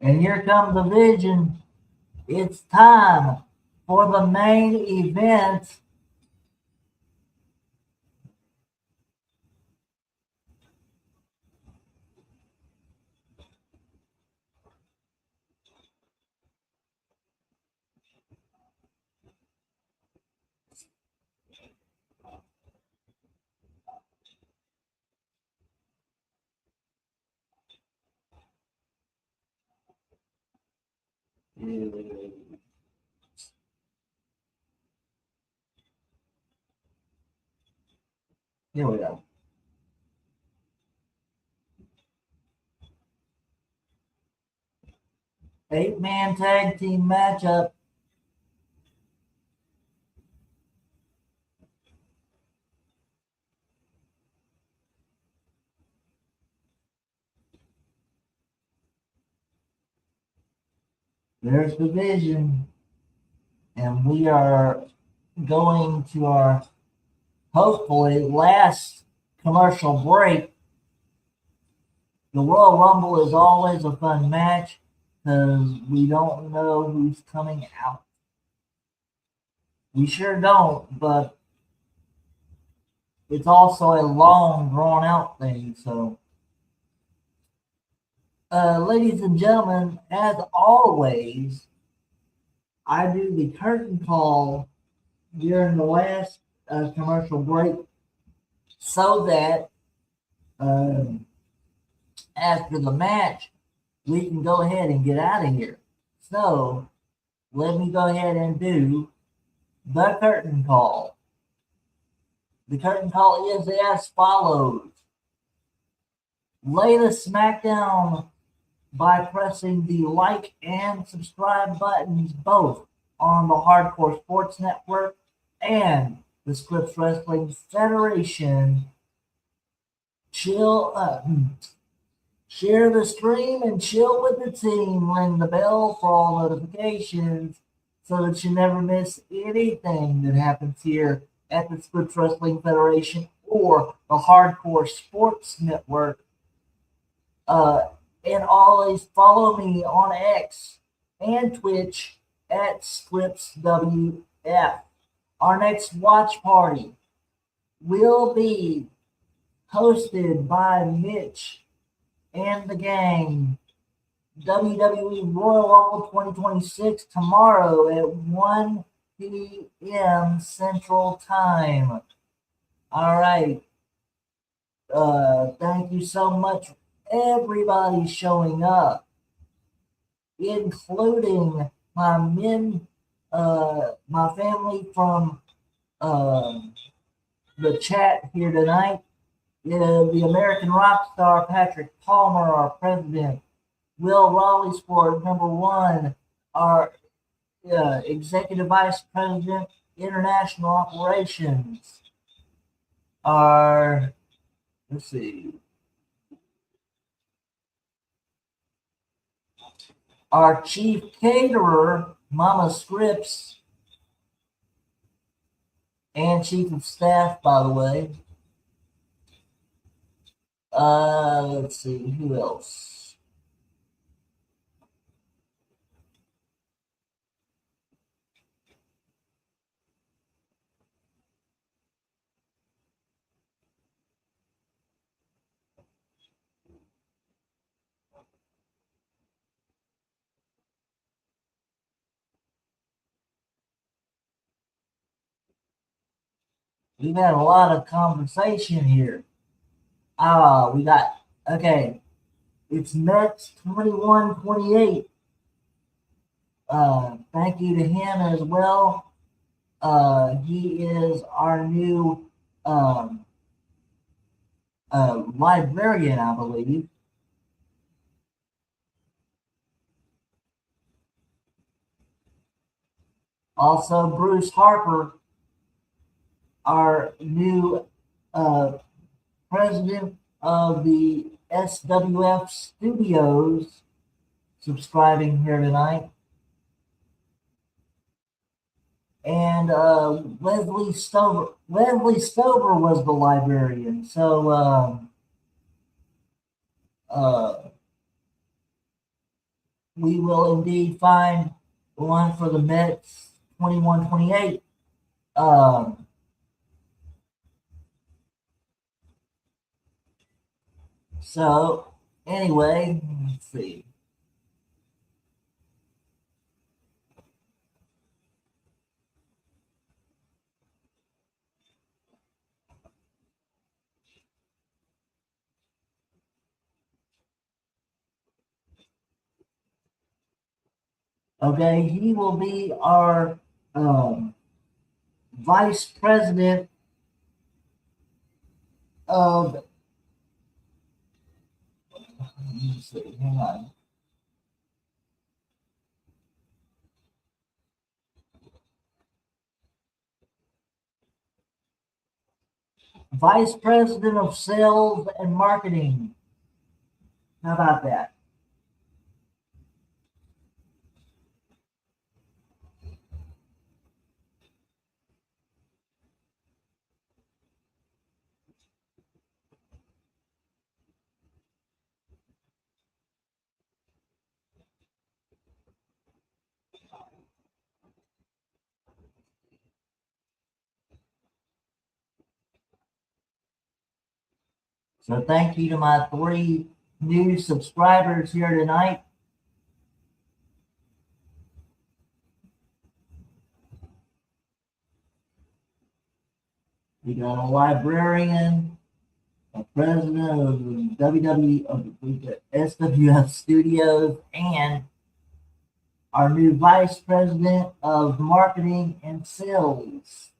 And here comes the vision. It's time for the main event. Here we go. 8-man tag team matchup. There's division, and we are going to our hopefully last commercial break. The Royal Rumble is always a fun match because we don't know who's coming out. We sure don't, but it's also a long, drawn out thing. So, ladies and gentlemen, as always, I do the curtain call during the last commercial break so that after the match, we can go ahead and get out of here. So, let me go ahead and do the curtain call. The curtain call is as follows. Lay the Smackdown by pressing the like and subscribe buttons both on the Hardcore Sports Network and the Scripps Wrestling Federation. Share the stream and chill with the team. Ring the bell for all notifications so that you never miss anything that happens here at the Scripps Wrestling Federation or the Hardcore Sports Network. And always follow me on X and Twitch at ScripsWF. Our next watch party will be hosted by Mitch and the gang. WWE Royal Rumble 2026 tomorrow at 1 p.m. Central Time. All right. Thank you so much, everybody showing up, including my family from the chat here tonight. The American rock star Patrick Palmer, our president. Will Raleigh Sport, number one, our executive vice president, international operations. Our, let's see, our chief caterer, Mama Scripps, and chief of staff, by the way. Let's see, who else? We've had a lot of conversation here. We got, okay, it's Mets 2128. Thank you to him as well. He is our new librarian, I believe. Also, Bruce Harper, our new president of the SWF Studios, subscribing here tonight. And Leslie Stover was the librarian. So we will indeed find one for the Mets 2128. So anyway, let's see. Okay, he will be our vice president of. Let me see, hang on. Vice president of sales and marketing. How about that? So thank you to my 3 new subscribers here tonight. We got a librarian, a president of the WWE of the SWF Studios, and our new vice president of marketing and sales.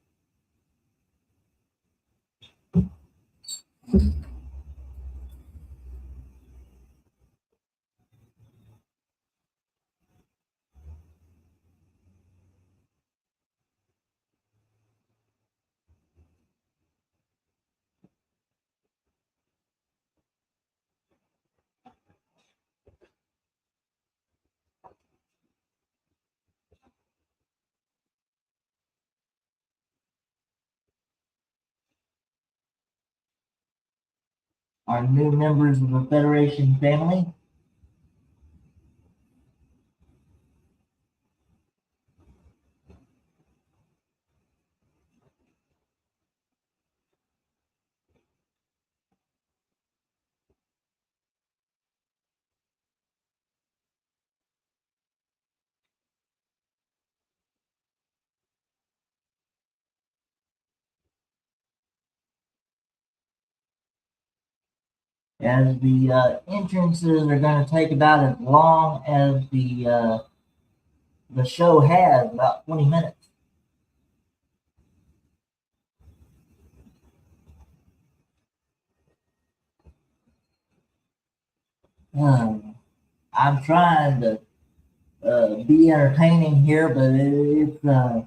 Our new members of the Federation family. As the entrances are going to take about as long as the show has, about 20 minutes. I'm trying to be entertaining here, but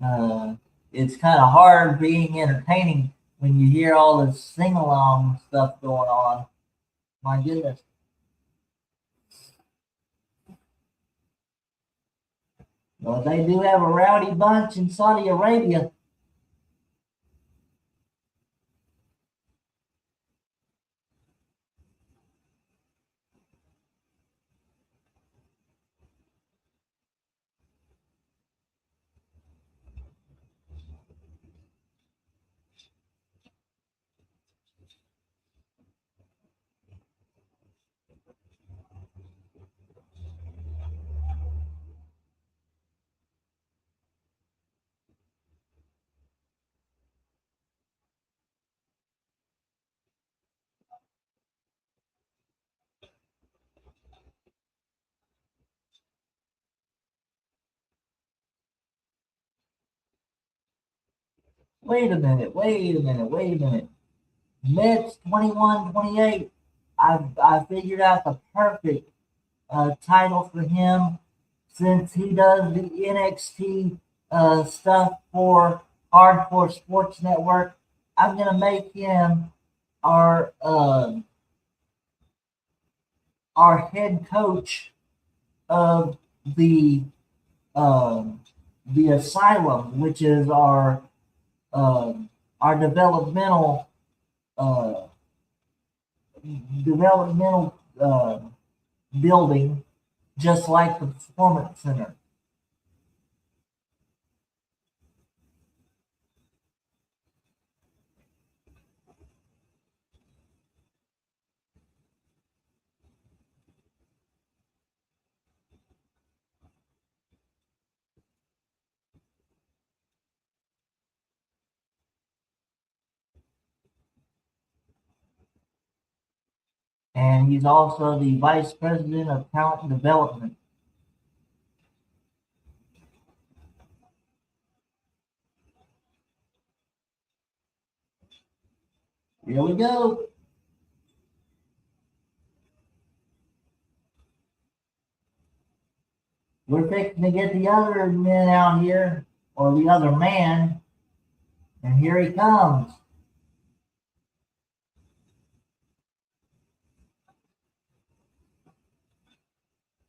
uh, it's kind of hard being entertaining when you hear all this sing along stuff going on. My goodness. Well, they do have a rowdy bunch in Saudi Arabia. Wait a minute, wait a minute, wait a minute. Mets 21-28. I figured out the perfect title for him since he does the NXT stuff for Hardcore Sports Network. I'm gonna make him our our head coach of um, the Asylum, which is our uh, developmental building, just like the Performance Center. And he's also the vice president of talent development. Here we go. We're fixing to get the other men out here, or the other man, and here he comes.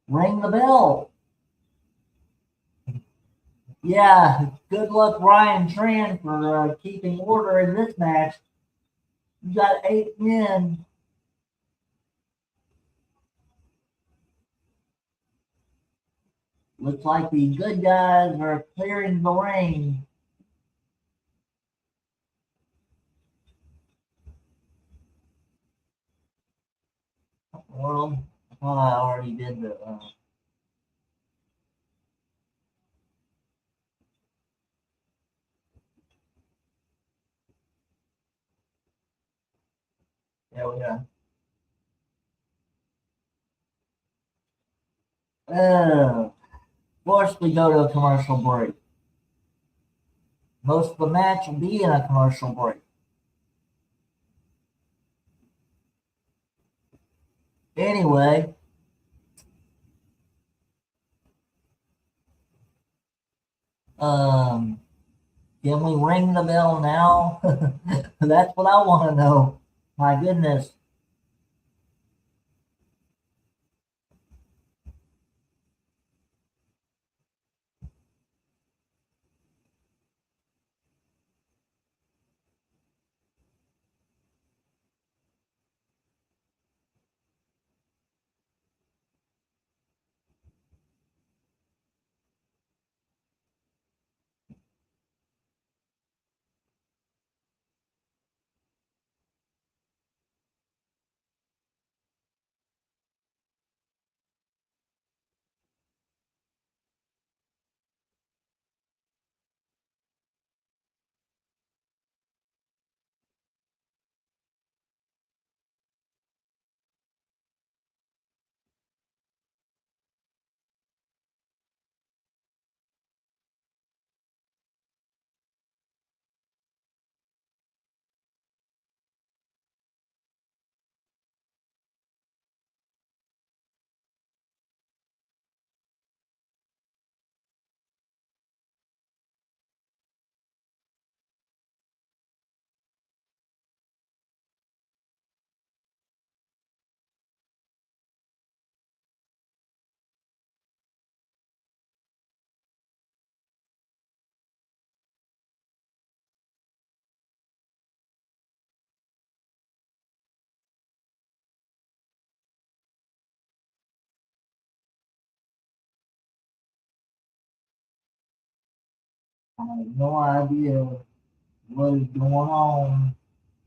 Ring the bell. Yeah, good luck, Ryan Tran, for keeping order in this match. You got 8 men. Looks like the good guys are clearing the ring. Well, I thought I already did the. There we go. Forced we go to a commercial break. Most of the match will be in a commercial break. Anyway, can we ring the bell now? That's what I want to know. My goodness. I have no idea what is going on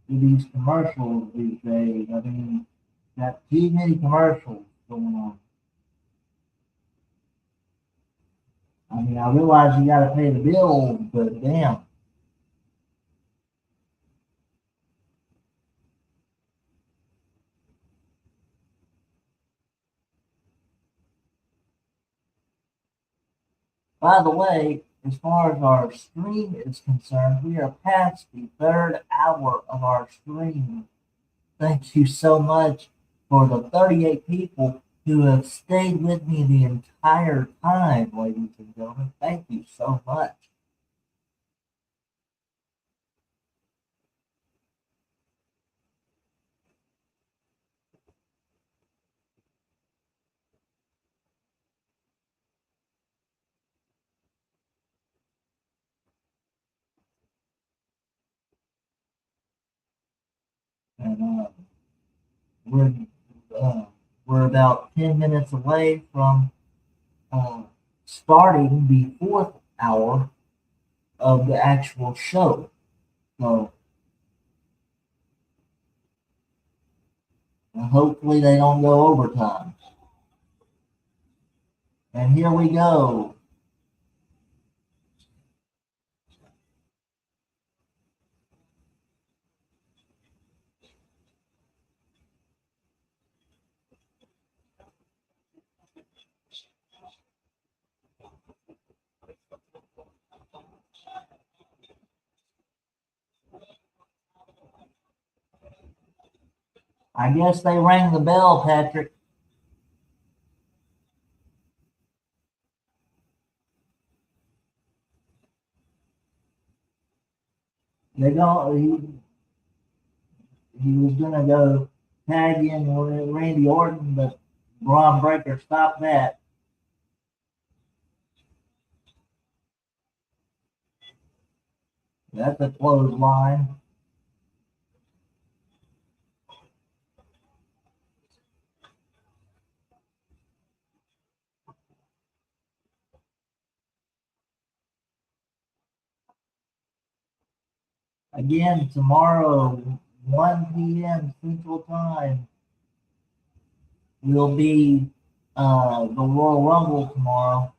with these commercials these days. I mean, got too many commercials going on. I mean, I realize you got to pay the bills, but damn. By the way, as far as our stream is concerned, we are past the 3rd hour of our stream. Thank you so much for the 38 people who have stayed with me the entire time, ladies and gentlemen. Thank you so much. And we're uh, we're about 10 minutes away from uh, starting the 4th hour of the actual show. So hopefully they don't go overtime. And here we go. I guess they rang the bell, Patrick. They go. He was gonna go tag in with Randy Orton, but Braun Breaker stopped that. That's a clothesline. Again, tomorrow, 1 p.m. Central Time, will be the Royal Rumble tomorrow.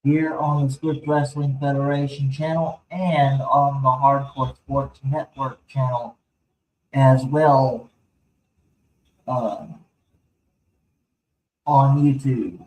Here on the Swift Wrestling Federation channel and on the Hardcore Sports Network channel as well uh, on YouTube.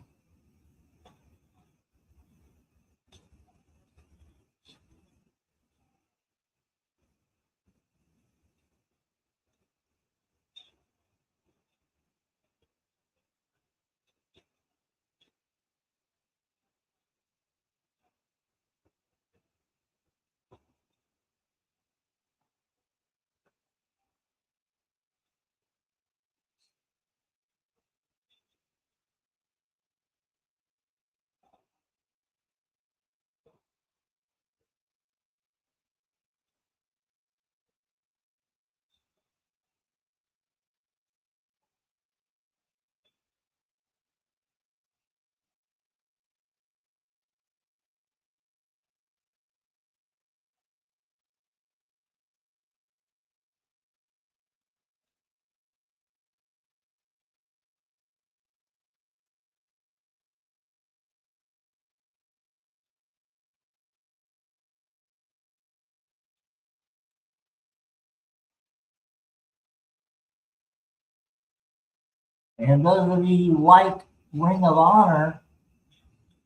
And those of you who like Ring of Honor,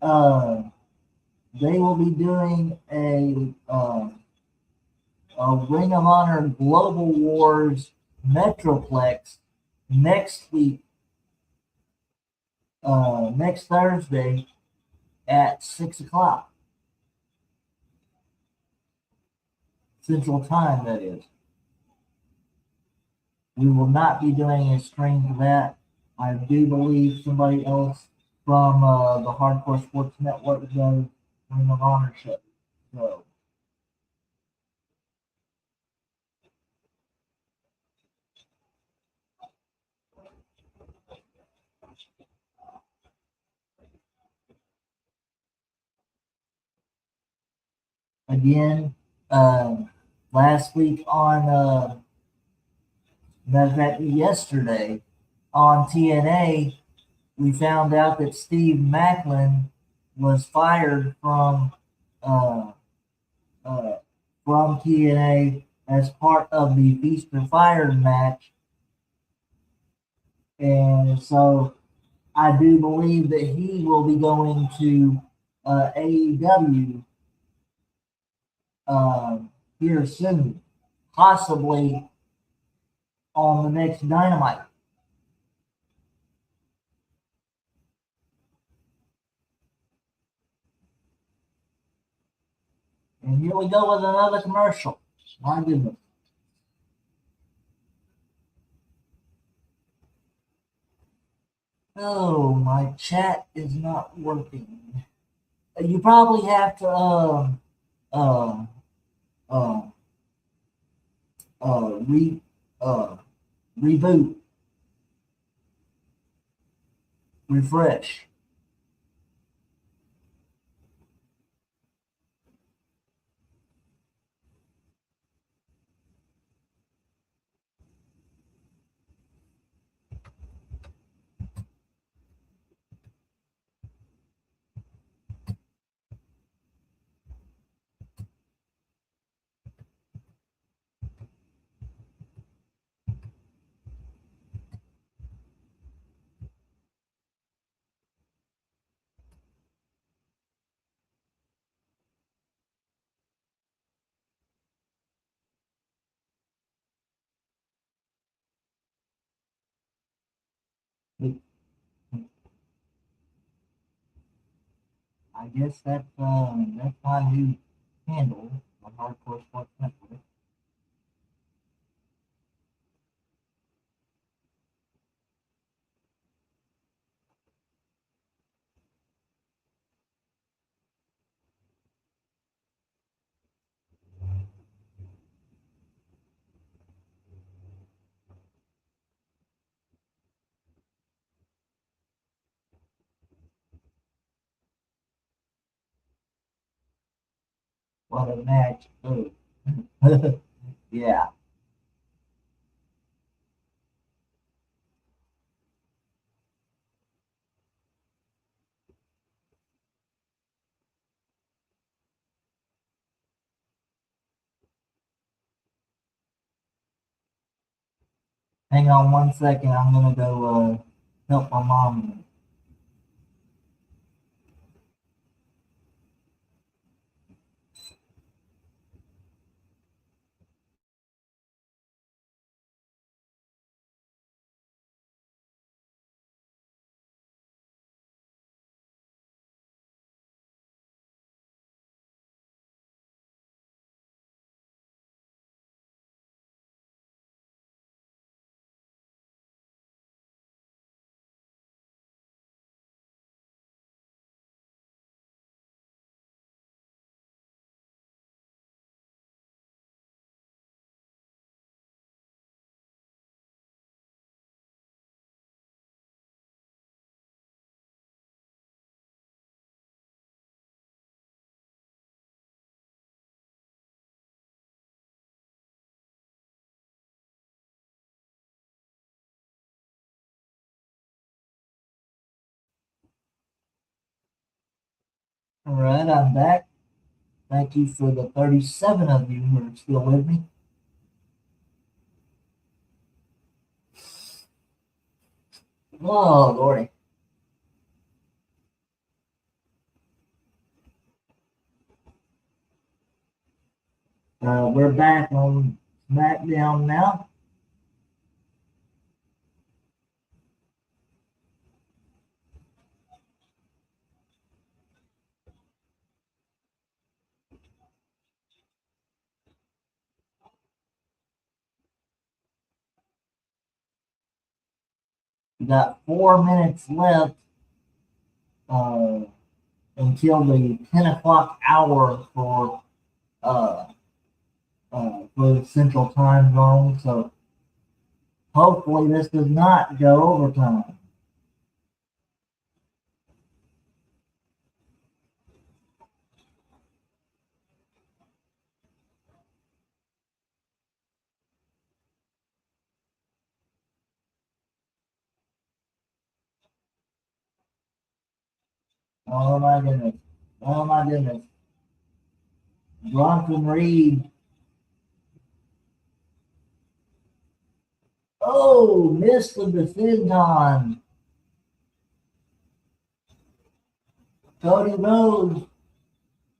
uh, they will be doing a Ring of Honor Global Wars Metroplex next week, next Thursday at 6 o'clock Central Time. That is, we will not be doing a stream for that. I do believe somebody else from the Hardcore Sports Network does Ring of Honor show. So again, uh, last week on matter of fact, yesterday on TNA, we found out that Steve Macklin was fired uh, uh, from TNA as part of the Feast or Fire match, and so I do believe that he will be going to AEW here soon, possibly on the next Dynamite. And here we go with another commercial. My goodness. Oh, my chat is not working. You probably have to uh, uh, uh, re, uh, reboot, refresh. I guess that's my new handle on Hardcore Sports Network. What a match! Oh. Yeah. Hang on 1 second. I'm gonna go help my mom. All right, I'm back. Thank you for the 37 of you who are still with me. Oh, Lordy. We're back on Smackdown now. We got 4 minutes left uh, until the 10 o'clock hour uh, for the Central Time Zone. So hopefully this does not go overtime. Oh my goodness. Oh my goodness. Bronson Reed. Oh, missed the decision. Cody Rhodes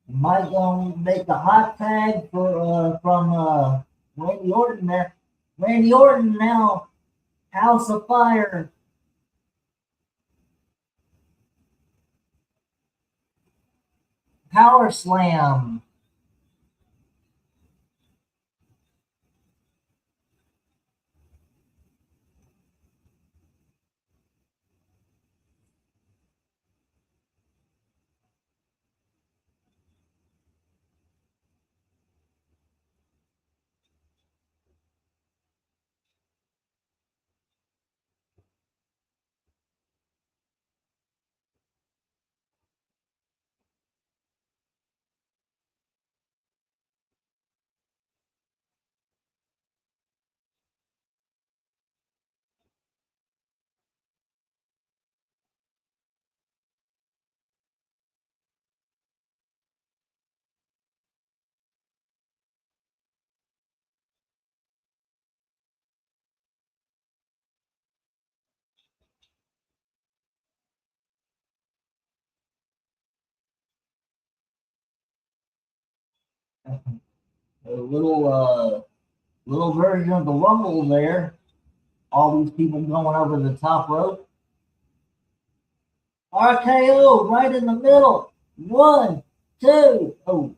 might gonna make the hot tag for from Randy Orton there. Randy Orton now House of Fire. Power Slam. A little version of the Rumble there. All these people going over the top rope. RKO right in the middle. 1, 2. Oh,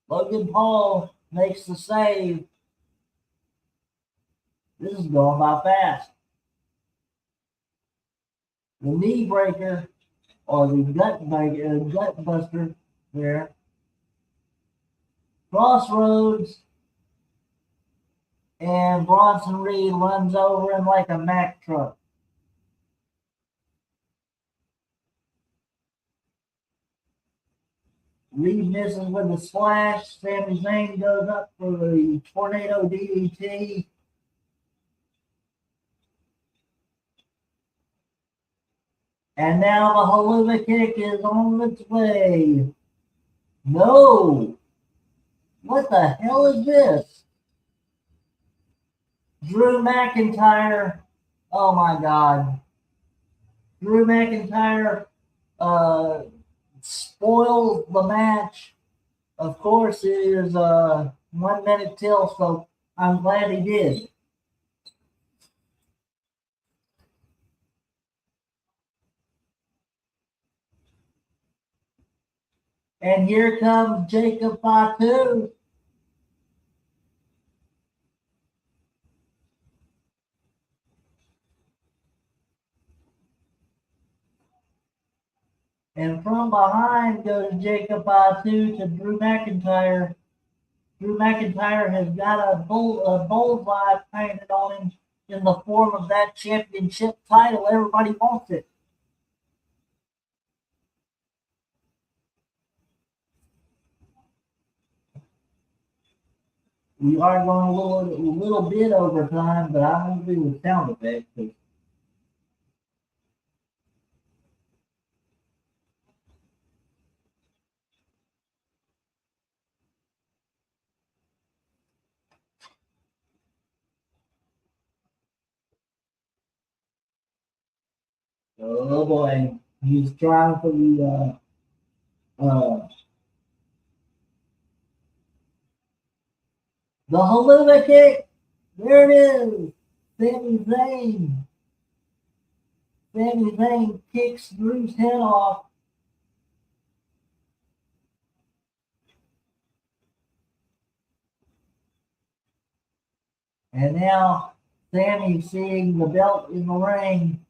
Logan Paul makes the save. This is going by fast. The knee breaker or the gut buster there. Crossroads, and Bronson Reed runs over him like a Mack truck. Reed misses with the splash. Sami Zayn goes up for the tornado DDT. And now the Helluva Kick is on its way. No! What the hell is this? Drew McIntyre. Oh my God. Drew McIntyre spoiled the match. Of course, it is 1 minute till, so I'm glad he did. And here comes Jacob Fatu. And from behind goes Jacob Fatu to Drew McIntyre. Drew McIntyre has got a bullseye painted on him in the form of that championship title. Everybody wants it. We are going a little bit over time, but I won't do the sound effects. Oh boy, he's trying for the Helluva Kick. There it is. Sami Zayn. Sami Zayn kicks Drew's head off. And now Sami seeing the belt in the ring.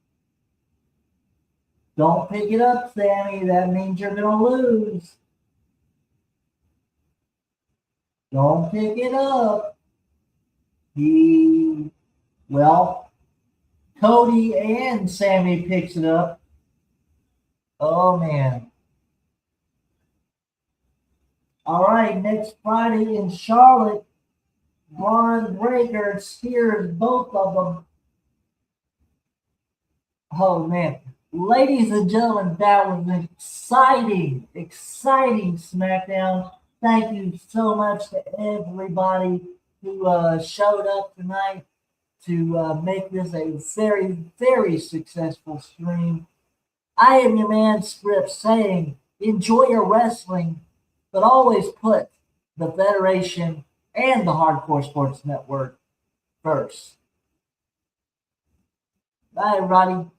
Don't pick it up, Sami. That means you're going to lose. Don't pick it up. Cody and Sami picks it up. Oh, man. All right, next Friday in Charlotte, Braun Breaker spears both of them. Oh, man. Ladies and gentlemen, that was an exciting Smackdown. Thank you so much to everybody who showed up tonight to make this a very, very successful stream. I am your man Scripps saying, enjoy your wrestling, but always put the Federation and the Hardcore Sports Network first. Bye, everybody.